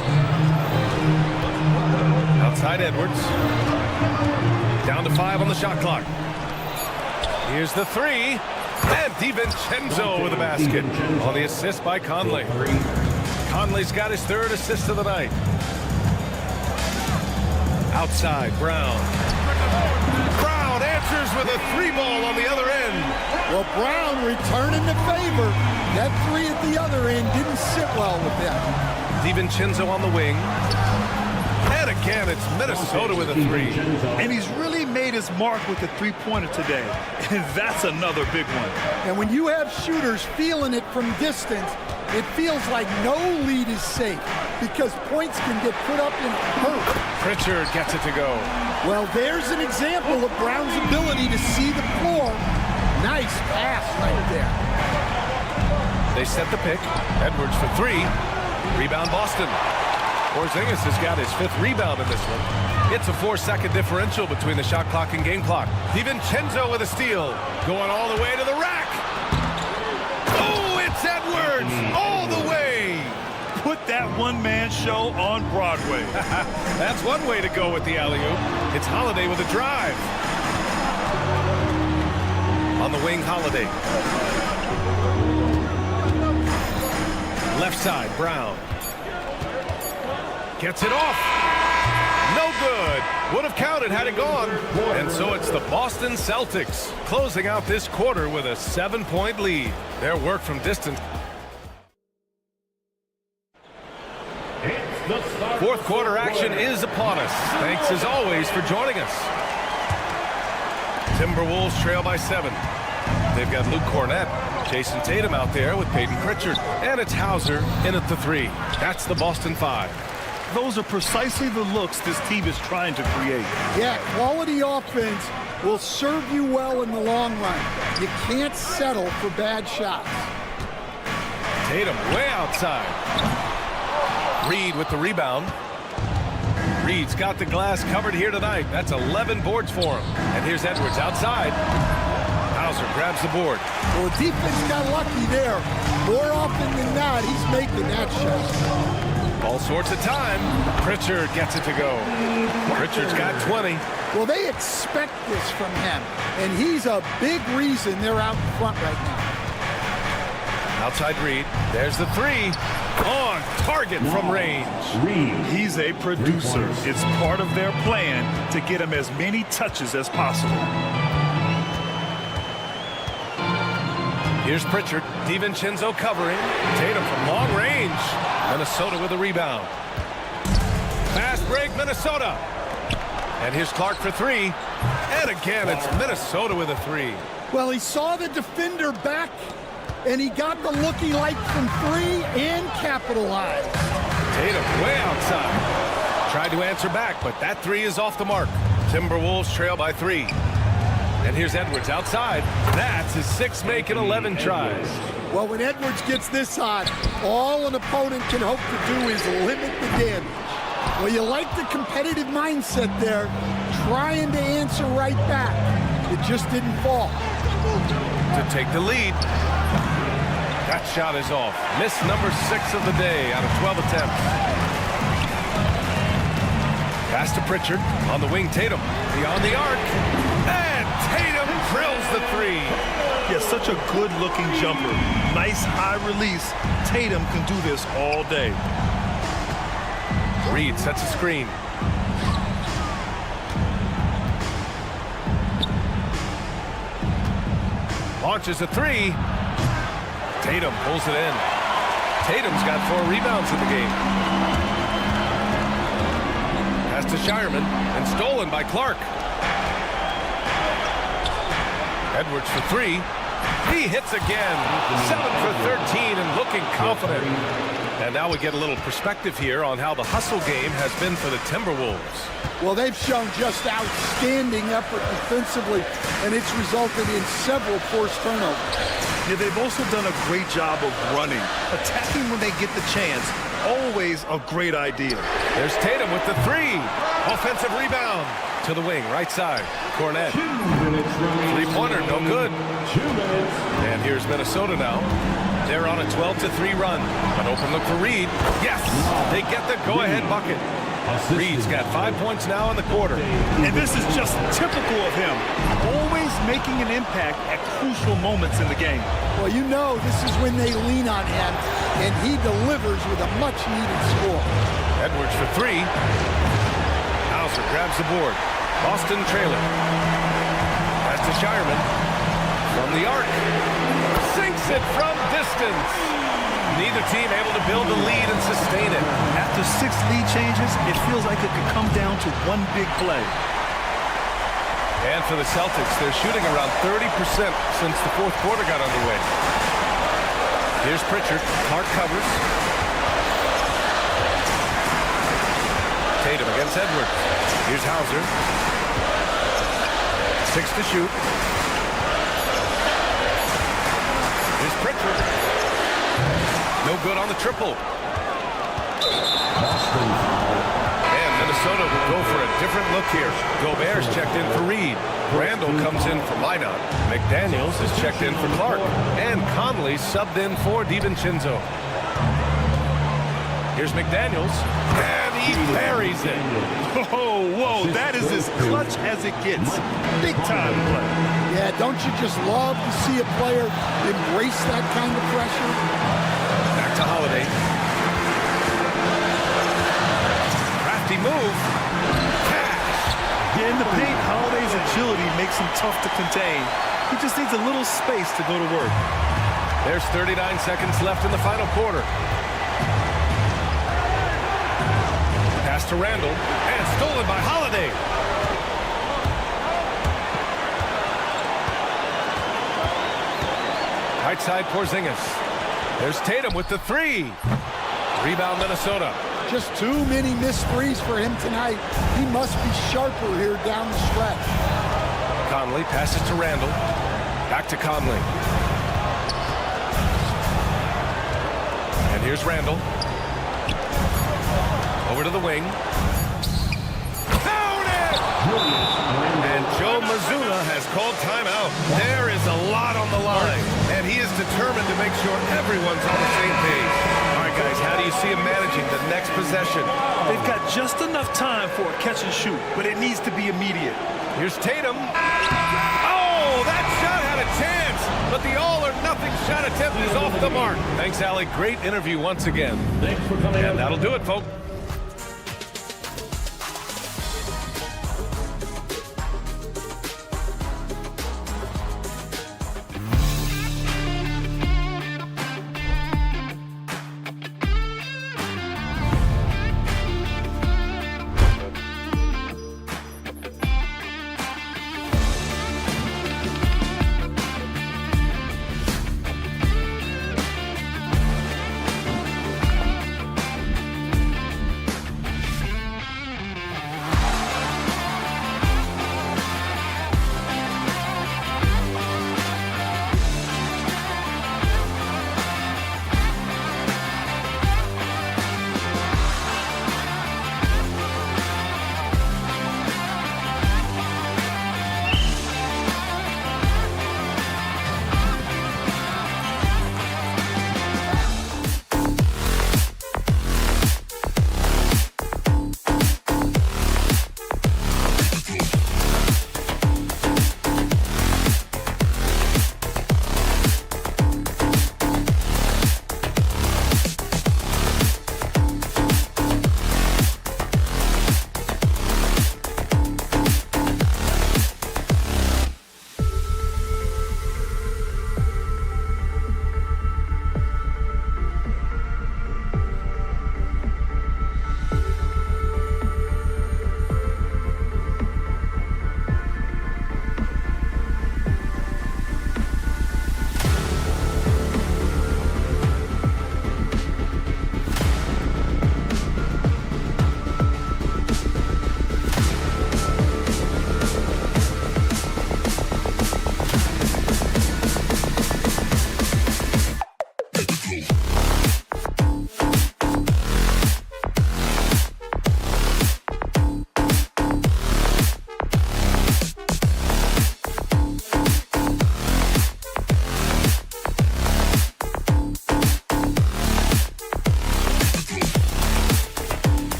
Outside Edwards. Down to 5 on the shot clock. Here's the three. And DiVincenzo with a basket on the assist by Conley. Conley's got his third assist of the night. Outside, Brown. Brown answers with a three ball on the other end. Well, Brown returning the favor. That three at the other end didn't sit well with them. DiVincenzo on the wing. And again, it's Minnesota with a three. And he's really made his mark with the three-pointer today. And that's another big one. And when you have shooters feeling it from distance, it feels like no lead is safe because points can get put up in hurt. Pritchard gets it to go. Well, there's an example of Brown's ability to see the floor. Nice pass right there. They set the pick. Edwards for three. Rebound Boston. Porzingis has got his 5th rebound in this one. It's a 4-second differential between the shot clock and game clock. DiVincenzo with a steal. Going all the way to the rack. Oh, it's Edwards all the way. Put that one-man show on Broadway. That's one way to go with the alley-oop. It's Holiday with a drive. On the wing, Holiday. Left side, Brown. Gets it off. No good. Would have counted had it gone. And so it's the Boston Celtics closing out this quarter with a 7-point lead. Their work from distance. Fourth quarter action is upon us. Thanks as always for joining us. Timberwolves trail by 7. They've got Luke Cornett, Jason Tatum out there with Peyton Pritchard. And it's Hauser in at the 3. That's the Boston 5. Those are precisely the looks this team is trying to create. Yeah, quality offense will serve you well in the long run. You can't settle for bad shots. Tatum way outside. Reed with the rebound. Reed's got the glass covered here tonight. That's 11 boards for him. And here's Edwards outside. Hauser grabs the board. Well, the defense got lucky there. More often than not, he's making that shot. All sorts of time. Pritchard gets it to go. Pritchard's got 20. Well, they expect this from him, and he's a big reason they're out in front right now. Outside Reed. There's the three. On target from range. He's a producer. It's part of their plan to get him as many touches as possible. Here's Pritchard. DiVincenzo covering. Tatum from long range. Minnesota with a rebound. Fast break, Minnesota. And here's Clark for three. And again, it's Minnesota with a three. Well, he saw the defender back, and he got the look he liked from three and capitalized. Tatum way outside. Tried to answer back, but that three is off the mark. Timberwolves trail by 3. And here's Edwards outside. That's his 6th make in 11 tries. Well, when Edwards gets this hot, all an opponent can hope to do is limit the damage. Well, you like the competitive mindset there, trying to answer right back. It just didn't fall. To take the lead. That shot is off. Miss number 6 of the day out of 12 attempts. Pass to Pritchard. On the wing, Tatum. Beyond the arc. And Tatum drills the 3. Yeah, such a good-looking jumper. Nice high release. Tatum can do this all day. Reed sets a screen. Launches a three. Tatum pulls it in. Tatum's got 4 rebounds in the game. Pass to Shireman and stolen by Clark. Edwards for 3. He hits again. 7 for 13 and looking confident. And now we get a little perspective here on how the hustle game has been for the Timberwolves. Well, they've shown just outstanding effort defensively, and it's resulted in several forced turnovers. Yeah, they've also done a great job of running. Attacking when they get the chance, always a great idea. There's Tatum with the 3. Offensive rebound. To the wing, right side. Cornette. 3-pointer, no good. And here's Minnesota now. They're on a 12-3 run. An open look for Reed. Yes! They get the go-ahead bucket. Reed's got 5 points now in the quarter. And this is just typical of him. Always making an impact at crucial moments in the game. Well, you know this is when they lean on him, and he delivers with a much-needed score. Edwards for 3. Hauser grabs the board. Boston trailing. Pass to Shireman. From the arc. Sinks it from distance. Neither team able to build the lead and sustain it. After 6 lead changes, it feels like it could come down to one big play. And for the Celtics, they're shooting around 30% since the fourth quarter got underway. Here's Pritchard. Clark covers. Tatum against Edwards. Here's Hauser. 6 to shoot. Here's Pritchard. No good on the triple. And Minnesota will go for a different look here. Gobert's checked in for Reed. Randall comes in for Minot. McDaniels is checked in for Clark. And Conley subbed in for DiVincenzo. Here's McDaniels. And he buries it. Oh, whoa, that is as clutch as it gets. Big time play. Yeah, don't you just love to see a player embrace that kind of pressure? Back to Holiday. Crafty move. Cash. Yeah, in the paint, Holiday's agility makes him tough to contain. He just needs a little space to go to work. There's 39 seconds left in the final quarter. Pass to Randall, and stolen by Holiday. Right side, Porzingis. There's Tatum with the 3. Rebound, Minnesota. Just too many missed threes for him tonight. He must be sharper here down the stretch. Conley passes to Randall. Back to Conley. And here's Randall. Over to the wing. Found it! And Joe Mazzulla has called timeout. There is a lot on the line, and he is determined to make sure everyone's on the same page. All right, guys, how do you see him managing the next possession? They've got just enough time for a catch and shoot, but it needs to be immediate. Here's Tatum. Oh, that shot had a chance, but the all-or-nothing shot attempt is off the mark. Thanks, Allie. Great interview once again. Thanks for coming. And that'll do it, folks.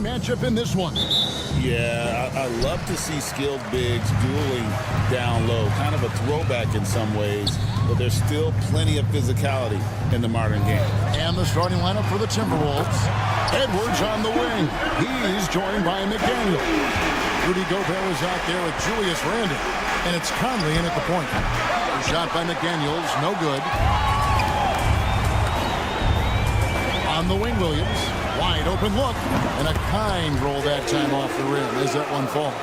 strong matchup in this one. Yeah, I love to see skilled bigs dueling down low. Kind of a throwback in some ways, but there's still plenty of physicality in the modern game. And the starting lineup for the Timberwolves. Edwards on the wing. He's joined by McDaniel. Rudy Gobert is out there with Julius Randle. And it's Conley in at the point. The shot by McDaniels, no good. On the wing, Williams. Wide open look. And a kind roll that time off the rim as that one falls.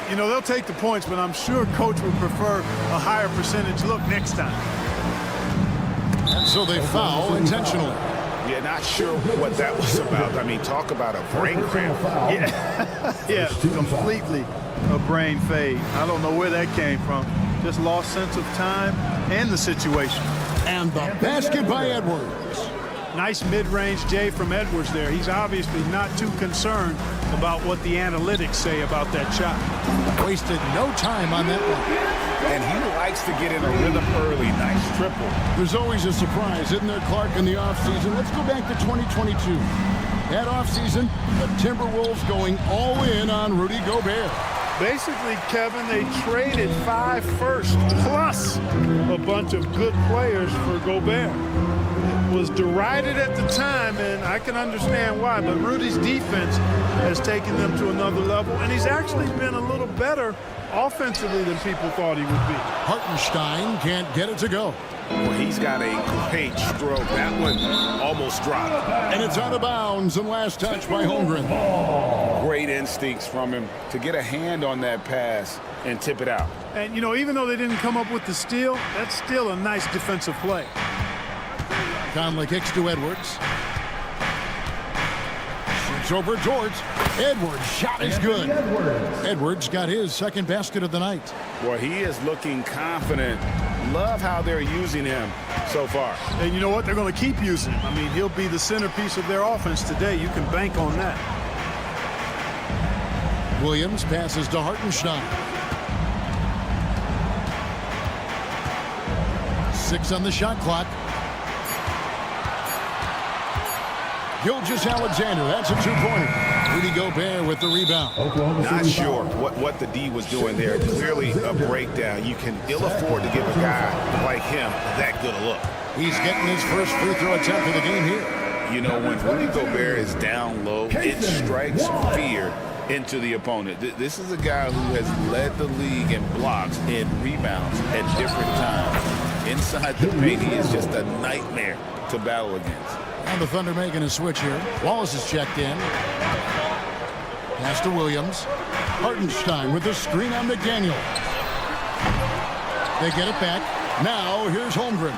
You know, they'll take the points, but I'm sure coach would prefer a higher percentage look next time. And so they foul intentionally. Yeah, not sure what that was about. I mean, talk about a brain cramp. Yeah, completely a brain fade. I don't know where that came from. Just lost sense of time and the situation. And the basket by Edwards. Nice mid-range J from Edwards there. He's obviously not too concerned about what the analytics say about that shot. Wasted no time on that one. And he likes to get in a rhythm early. Nice triple. There's always a surprise, isn't there, Clark, in the offseason? Let's go back to 2022. That offseason, the Timberwolves going all in on Rudy Gobert. Basically, Kevin, they traded 5 firsts plus a bunch of good players for Gobert. It was derided at the time, and I can understand why, but Rudy's defense has taken them to another level, and he's actually been a little better offensively than people thought he would be. Hartenstein can't get it to go. Well, he's got a great stroke. That one almost dropped. And it's out of bounds, and last touch by Holmgren. Great instincts from him to get a hand on that pass and tip it out. And, you know, even though they didn't come up with the steal, that's still a nice defensive play. Conley kicks to Edwards. Shoots over George. Edwards' shot is good. Edwards got his second basket of the night. Well, he is looking confident. Love how they're using him so far. And you know what? They're going to keep using him. I mean, he'll be the centerpiece of their offense today. You can bank on that. Williams passes to Hartenstein. 6 on the shot clock. Gilgeous-Alexander, that's a two-pointer. Rudy Gobert with the rebound. Not sure what the D was doing there. Clearly a breakdown. You can ill afford to give a guy like him that good a look. He's getting his first free throw attempt of the game here. You know, when Rudy Gobert is down low, it strikes fear into the opponent. This is a guy who has led the league in blocks and rebounds at different times. Inside the paint, he is just a nightmare to battle against. And the Thunder making a switch here. Wallace is checked in. Pass to Williams. Hartenstein with the screen on McDaniel. They get it back. Now here's Holmgren.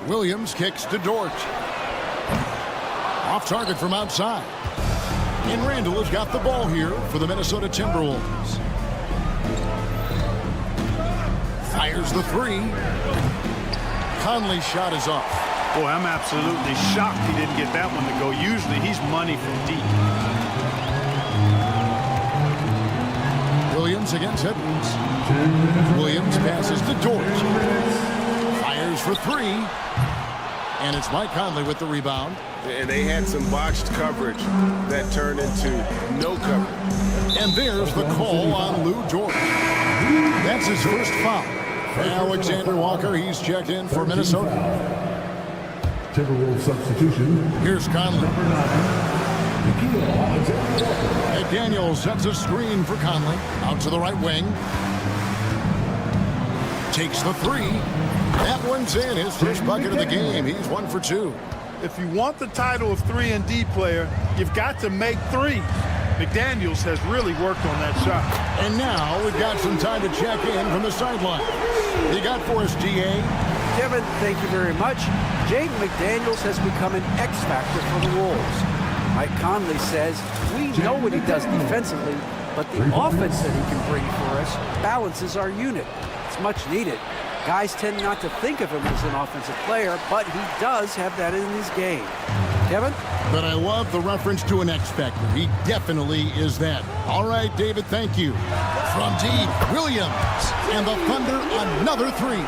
Williams kicks to Dort. Off target from outside. And Randle has got the ball here for the Minnesota Timberwolves. Fires the three. Conley's shot is off. Boy, I'm absolutely shocked he didn't get that one to go. Usually he's money from deep. Williams against Edwards. Williams passes to Dort. Fires for three. And it's Mike Conley with the rebound. And they had some botched coverage that turned into no coverage. And there's the call on Lou Dort. That's his first foul. Alexander Walker, he's checked in for Minnesota. Timberwolves substitution. Here's Conley. McDaniel sets a screen for Conley. Out to the right wing. Takes the three. That one's in. His first bucket of the game. He's 1 for 2. If you want the title of 3-and-D player, you've got to make threes. McDaniels has really worked on that shot. And now we've got some time to check in from the sideline. You got for us, GA? Kevin, thank you very much. Jaden McDaniels has become an X factor for the Wolves. Mike Conley says, we know what he does defensively, but the offense that he can bring for us balances our unit. It's much needed. Guys tend not to think of him as an offensive player, but he does have that in his game. Kevin? But I love the reference to an X factor. He definitely is that. All right, David, thank you. From deep, Williams. And the Thunder, another three.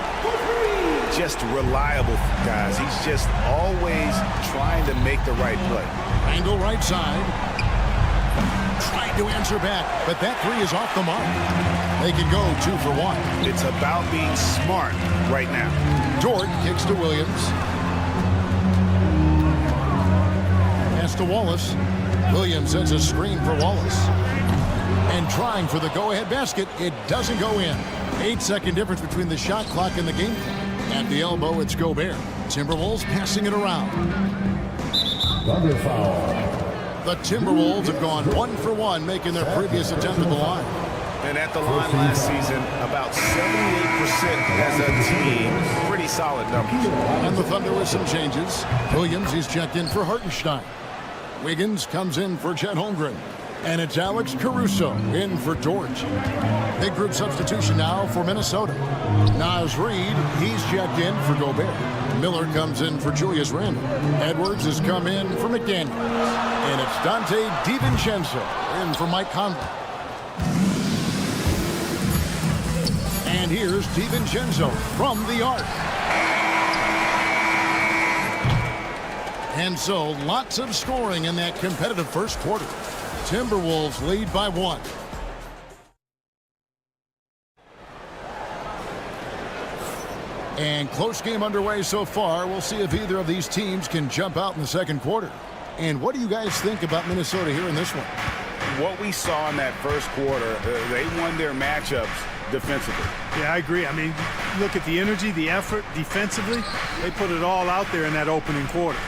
just reliable, guys. He's just always trying to make the right play. Angle right side. Trying to answer back, but that three is off the mark. They can go 2 for 1. It's about being smart right now. Dort kicks to Williams. Pass to Wallace. Williams sets a screen for Wallace. And trying for the go-ahead basket, it doesn't go in. 8-second difference between the shot clock and the game clock. At the elbow, it's Gobert. Timberwolves passing it around. Thunder foul. The Timberwolves have gone 1 for 1, making their previous attempt at the line. And at the line last season, about 78% as a team. Pretty solid numbers. And the Thunder with some changes. Williams, he's checked in for Hartenstein. Wiggins comes in for Chet Holmgren. And it's Alex Caruso in for Dort. Big group substitution now for Minnesota. Naz Reid, he's checked in for Gobert. Miller comes in for Julius Randle. Edwards has come in for McDaniels. And it's Dante DiVincenzo in for Mike Conley. And here's DiVincenzo from the arc. And so lots of scoring in that competitive first quarter. Timberwolves lead by 1. And close game underway so far. We'll see if either of these teams can jump out in the second quarter. And what do you guys think about Minnesota here in this one? What we saw in that first quarter, they won their matchups defensively. Yeah, I agree. I mean, look at the energy, the effort defensively. They put it all out there in that opening quarter.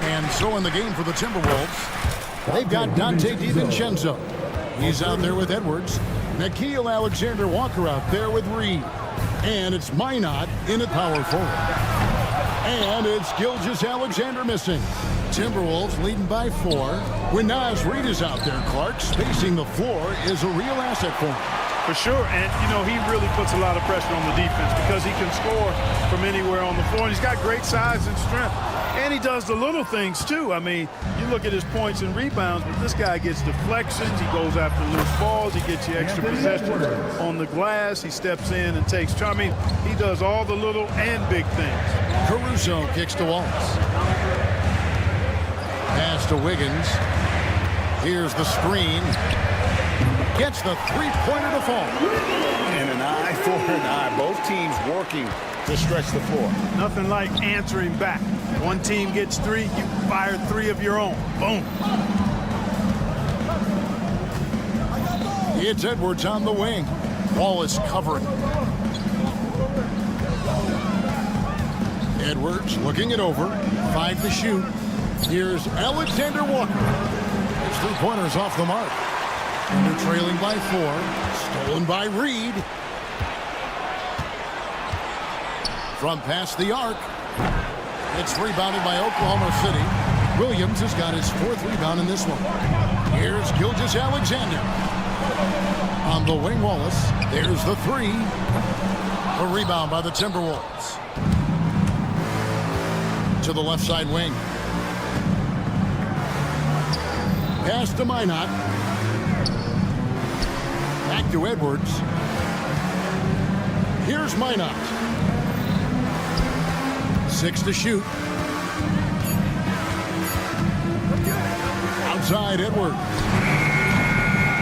And so in the game for the Timberwolves, they've got Dante DiVincenzo. He's out there with Edwards. Nickeil Alexander-Walker out there with Reed. And it's Minot in at power forward. And it's Gilgeous-Alexander missing. Timberwolves leading by 4. When Naz Reid is out there, Clark, spacing the floor is a real asset for him. For sure, and you know, he really puts a lot of pressure on the defense because he can score from anywhere on the floor, and he's got great size and strength. And he does the little things too. I mean, you look at his points and rebounds, but this guy gets deflections, he goes after loose balls, he gets you extra possession on the glass, he steps in and takes charge. I mean, he does all the little and big things. Caruso kicks to Wallace. Pass to Wiggins. Here's the screen. Gets the three-pointer to fall. And an eye for an eye. Both teams working to stretch the floor. Nothing like answering back. One team gets 3, you fire 3 of your own. Boom. It's Edwards on the wing. Wallace covering. Edwards looking it over. 5 to shoot. Here's Alexander Walker. His three-pointer's off the mark. And they're trailing by 4. Stolen by Reed. From past the arc. It's rebounded by Oklahoma City. Williams has got his 4th rebound in this one. Here's Gilgeous-Alexander. On the wing, Wallace. There's the 3. A rebound by the Timberwolves. To the left side wing. Pass to Minot. Back to Edwards. Here's Minot. 6 to shoot. Outside Edwards.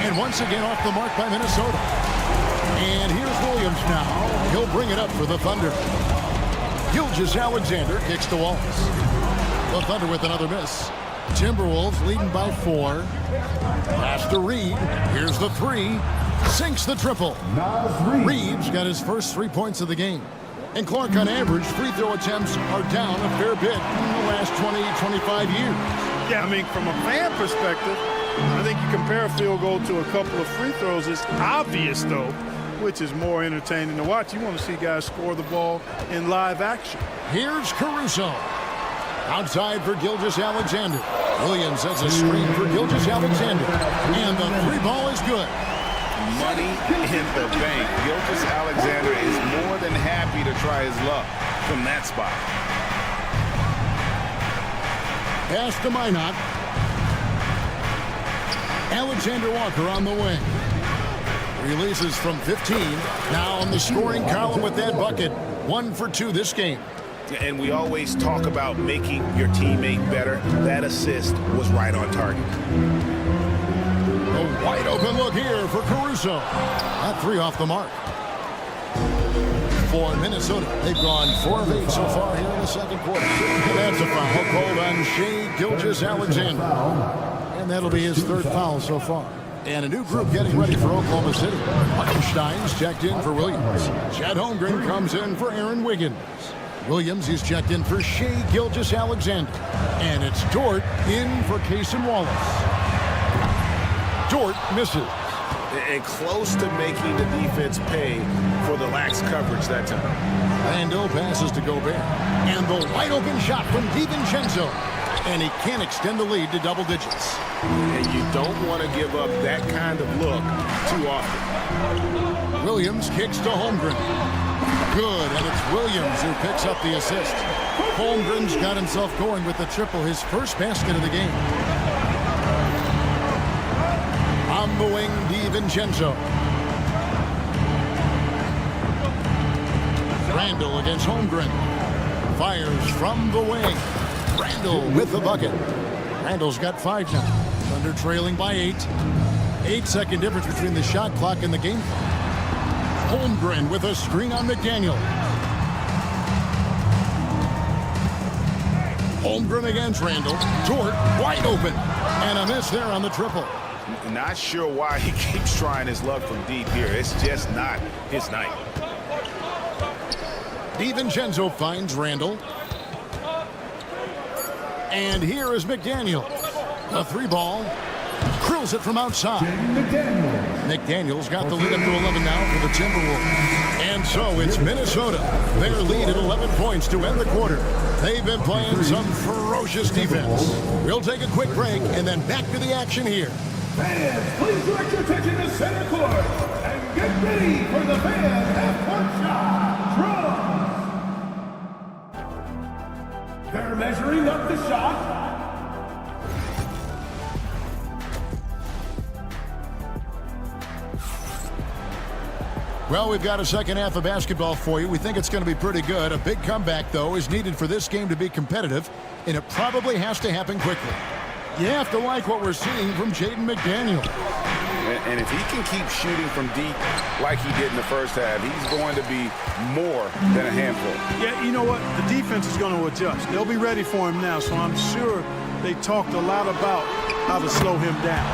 And once again off the mark by Minnesota. And here's Williams now. He'll bring it up for the Thunder. Gilgeous-Alexander kicks to Wallace. The Thunder with another miss. Timberwolves leading by 4. Pass to Reed. Here's the 3. Sinks the triple. Reed's got his first 3 points of the game. And Clark, on average, free throw attempts are down a fair bit in the last 20, 25 years. Yeah, I mean, from a fan perspective, I think you compare a field goal to a couple of free throws. It's obvious, though, which is more entertaining to watch. You want to see guys score the ball in live action. Here's Caruso. Outside for Gilgeous-Alexander. Williams has a screen for Gilgeous-Alexander. And the 3-ball is good. Money in the bank. Gilgeous-Alexander is more than happy to try his luck from that spot. Pass to Minot. Alexander Walker on the wing. Releases from 15. Now on the scoring column with that bucket. 1 for 2 this game. And we always talk about making your teammate better. That assist was right on target. A wide open look here for Caruso. That 3 off the mark. For Minnesota, they've gone 4 of 8 so far here in the second quarter. And that's a foul called on Shai Gilgeous-Alexander. And that'll be his 3rd foul so far. And a new group getting ready for Oklahoma City. Hartenstein's checked in for Williams. Chet Holmgren comes in for Aaron Wiggins. Williams is checked in for Shai Gilgeous-Alexander. And it's Dort in for Cason Wallace. Dort misses. And close to making the defense pay for the lax coverage that time. Randall passes to Gobert. And the wide open shot from DiVincenzo. And he can't extend the lead to double digits. And you don't want to give up that kind of look too often. Williams kicks to Holmgren. Good, and it's Williams who picks up the assist. Holmgren's got himself going with the triple, his first basket of the game. On the wing, DiVincenzo. Randall against Holmgren. Fires from the wing. Randall with the bucket. Randall's got 5 now. Thunder trailing by 8. 8-second difference between the shot clock and the game clock. Holmgren with a screen on McDaniel. Holmgren against Randall. Dort wide open. And a miss there on the triple. Not sure why he keeps trying his luck from deep here. It's just not his night. DiVincenzo finds Randall. And here is McDaniel. A 3-ball. Drills it from outside. McDaniel's got the lead up to 11 now for the Timberwolves. And so it's Minnesota. Their lead at 11 points to end the quarter. They've been playing some ferocious defense. We'll take a quick break and then back to the action here. Fans, please direct your attention to center court and get ready for the fan half-court shot. Draws. They're measuring up the shot. Well, we've got a second half of basketball for you. We think it's going to be pretty good. A big comeback, though, is needed for this game to be competitive, and it probably has to happen quickly. You have to like what we're seeing from Jaden McDaniel. And if he can keep shooting from deep like he did in the first half, he's going to be more than a handful. Yeah, you know what? The defense is going to adjust. They'll be ready for him now, so I'm sure they talked a lot about how to slow him down.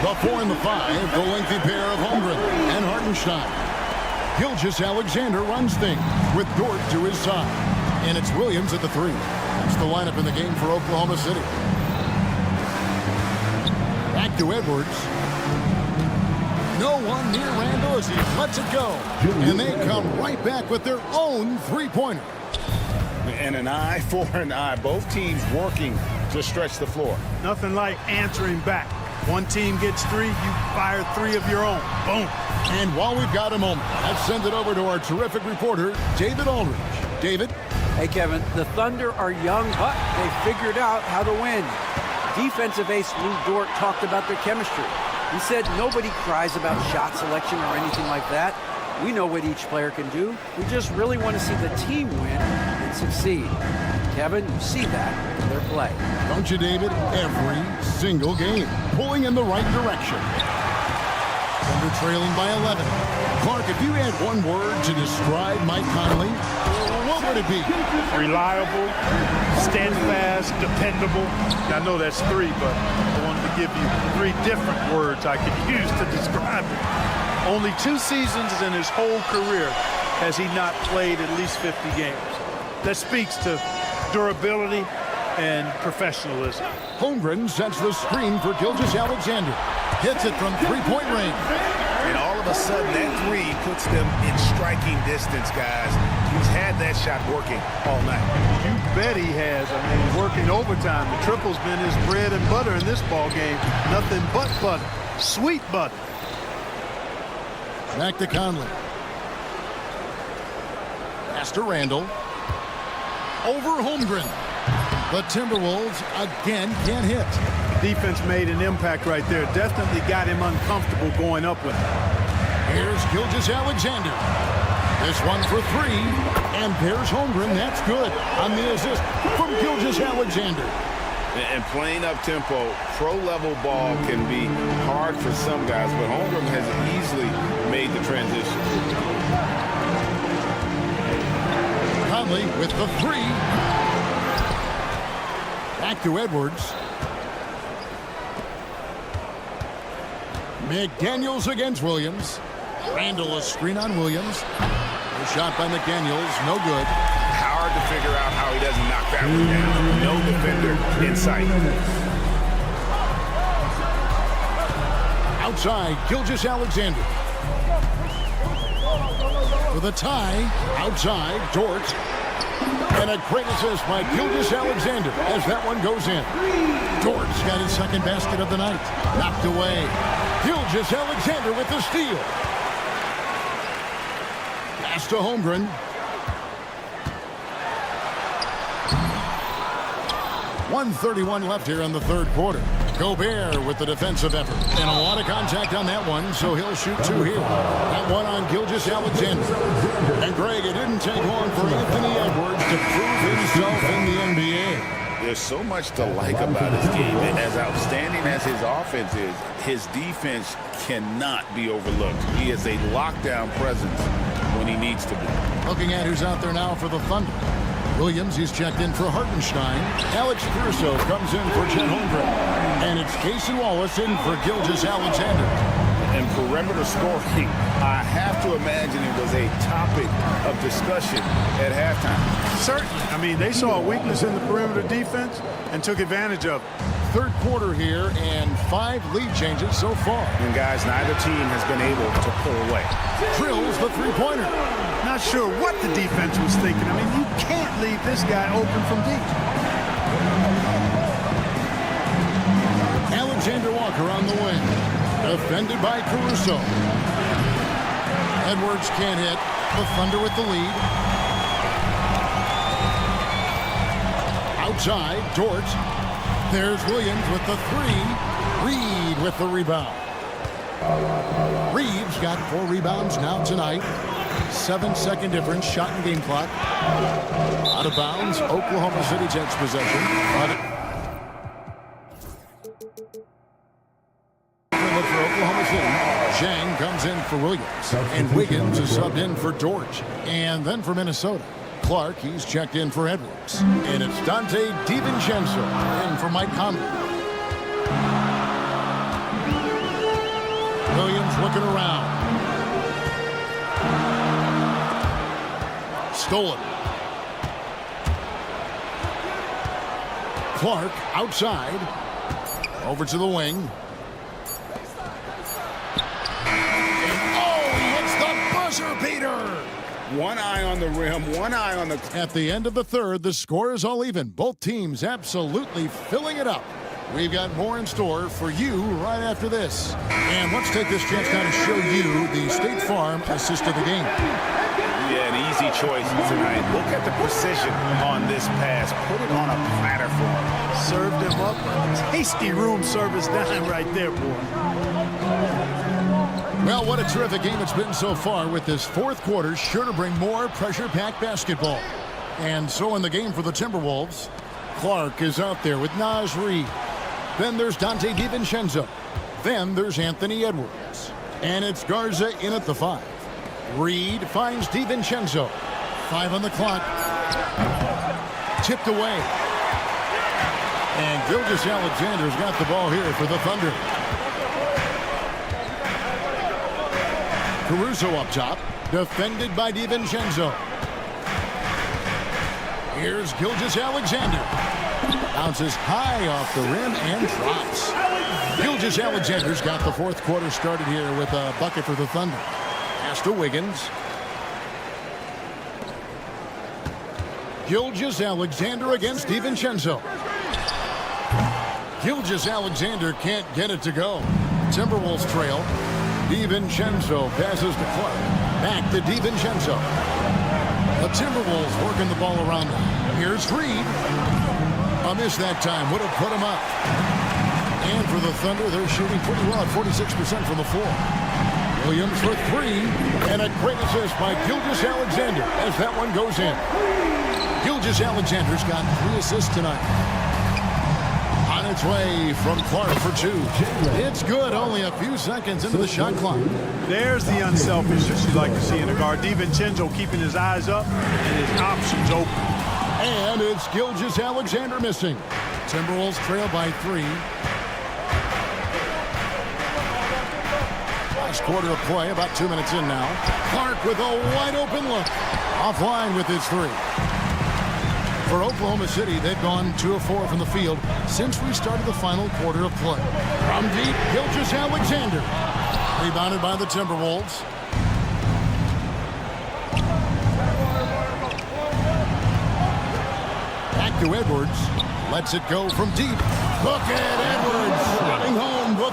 The 4 and the 5, the lengthy pair of Holmgren and Hartenstein. Gilgeous-Alexander runs things with Dort to his side. And it's Williams at the 3. That's the lineup in the game for Oklahoma City. Back to Edwards. No one near Randall as he lets it go. And they come right back with their own 3-pointer. And an eye for an eye. Both teams working to stretch the floor. Nothing like answering back. One team gets 3, you fire 3 of your own. Boom. And while we've got a moment, let's send it over to our terrific reporter, David Aldridge. David? Hey, Kevin, the Thunder are young, but they figured out how to win. Defensive ace Lou Dort talked about their chemistry. He said nobody cries about shot selection or anything like that. We know what each player can do. We just really want to see the team win and succeed. Kevin, you see that in their play. Don't you, David? Every single game, pulling in the right direction. Thunder trailing by 11. Clark, if you had one word to describe Mike Conley, what would it be? Reliable, steadfast, dependable. Now, I know that's 3, but I wanted to give you 3 different words I could use to describe it. Only 2 seasons in his whole career has he not played at least 50 games. That speaks to durability and professionalism. Holmgren sets the screen for Gilgeous-Alexander. Hits it from 3-point range. And all of a sudden, that 3 puts them in striking distance, guys. He's had that shot working all night. You bet he has. I mean, working overtime. The triple's been his bread and butter in this ball game. Nothing but butter. Sweet butter. Back to Conley. Pass to Randall. Over Holmgren. The Timberwolves again can't hit. Defense made an impact right there. Definitely got him uncomfortable going up with it. Here's Gilgeous-Alexander. This one for three, and there's Holmgren. That's good on the assist from Gilgeous-Alexander. And playing up-tempo, pro-level ball can be hard for some guys, but Holmgren has easily made the transition. Conley with the three. Back to Edwards. McDaniels against Williams. Randall a screen on Williams. A shot by McDaniels, no good. Hard to figure out how he doesn't knock that one down. No defender in sight. Outside, Gilgeous-Alexander. With a tie, outside, Dort. And a great assist by Gilgeous-Alexander as that one goes in. Dort's got his second basket of the night. Knocked away. Gilgeous-Alexander with the steal. Pass to Holmgren. 1:31 left here in the third quarter. Gobert with the defensive effort. And a lot of contact on that one, so he'll shoot two here. That one on Gilgeous-Alexander. And Greg, it didn't take long for Anthony Edwards to prove himself in the NBA. There's so much to like about his game. And as outstanding as his offense is, his defense cannot be overlooked. He is a lockdown presence when he needs to be. Looking at who's out there now for the Thunder. Williams, he's checked in for Hartenstein. Alex Caruso comes in for Chet Holmgren. And it's Casey Wallace in for Gilgeous-Alexander. And perimeter scoring, I have to imagine it was a topic of discussion at halftime. Certainly. I mean, they saw a weakness in the perimeter defense and took advantage of it. Third quarter here and 5 lead changes so far. And guys, neither team has been able to pull away. Drills the three-pointer. Not sure what the defense was thinking. I mean, you can't leave this guy open from deep. Alexander Walker on the wing. Defended by Caruso. Edwards can't hit. The Thunder with the lead. Outside, Dort. There's Williams with the three. Reed with the rebound. Reed's got 4 rebounds now tonight. 7-second difference, shot and game clock. Out of bounds, Oklahoma City takes possession. For Oklahoma City, Zhang comes in for Williams. And Wiggins is subbed in for Dort. And then for Minnesota, Clark, he's checked in for Edwards. And it's Dante DiVincenzo in for Mike Conley. Williams looking around. Stolen. Clark outside. Over to the wing. Beater. One eye on the rim, one eye on the... At the end of the third, the score is all even. Both teams absolutely filling it up. We've got more in store for you right after this. And let's take this chance now to show you the State Farm assist of the game. Yeah, an easy choice tonight. Look at the precision on this pass. Put it on a platter for him. Served him up a tasty room service dime right there, boy. Well, what a terrific game it's been so far, with this fourth quarter sure to bring more pressure-packed basketball. And so in the game for the Timberwolves, Clark is out there with Naz Reid. Then there's Dante DiVincenzo. Then there's Anthony Edwards. And it's Garza in at the 5. Reid finds DiVincenzo. 5 on the clock. Tipped away. And Gilgeous-Alexander's got the ball here for the Thunder. Caruso up top, defended by DiVincenzo. Here's Gilgeous-Alexander. Bounces high off the rim and drops. Gilgeous-Alexander's got the fourth quarter started here with a bucket for the Thunder. Pass to Wiggins. Gilgeous-Alexander against DiVincenzo. Gilgeous-Alexander can't get it to go. Timberwolves trail. DiVincenzo passes to Clark. Back to DiVincenzo. The Timberwolves working the ball around him. Here's Reid. A miss that time. Would have put him up. And for the Thunder, they're shooting pretty well at 46% from the floor. Williams for three, and a great assist by Gilgeous-Alexander as that one goes in. Gilgeous-Alexander's got 3 assists tonight. On its way from Clark for 2. It's good, only a few seconds into the shot clock. There's the unselfishness you like to see in a guard. DiVincenzo keeping his eyes up and his options open. And it's Gilgeous-Alexander missing. Timberwolves trail by 3. Last quarter of play, about 2 minutes in now. Clark with a wide open look. Offline with his 3. For Oklahoma City, they've gone 2 of 4 from the field since we started the final quarter of play. From deep, Gilgeous-Alexander. Rebounded by the Timberwolves. Back to Edwards. Lets it go from deep. Look at Edwards running home the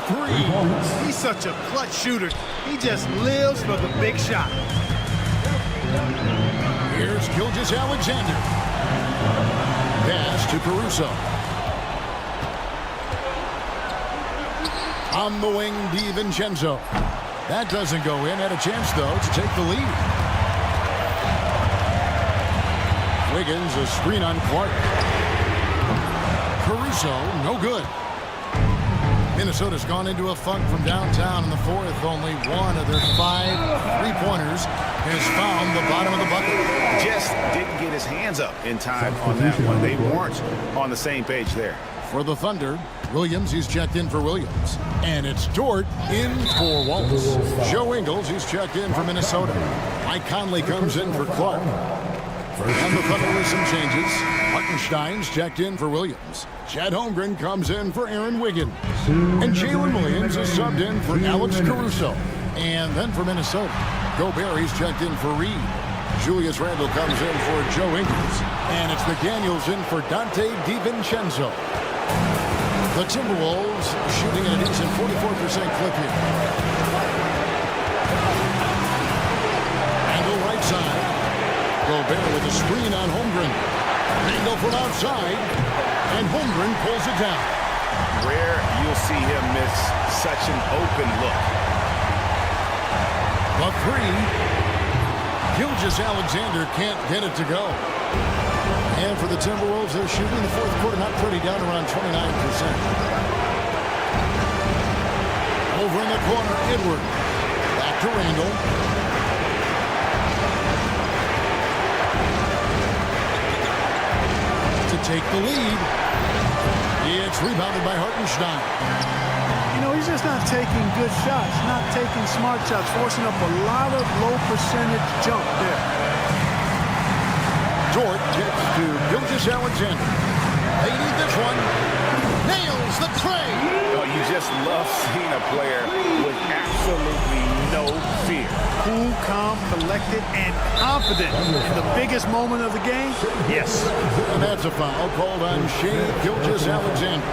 3. He's such a clutch shooter. He just lives for the big shot. Here's Gilgeous-Alexander. Pass to Caruso. On the wing, DiVincenzo. That doesn't go in. Had a chance, though, to take the lead. Wiggins, a screen on Clark. Caruso, no good. Minnesota's gone into a funk from downtown in the 4th. Only one of their 5 3-pointers has found the bottom of the bucket. Just didn't get his hands up in time on that one. They weren't on the same page there. For the Thunder, Williams, he's checked in for Williams. And it's Dort in for Wallace. Joe Ingles, he's checked in for Minnesota. Mike Conley comes in for Clark. And the Thunder with some changes. Hartenstein's checked in for Williams. Chad Holmgren comes in for Aaron Wiggins. And Jalen Williams is subbed in for Alex Caruso. And then for Minnesota, Gobert, he's checked in for Reed. Julius Randle comes in for Joe Ingles. And it's McDaniels in for Dante DiVincenzo. The Timberwolves shooting at a decent 44% clip here. Randle right side. Gobert with a screen on Holmgren. Randle from outside. And Holmgren pulls it down. Rare you'll see him miss such an open look. The 3. Gilgeous-Alexander can't get it to go. And for the Timberwolves, they're shooting in the 4th quarter, not pretty, down around 29%. Over in the corner, Edwards. Back to Randle. To take the lead. It's rebounded by Hartenstein. You know, he's just not taking good shots, not taking smart shots, forcing up a lot of low percentage jump there. Dort gets to Gilgeous-Alexander. They need this one. Nails the tray. Oh, you just love seeing a player with absolutely no fear. Cool, calm, collected, and confident in the biggest moment of the game. Yes. And that's a foul called on Shai Gilgeous-Alexander.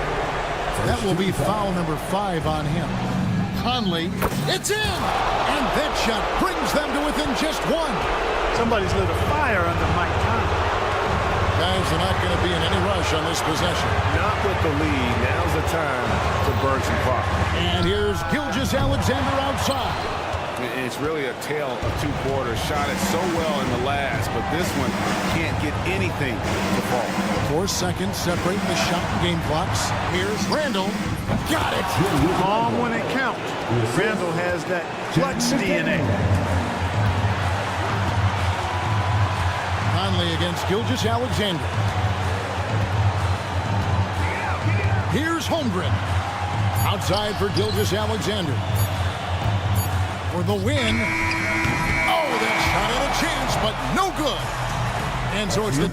That will be foul number 5 on him. Conley, it's in! And that shot brings them to within just 1. Somebody's lit a fire under Mike Conley. Guys are not going to be in any rush on this possession. Not with the lead. Now's the time to burn some clock. And here's Gilgeous-Alexander outside. It's really a tale of 2 quarters. Shot it so well in the last, but this one can't get anything to fall. 4 seconds separating the shot and game clocks. Here's Randle. Got it. Calm when it counts. Randle has that clutch DNA. Conley against Gilgeous-Alexander. Here's Holmgren. Outside for Gilgeous-Alexander. For the win. Oh, that shot had a chance, but no good. And so it's the...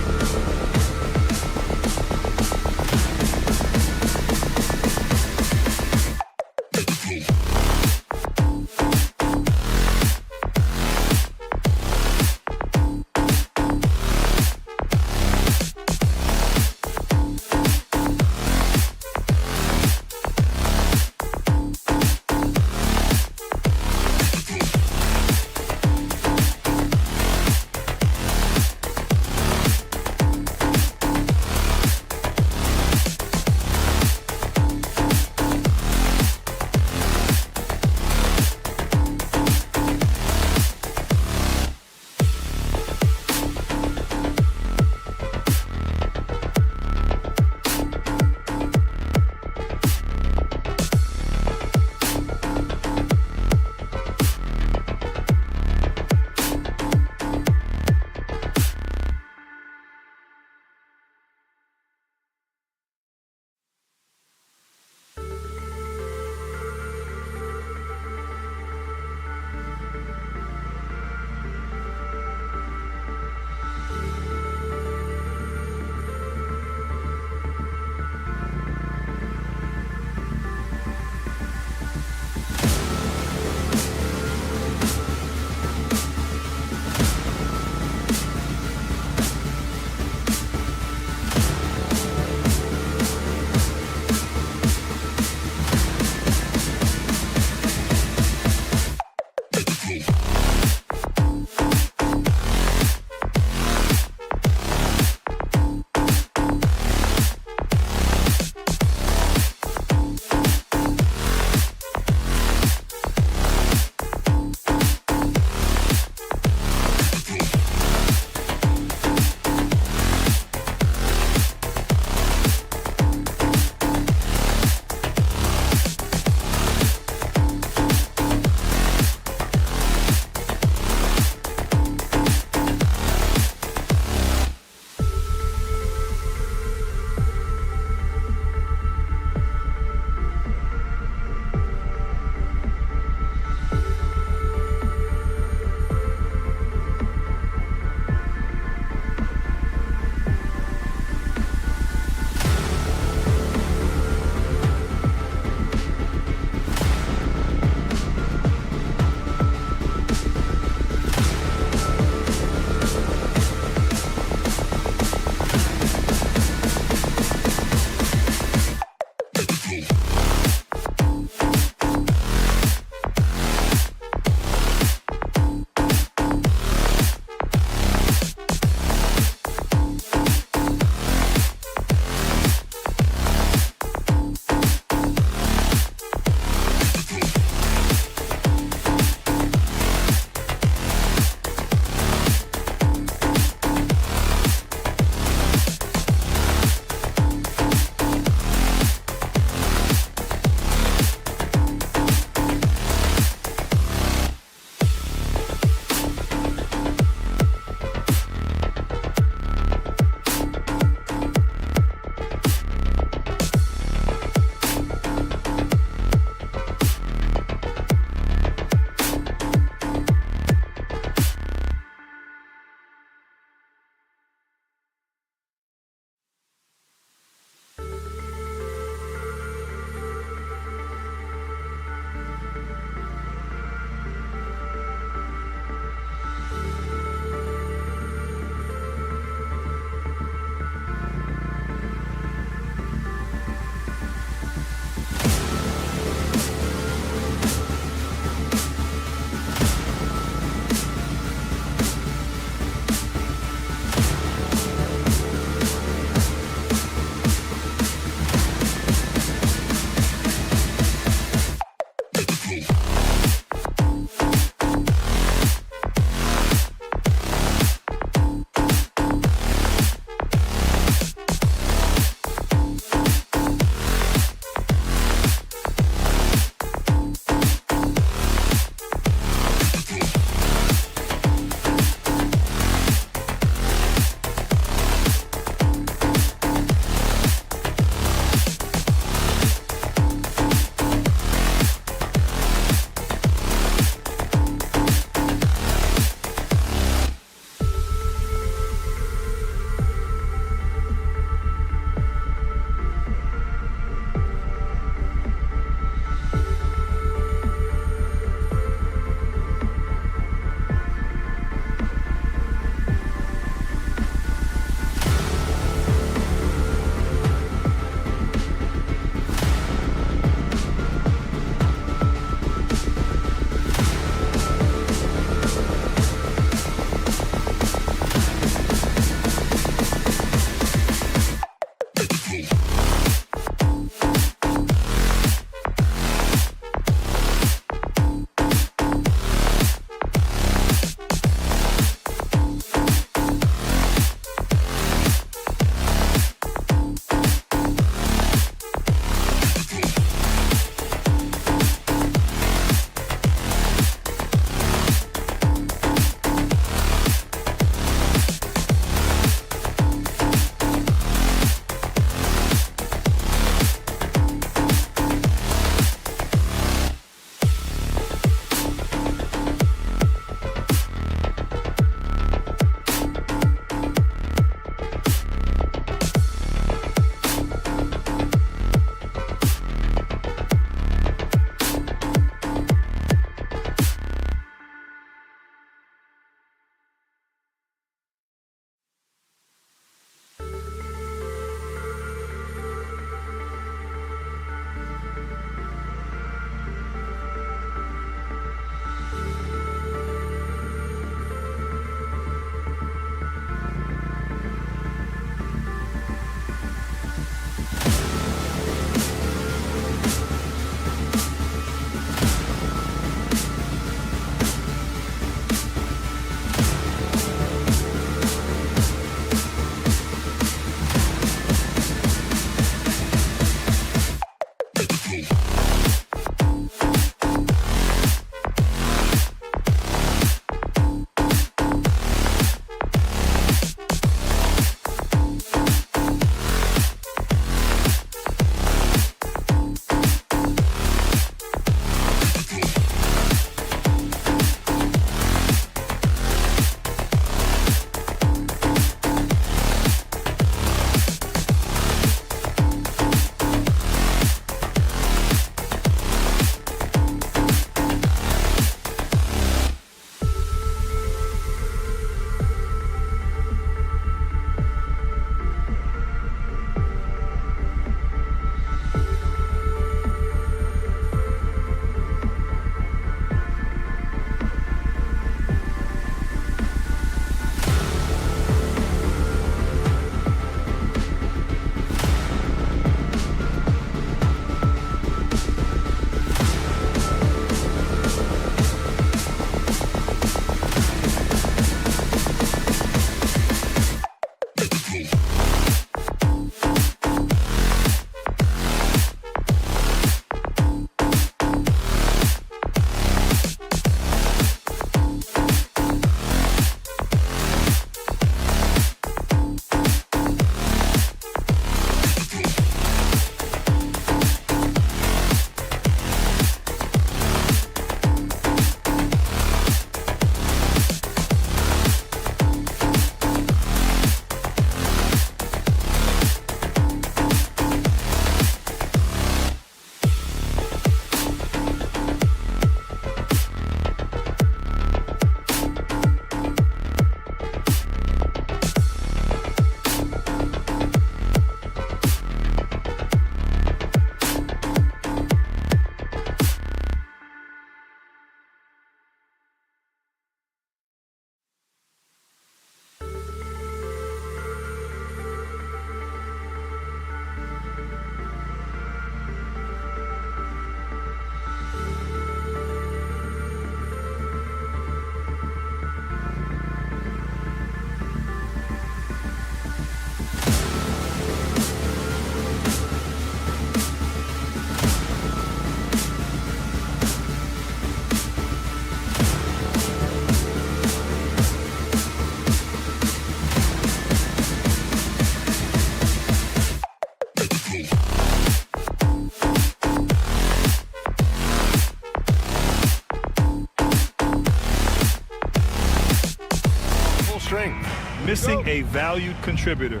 strength. Missing a valued contributor.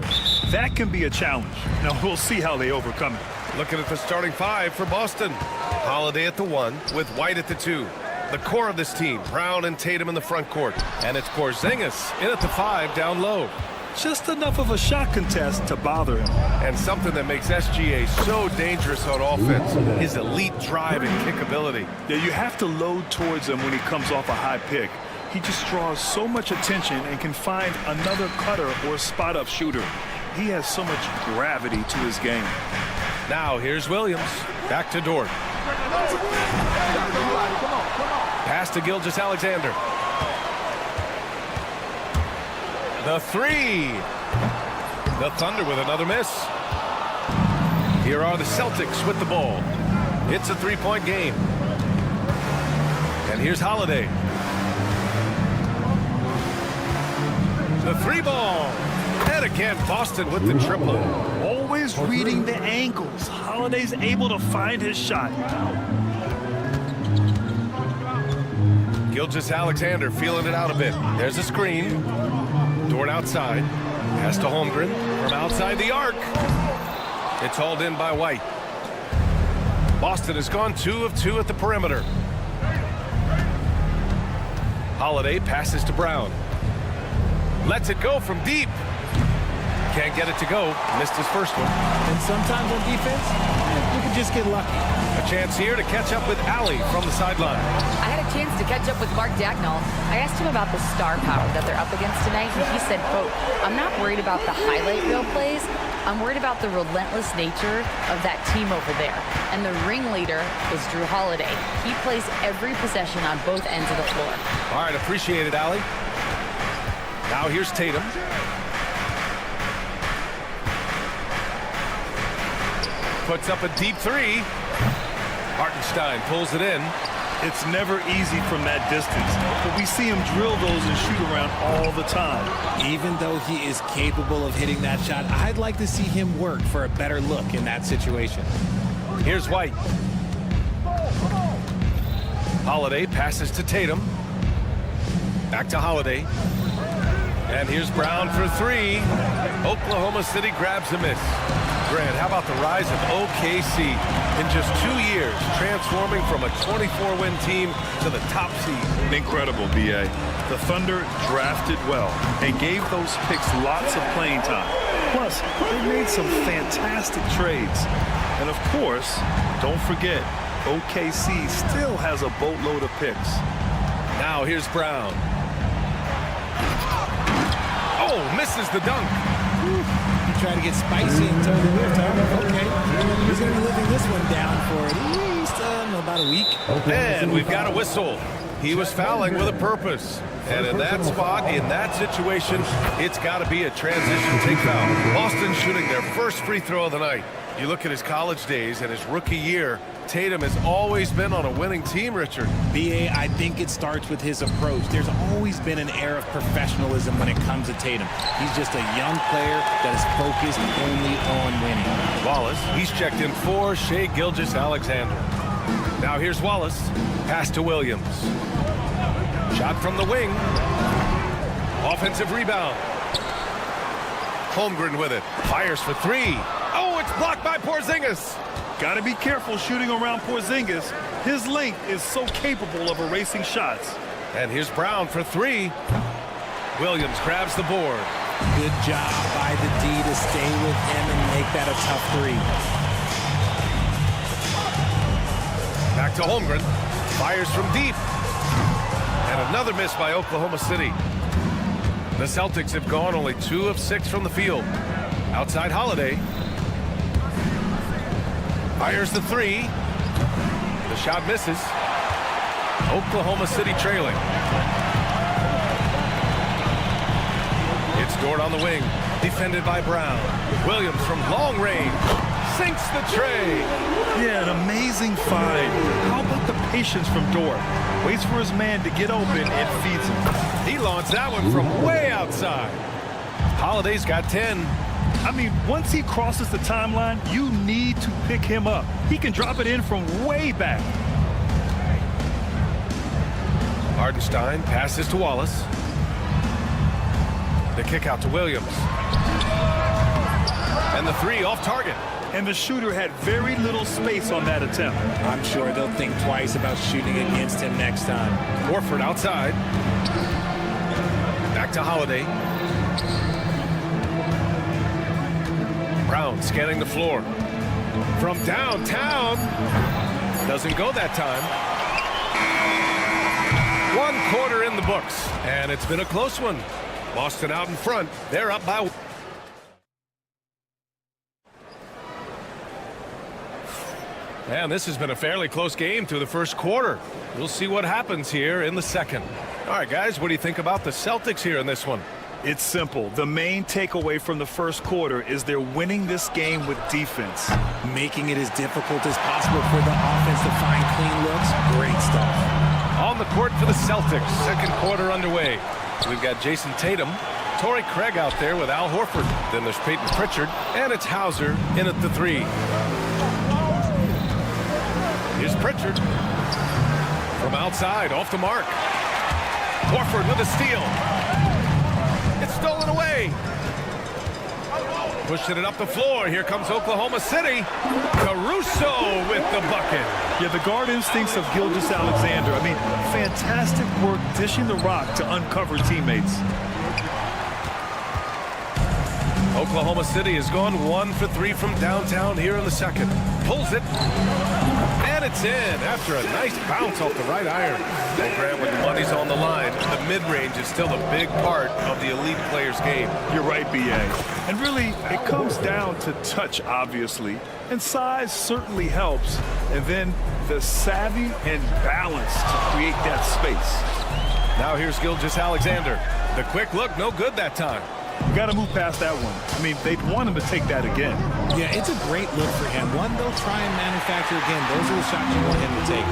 That can be a challenge. Now, we'll see how they overcome it. Looking at the starting five for Boston. Holiday at the 1 with White at the 2. The core of this team, Brown and Tatum in the front court. And it's Porzingis in at the 5 down low. Just enough of a shot contest to bother him. And something that makes SGA so dangerous on offense, his elite drive and kick ability. Yeah, you have to load towards him when he comes off a high pick. He just draws so much attention and can find another cutter or spot-up shooter. He has so much gravity to his game. Now here's Williams. Back to Dort. Pass to Gilgeous-Alexander. The 3. The Thunder with another miss. Here are the Celtics with the ball. It's a 3-point game. And here's Holiday. The 3 ball. And again, Boston with the triple. Always reading the angles. Holiday's able to find his shot. Gilgeous-Alexander feeling it out a bit. There's a screen. Dort outside. Pass to Holmgren from outside the arc. It's hauled in by White. Boston has gone 2 of 2 at the perimeter. Holiday passes to Brown. Lets it go from deep. Can't get it to go. Missed his first one. And sometimes on defense, you can just get lucky. A chance here to catch up with Allie from the sideline. I had a chance to catch up with Mark Dagnall. I asked him about the star power that they're up against tonight, and he said, quote, "I'm not worried about the highlight reel plays. I'm worried about the relentless nature of that team over there. And the ringleader is Drew Holiday. He plays every possession on both ends of the floor." All right, appreciate it, Allie. Now here's Tatum. Puts up a deep 3. Hartenstein pulls it in. It's never easy from that distance, but we see him drill those and shoot around all the time. Even though he is capable of hitting that shot, I'd like to see him work for a better look in that situation. Here's White. Holiday passes to Tatum. Back to Holiday. And here's Brown for 3. Oklahoma City grabs a miss. Grant, how about the rise of OKC in just 2 years, transforming from a 24-win team to the top seed? Incredible, B.A. The Thunder drafted well and gave those picks lots of playing time. Plus, they made some fantastic trades. And of course, don't forget, OKC still has a boatload of picks. Now here's Brown. Oh, misses the dunk. You try to get spicy and turn the lift, huh? Okay. He's going to be living this one down for at least about a week. And we've got a whistle. He was fouling with a purpose. And in that spot, in that situation, it's got to be a transition take foul. Boston shooting their first free throw of the night. You look at his college days and his rookie year, Tatum has always been on a winning team, Richard. B.A., I think it starts with his approach. There's always been an air of professionalism when it comes to Tatum. He's just a young player that is focused only on winning. Wallace, he's checked in for Shai Gilgeous-Alexander. Now here's Wallace. Pass to Williams. Shot from the wing. Offensive rebound. Holmgren with it. Fires for 3. Oh, it's blocked by Porzingis. Got to be careful shooting around Porzingis. His length is so capable of erasing shots. And here's Brown for 3. Williams grabs the board. Good job by the D to stay with him and make that a tough 3. Back to Holmgren. Fires from deep. And another miss by Oklahoma City. The Celtics have gone only 2 of 6 from the field. Outside Holiday. Fires the 3. The shot misses. Oklahoma City trailing. It's Dort on the wing. Defended by Brown. Williams from long range. Sinks the tray. Yeah, an amazing find. How about the patience from Dort? Waits for his man to get open and feeds him. He launched that one from way outside. Holiday's got 10. I mean, once he crosses the timeline, you need to pick him up. He can drop it in from way back. Hartenstein passes to Wallace. The kick out to Williams. And the three off target. And the shooter had very little space on that attempt. I'm sure they'll think twice about shooting against him next time. Horford outside. Back to Holiday. Brown scanning the floor. From downtown. Doesn't go that time. 1 quarter in the books. And it's been a close one. Boston out in front. They're up by... And this has been a fairly close game through the first quarter. We'll see what happens here in the second. All right, guys, what do you think about the Celtics here in this one? It's simple. The main takeaway from the first quarter is they're winning this game with defense. Making it as difficult as possible for the offense to find clean looks. Great stuff. On the court for the Celtics. Second quarter underway. We've got Jason Tatum, Torrey Craig out there with Al Horford. Then there's Peyton Pritchard, and it's Hauser in at the three. Here's Pritchard. From outside, off the mark. Horford with a steal. It's stolen away. Pushing it up the floor. Here comes Oklahoma City. Caruso with the bucket. Yeah, the guard instincts of Gilgeous-Alexander. I mean, fantastic work dishing the rock to uncover teammates. Oklahoma City has gone 1 for 3 from downtown here in the second. Pulls it. And it's in after a nice bounce off the right iron. And Grant, when the money's on the line, the mid-range is still a big part of the elite player's game. You're right, B.A. And really, it comes down to touch, obviously. And size certainly helps. And then the savvy and balance to create that space. Now here's Gilgeous-Alexander. The quick look, no good that time. You got to move past that one. I mean, they'd want him to take that again. Yeah, it's a great look for him. One they'll try and manufacture again. Those are the shots you want him to take.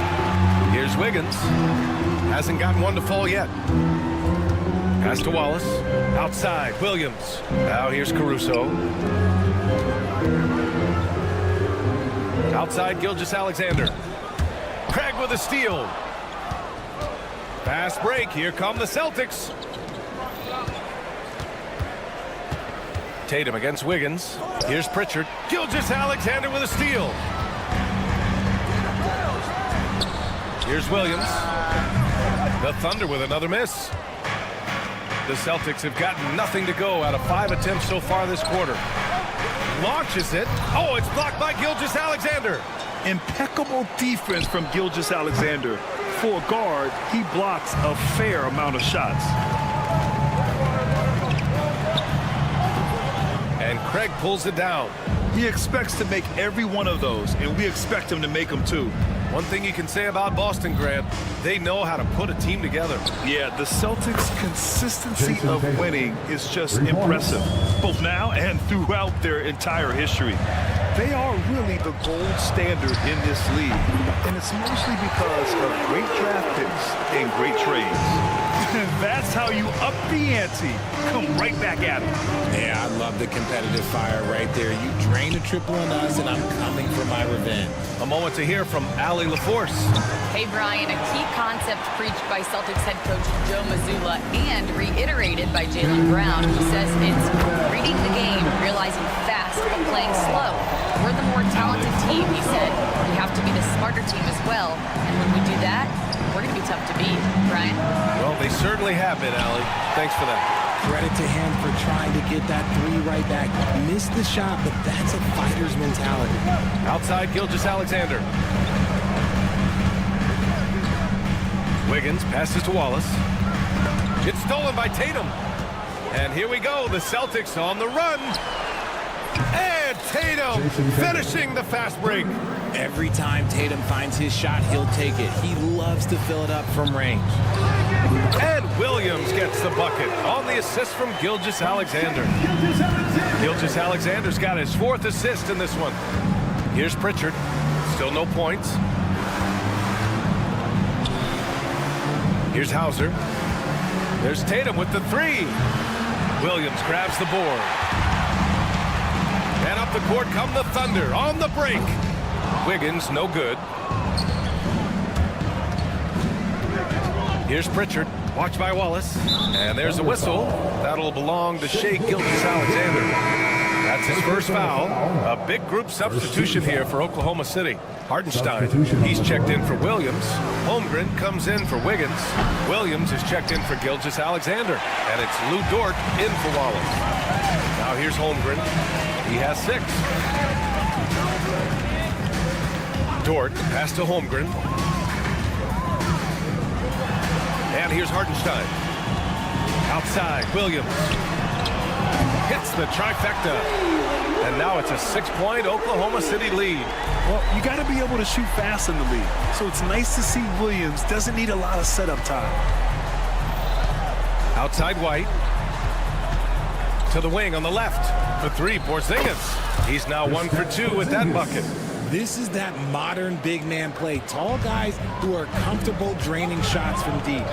Here's Wiggins. Hasn't gotten one to fall yet. Pass to Wallace. Outside, Williams. Now here's Caruso. Outside, Gilgeous-Alexander. Craig with a steal. Fast break. Here come the Celtics. Tatum against Wiggins. Here's Pritchard. Gilgeous-Alexander with a steal. Here's Williams. The Thunder with another miss. The Celtics have gotten nothing to go out of 5 attempts so far this quarter. Launches it. Oh, it's blocked by Gilgeous-Alexander. Impeccable defense from Gilgeous-Alexander. For a guard, he blocks a fair amount of shots. And Craig pulls it down. He expects to make every one of those, and we expect him to make them too. One thing you can say about Boston, Grant, they know how to put a team together. Yeah, the Celtics' consistency of winning is just impressive, both now and throughout their entire history. They are really the gold standard in this league, and it's mostly because of great draft picks and great trades. And that's how you up the ante, come right back at it. Yeah, I love the competitive fire right there. You drain a triple on us, and I'm coming for my revenge. A moment to hear from Allie LaForce. Hey, Brian, a key concept preached by Celtics head coach Joe Mazzulla and reiterated by Jaylen Brown, who says it's reading the game, realizing fast, but playing slow. We're the more talented team, he said. We have to be the smarter team as well. And when we do that, we're going to be tough to beat. Brian? Well, they certainly have been, Allie. Thanks for that. Credit to him for trying to get that three right back. Missed the shot, but that's a fighter's mentality. Outside, Gilgeous-Alexander. Wiggins passes to Wallace. It's stolen by Tatum. And here we go, the Celtics on the run. And Tatum finishing the fast break. Every time Tatum finds his shot, he'll take it. He loves to fill it up from range. And Williams gets the bucket on the assist from Gilgeous-Alexander. Gilgeous-Alexander's got his 4th assist in this one. Here's Pritchard. Still no points. Here's Hauser. There's Tatum with the 3. Williams grabs the board. And up the court come the Thunder on the break. Wiggins, no good. Here's Pritchard. Watch by Wallace. And there's a whistle. That'll belong to Shea Gilgeous-Alexander. That's his first foul. A big group substitution here for Oklahoma City. Hartenstein, he's checked in for Williams. Holmgren comes in for Wiggins. Williams is checked in for Gilgeous-Alexander. And it's Lou Dort in for Wallace. Now here's Holmgren. He has 6. Dort pass to Holmgren. And here's Hartenstein. Outside, Williams. Hits the trifecta. And now it's a 6-point Oklahoma City lead. Well, you got to be able to shoot fast in the league. So it's nice to see Williams doesn't need a lot of setup time. Outside White. To the wing on the left. For 3, Porzingis. He's now 1 for 2 with that bucket. This is that modern big man play. Tall guys who are comfortable draining shots from deep.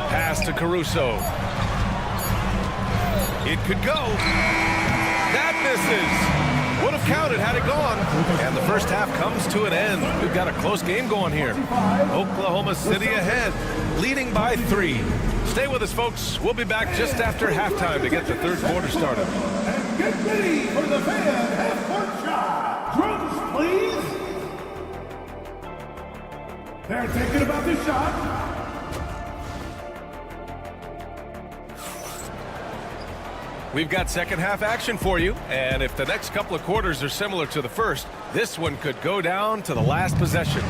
Pass to Caruso. It could go. That misses. Would have counted had it gone. And the first half comes to an end. We've got a close game going here. Oklahoma City ahead, leading by 3. Stay with us, folks. We'll be back just after halftime to get the third quarter started. Get ready for the fan half-court shot. Drums, please. They're thinking about the shot. We've got second half action for you, and if the next couple of quarters are similar to the first, this one could go down to the last possession.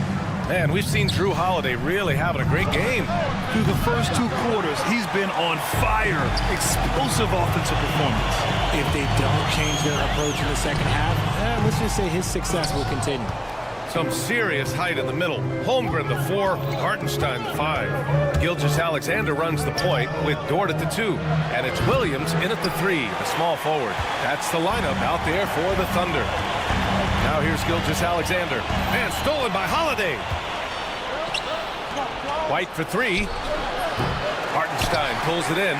Man, we've seen Drew Holiday really having a great game. Through the first 2 quarters, he's been on fire. Explosive offensive performance. If they don't change their approach in the second half, let's just say his success will continue. Some serious height in the middle. Holmgren the 4, Hartenstein the 5. Gilgeous-Alexander runs the point with Dort at the 2. And it's Williams in at the 3, the small forward. That's the lineup out there for the Thunder. Now here's Gilgeous-Alexander. And stolen by Holiday. White for 3. Hartenstein pulls it in.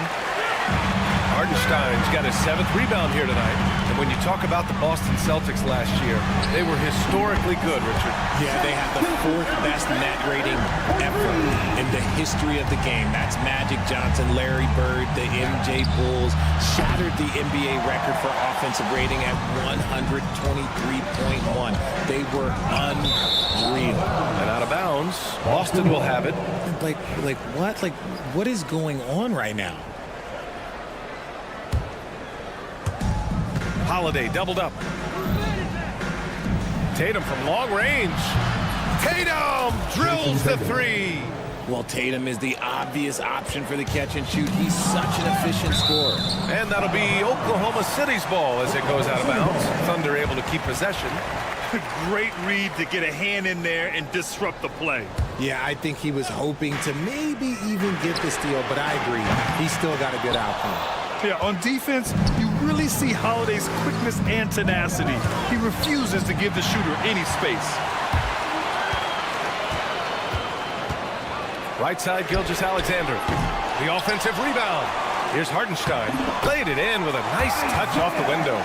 Hartenstein's got his 7th rebound here tonight. And when you talk about the Boston Celtics last year, they were historically good, Richard. Yeah, they have the 4th best net rating ever in the history of the game. That's Magic Johnson, Larry Bird, the MJ Bulls. Shattered the NBA record for offensive rating at 123.1. They were unreal. And out of bounds, Boston will have it. Like what? Like, what is going on right now? Holiday doubled up. Tatum from long range. Tatum drills the 3. Well, Tatum is the obvious option for the catch and shoot. He's such an efficient scorer. And that'll be Oklahoma City's ball as it goes out of bounds. Thunder able to keep possession. Great read to get a hand in there and disrupt the play. Yeah, I think he was hoping to maybe even get the steal, but I agree. He's still got a good outcome. Yeah, on defense, you really see Holiday's quickness and tenacity. He refuses to give the shooter any space. Right side, Gilgeous-Alexander. The offensive rebound. Here's Hartenstein. Played it in with a nice touch off the window.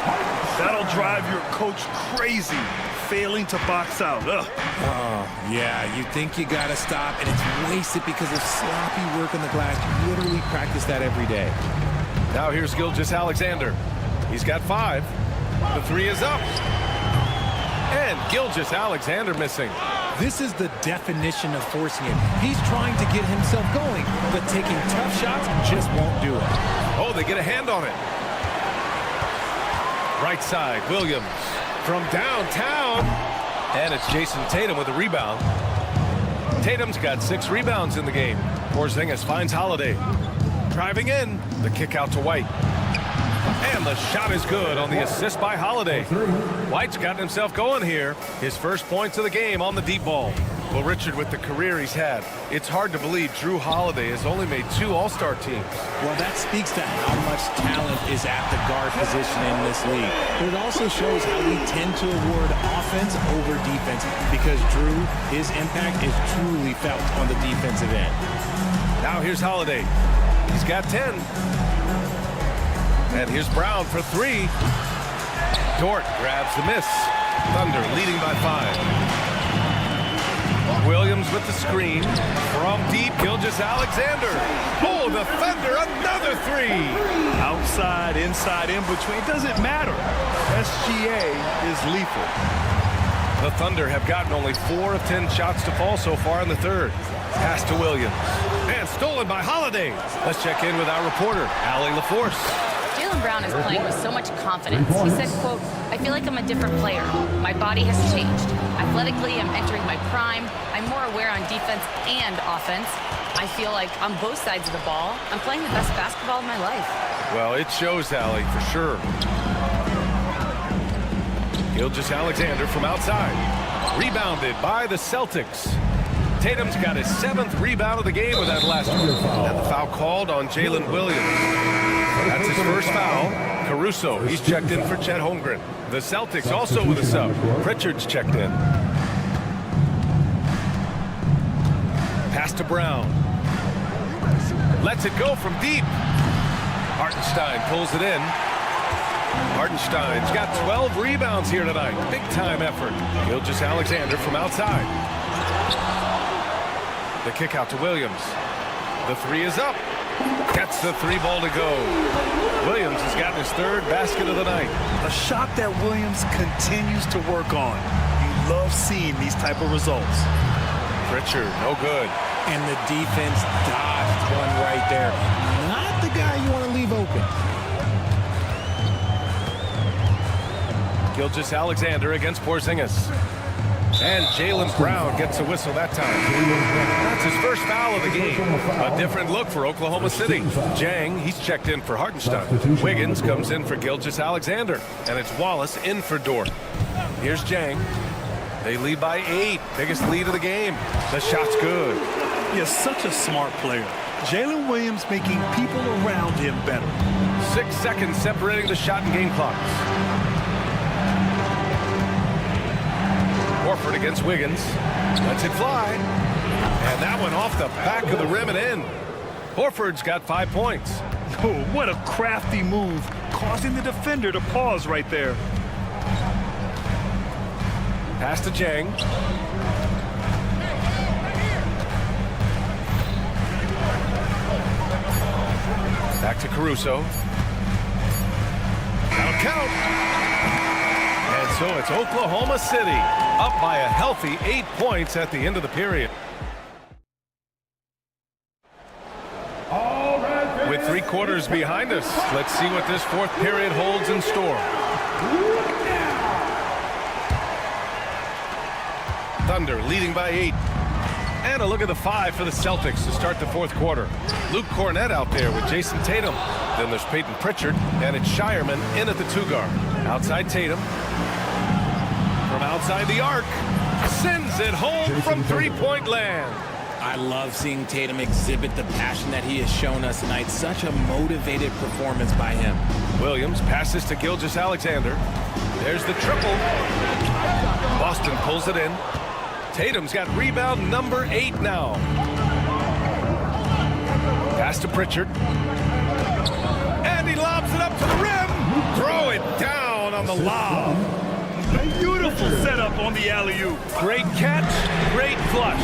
That'll drive your coach crazy, failing to box out. Ugh. Oh, yeah, you think you got to stop, and it's wasted because of sloppy work on the glass. You literally practice that every day. Now here's Gilgeous-Alexander. He's got 5. The 3 is up. And Gilgeous-Alexander missing. This is the definition of forcing it. He's trying to get himself going, but taking tough shots just won't do it. Oh, they get a hand on it. Right side, Williams from downtown. And it's Jason Tatum with a rebound. Tatum's got 6 rebounds in the game. Porzingis finds Holiday. Driving in, the kick out to White. And the shot is good on the assist by Holiday. White's gotten himself going here. His first points of the game on the deep ball. Well, Richard, with the career he's had, it's hard to believe Drew Holiday has only made 2 All-Star teams. Well, that speaks to how much talent is at the guard position in this league. But it also shows how we tend to award offense over defense because Drew, his impact is truly felt on the defensive end. Now here's Holiday. He's got 10. And here's Brown for 3. Dort grabs the miss. Thunder leading by 5. Williams Williams with the screen. From deep, Gilgeous-Alexander. Oh, the Thunder, another three. Outside, inside, in between, it doesn't matter. SGA is lethal. The Thunder have gotten only 4 of 10 shots to fall so far in the third. Pass to Williams. And stolen by Holiday. Let's check in with our reporter, Allie LaForce. Jaylen Brown is playing with so much confidence. He said, quote, "I feel like I'm a different player. My body has changed. Athletically, I'm entering my prime. I'm more aware on defense and offense. I feel like on both sides of the ball, I'm playing the best basketball of my life." Well, it shows, Allie, for sure. Gilgeous-Alexander from outside. Rebounded by the Celtics. Tatum's got his 7th rebound of the game with that last one. And the foul called on Jalen Williams. That's his first foul. Caruso, he's checked in for Chet Holmgren. The Celtics also with a sub. Pritchard's checked in. Pass to Brown. Lets it go from deep. Hartenstein pulls it in. Hartenstein's got 12 rebounds here tonight. Big time effort. Gilgeous-Alexander from outside. The kick out to Williams. The three is up. Gets the 3 ball to go. Williams has gotten his 3rd basket of the night. A shot that Williams continues to work on. You love seeing these type of results. Pritchard, no good. And the defense dodged one right there. Not the guy you want to leave open. Gilgeous-Alexander against Porzingis. And Jaylen Brown gets a whistle that time. That's his first foul of the game. A different look for Oklahoma City. Jang, he's checked in for Hartenstein. Wiggins comes in for Gilgeous-Alexander. And it's Wallace in for Dort. Here's Jang. They lead by 8. Biggest lead of the game. The shot's good. He is such a smart player. Jalen Williams making people around him better. 6 seconds separating the shot and game clocks. Horford against Wiggins. Lets it fly. And that one off the back of the rim and in. Horford's got 5 points. Oh, what a crafty move, causing the defender to pause right there. Pass to Jang. Back to Caruso. That'll count. And so it's Oklahoma City up by a healthy 8 points at the end of the period. With 3 quarters behind us, let's see what this 4th period holds in store. Thunder leading by 8. And a look at the 5 for the Celtics to start the 4th quarter. Luke Cornett out there with Jason Tatum. Then there's Peyton Pritchard, and it's Shireman in at the 2 guard. Outside Tatum. From outside the arc. Sends it home from 3-point land. I love seeing Tatum exhibit the passion that he has shown us tonight. Such a motivated performance by him. Williams passes to Gilgeous-Alexander. There's the triple. Boston pulls it in. Tatum's got rebound number 8 now. Pass to Pritchard. And he lobs it up to the rim. Throw it down on the lob. Beautiful setup on the alley-oop. Great catch, great flush.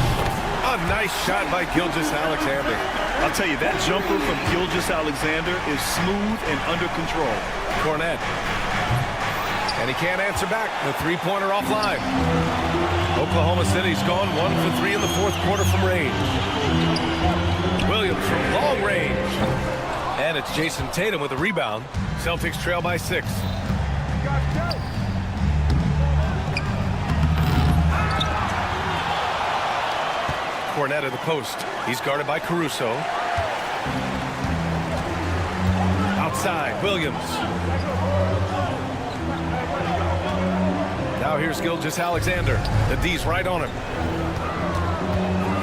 A nice shot by Gilgeous-Alexander. I'll tell you, that jumper from Gilgeous-Alexander is smooth and under control. Cornett. And he can't answer back. The 3-pointer offline. Oklahoma City's gone 1 for 3 in the 4th quarter from range. Williams from long range. And it's Jason Tatum with a rebound. Celtics trail by 6. Cornett at the post. He's guarded by Caruso. Outside, Williams. Now here's Gilgeous-Alexander. The D's right on him.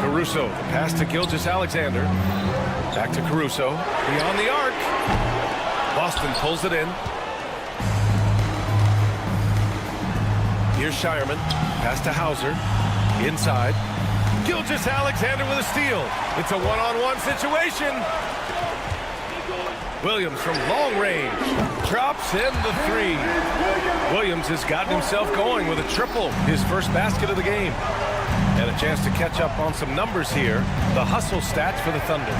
Caruso, pass to Gilgeous-Alexander. Back to Caruso. Beyond the arc. Boston pulls it in. Here's Shireman. Pass to Hauser. Inside. Gilgeous-Alexander with a steal. It's a one-on-one situation. Williams from long range. Drops in the 3. Williams has gotten himself going with a triple. His first basket of the game. And a a chance to catch up on some numbers here. The hustle stats for the Thunder.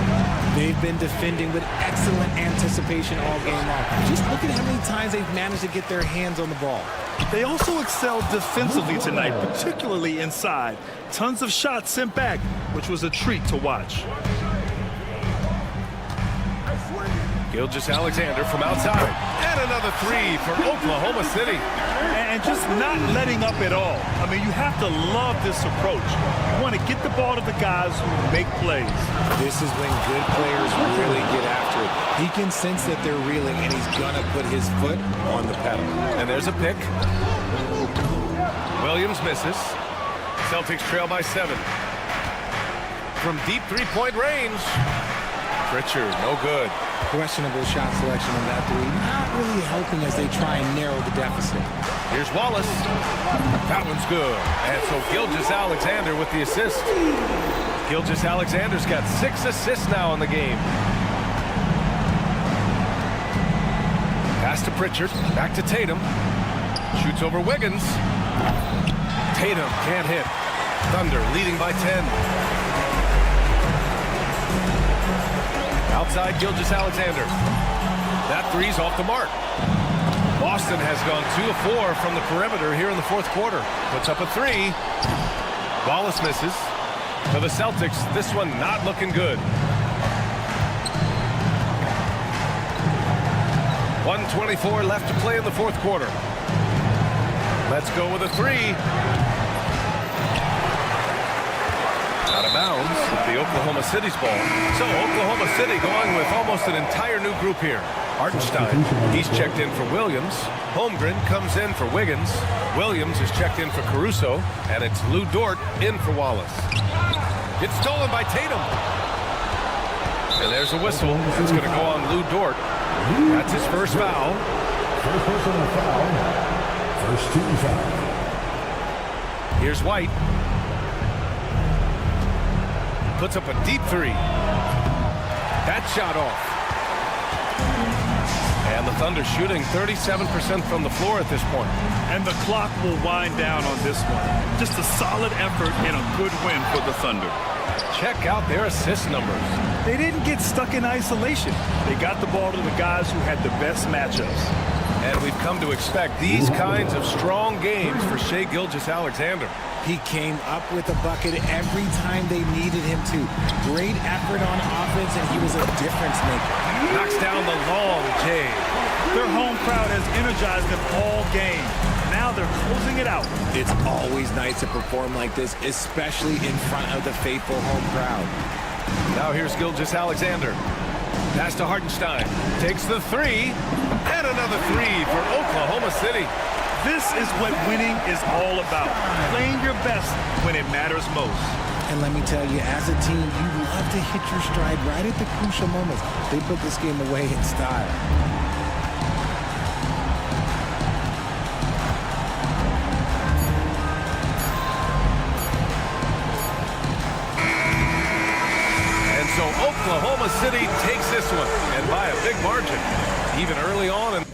They've been defending with excellent anticipation all game long. Just look at how many times they've managed to get their hands on the ball. They also excelled defensively tonight, particularly inside. Tons of shots sent back, which was a treat to watch. Gilgeous-Alexander from outside. And another three for Oklahoma City. And just not letting up at all. I mean, you have to love this approach. You want to get the ball to the guys who make plays. This is when good players really get after it. He can sense that they're reeling, and he's going to put his foot on the pedal. And there's a pick. Williams misses. Celtics trail by 7. From deep three-point range. Pritchard, no good. Questionable shot selection on that three. Not really helping as they try and narrow the deficit. Here's Wallace. That one's good. And so Gilgeous-Alexander with the assist. Gilgeous-Alexander's got 6 assists now in the game. Pass to Pritchard. Back to Tatum. Shoots over Wiggins. Tatum can't hit. Thunder leading by 10. Outside Gilgeous-Alexander. That three's off the mark. Boston has gone 2 of 4 from the perimeter here in the fourth quarter. Puts up a 3. Wallace misses. For the Celtics, this one not looking good. 1:24 left to play in the fourth quarter. Let's go with a 3. Out of bounds, the Oklahoma City's ball. So Oklahoma City going with almost an entire new group here. Hartenstein, he's checked in for Williams. Holmgren comes in for Wiggins. Williams is checked in for Caruso. And it's Lou Dort in for Wallace. It's stolen by Tatum. And there's a whistle. It's going to go on Lou Dort. That's his first foul. First personal foul. First team foul. Here's White. Puts up a deep 3. That shot off. And the Thunder shooting 37% from the floor at this point. And the clock will wind down on this one. Just a solid effort and a good win for the Thunder. Check out their assist numbers. They didn't get stuck in isolation. They got the ball to the guys who had the best matchups. And we've come to expect these kinds of strong games for Shai Gilgeous-Alexander. He came up with a bucket every time they needed him to. Great effort on offense, and he was a difference maker. Knocks down the long J. Their home crowd has energized them all game. Now they're closing it out. It's always nice to perform like this, especially in front of the faithful home crowd. Now here's Gilgeous-Alexander. Pass to Hartenstein. Takes the 3. And another 3 for Oklahoma City. This is what winning is all about. Playing your best when it matters most. And let me tell you, as a team, you love to hit your stride right at the crucial moments. They put this game away in style. And so Oklahoma City takes this one, and by a big margin. Even early on in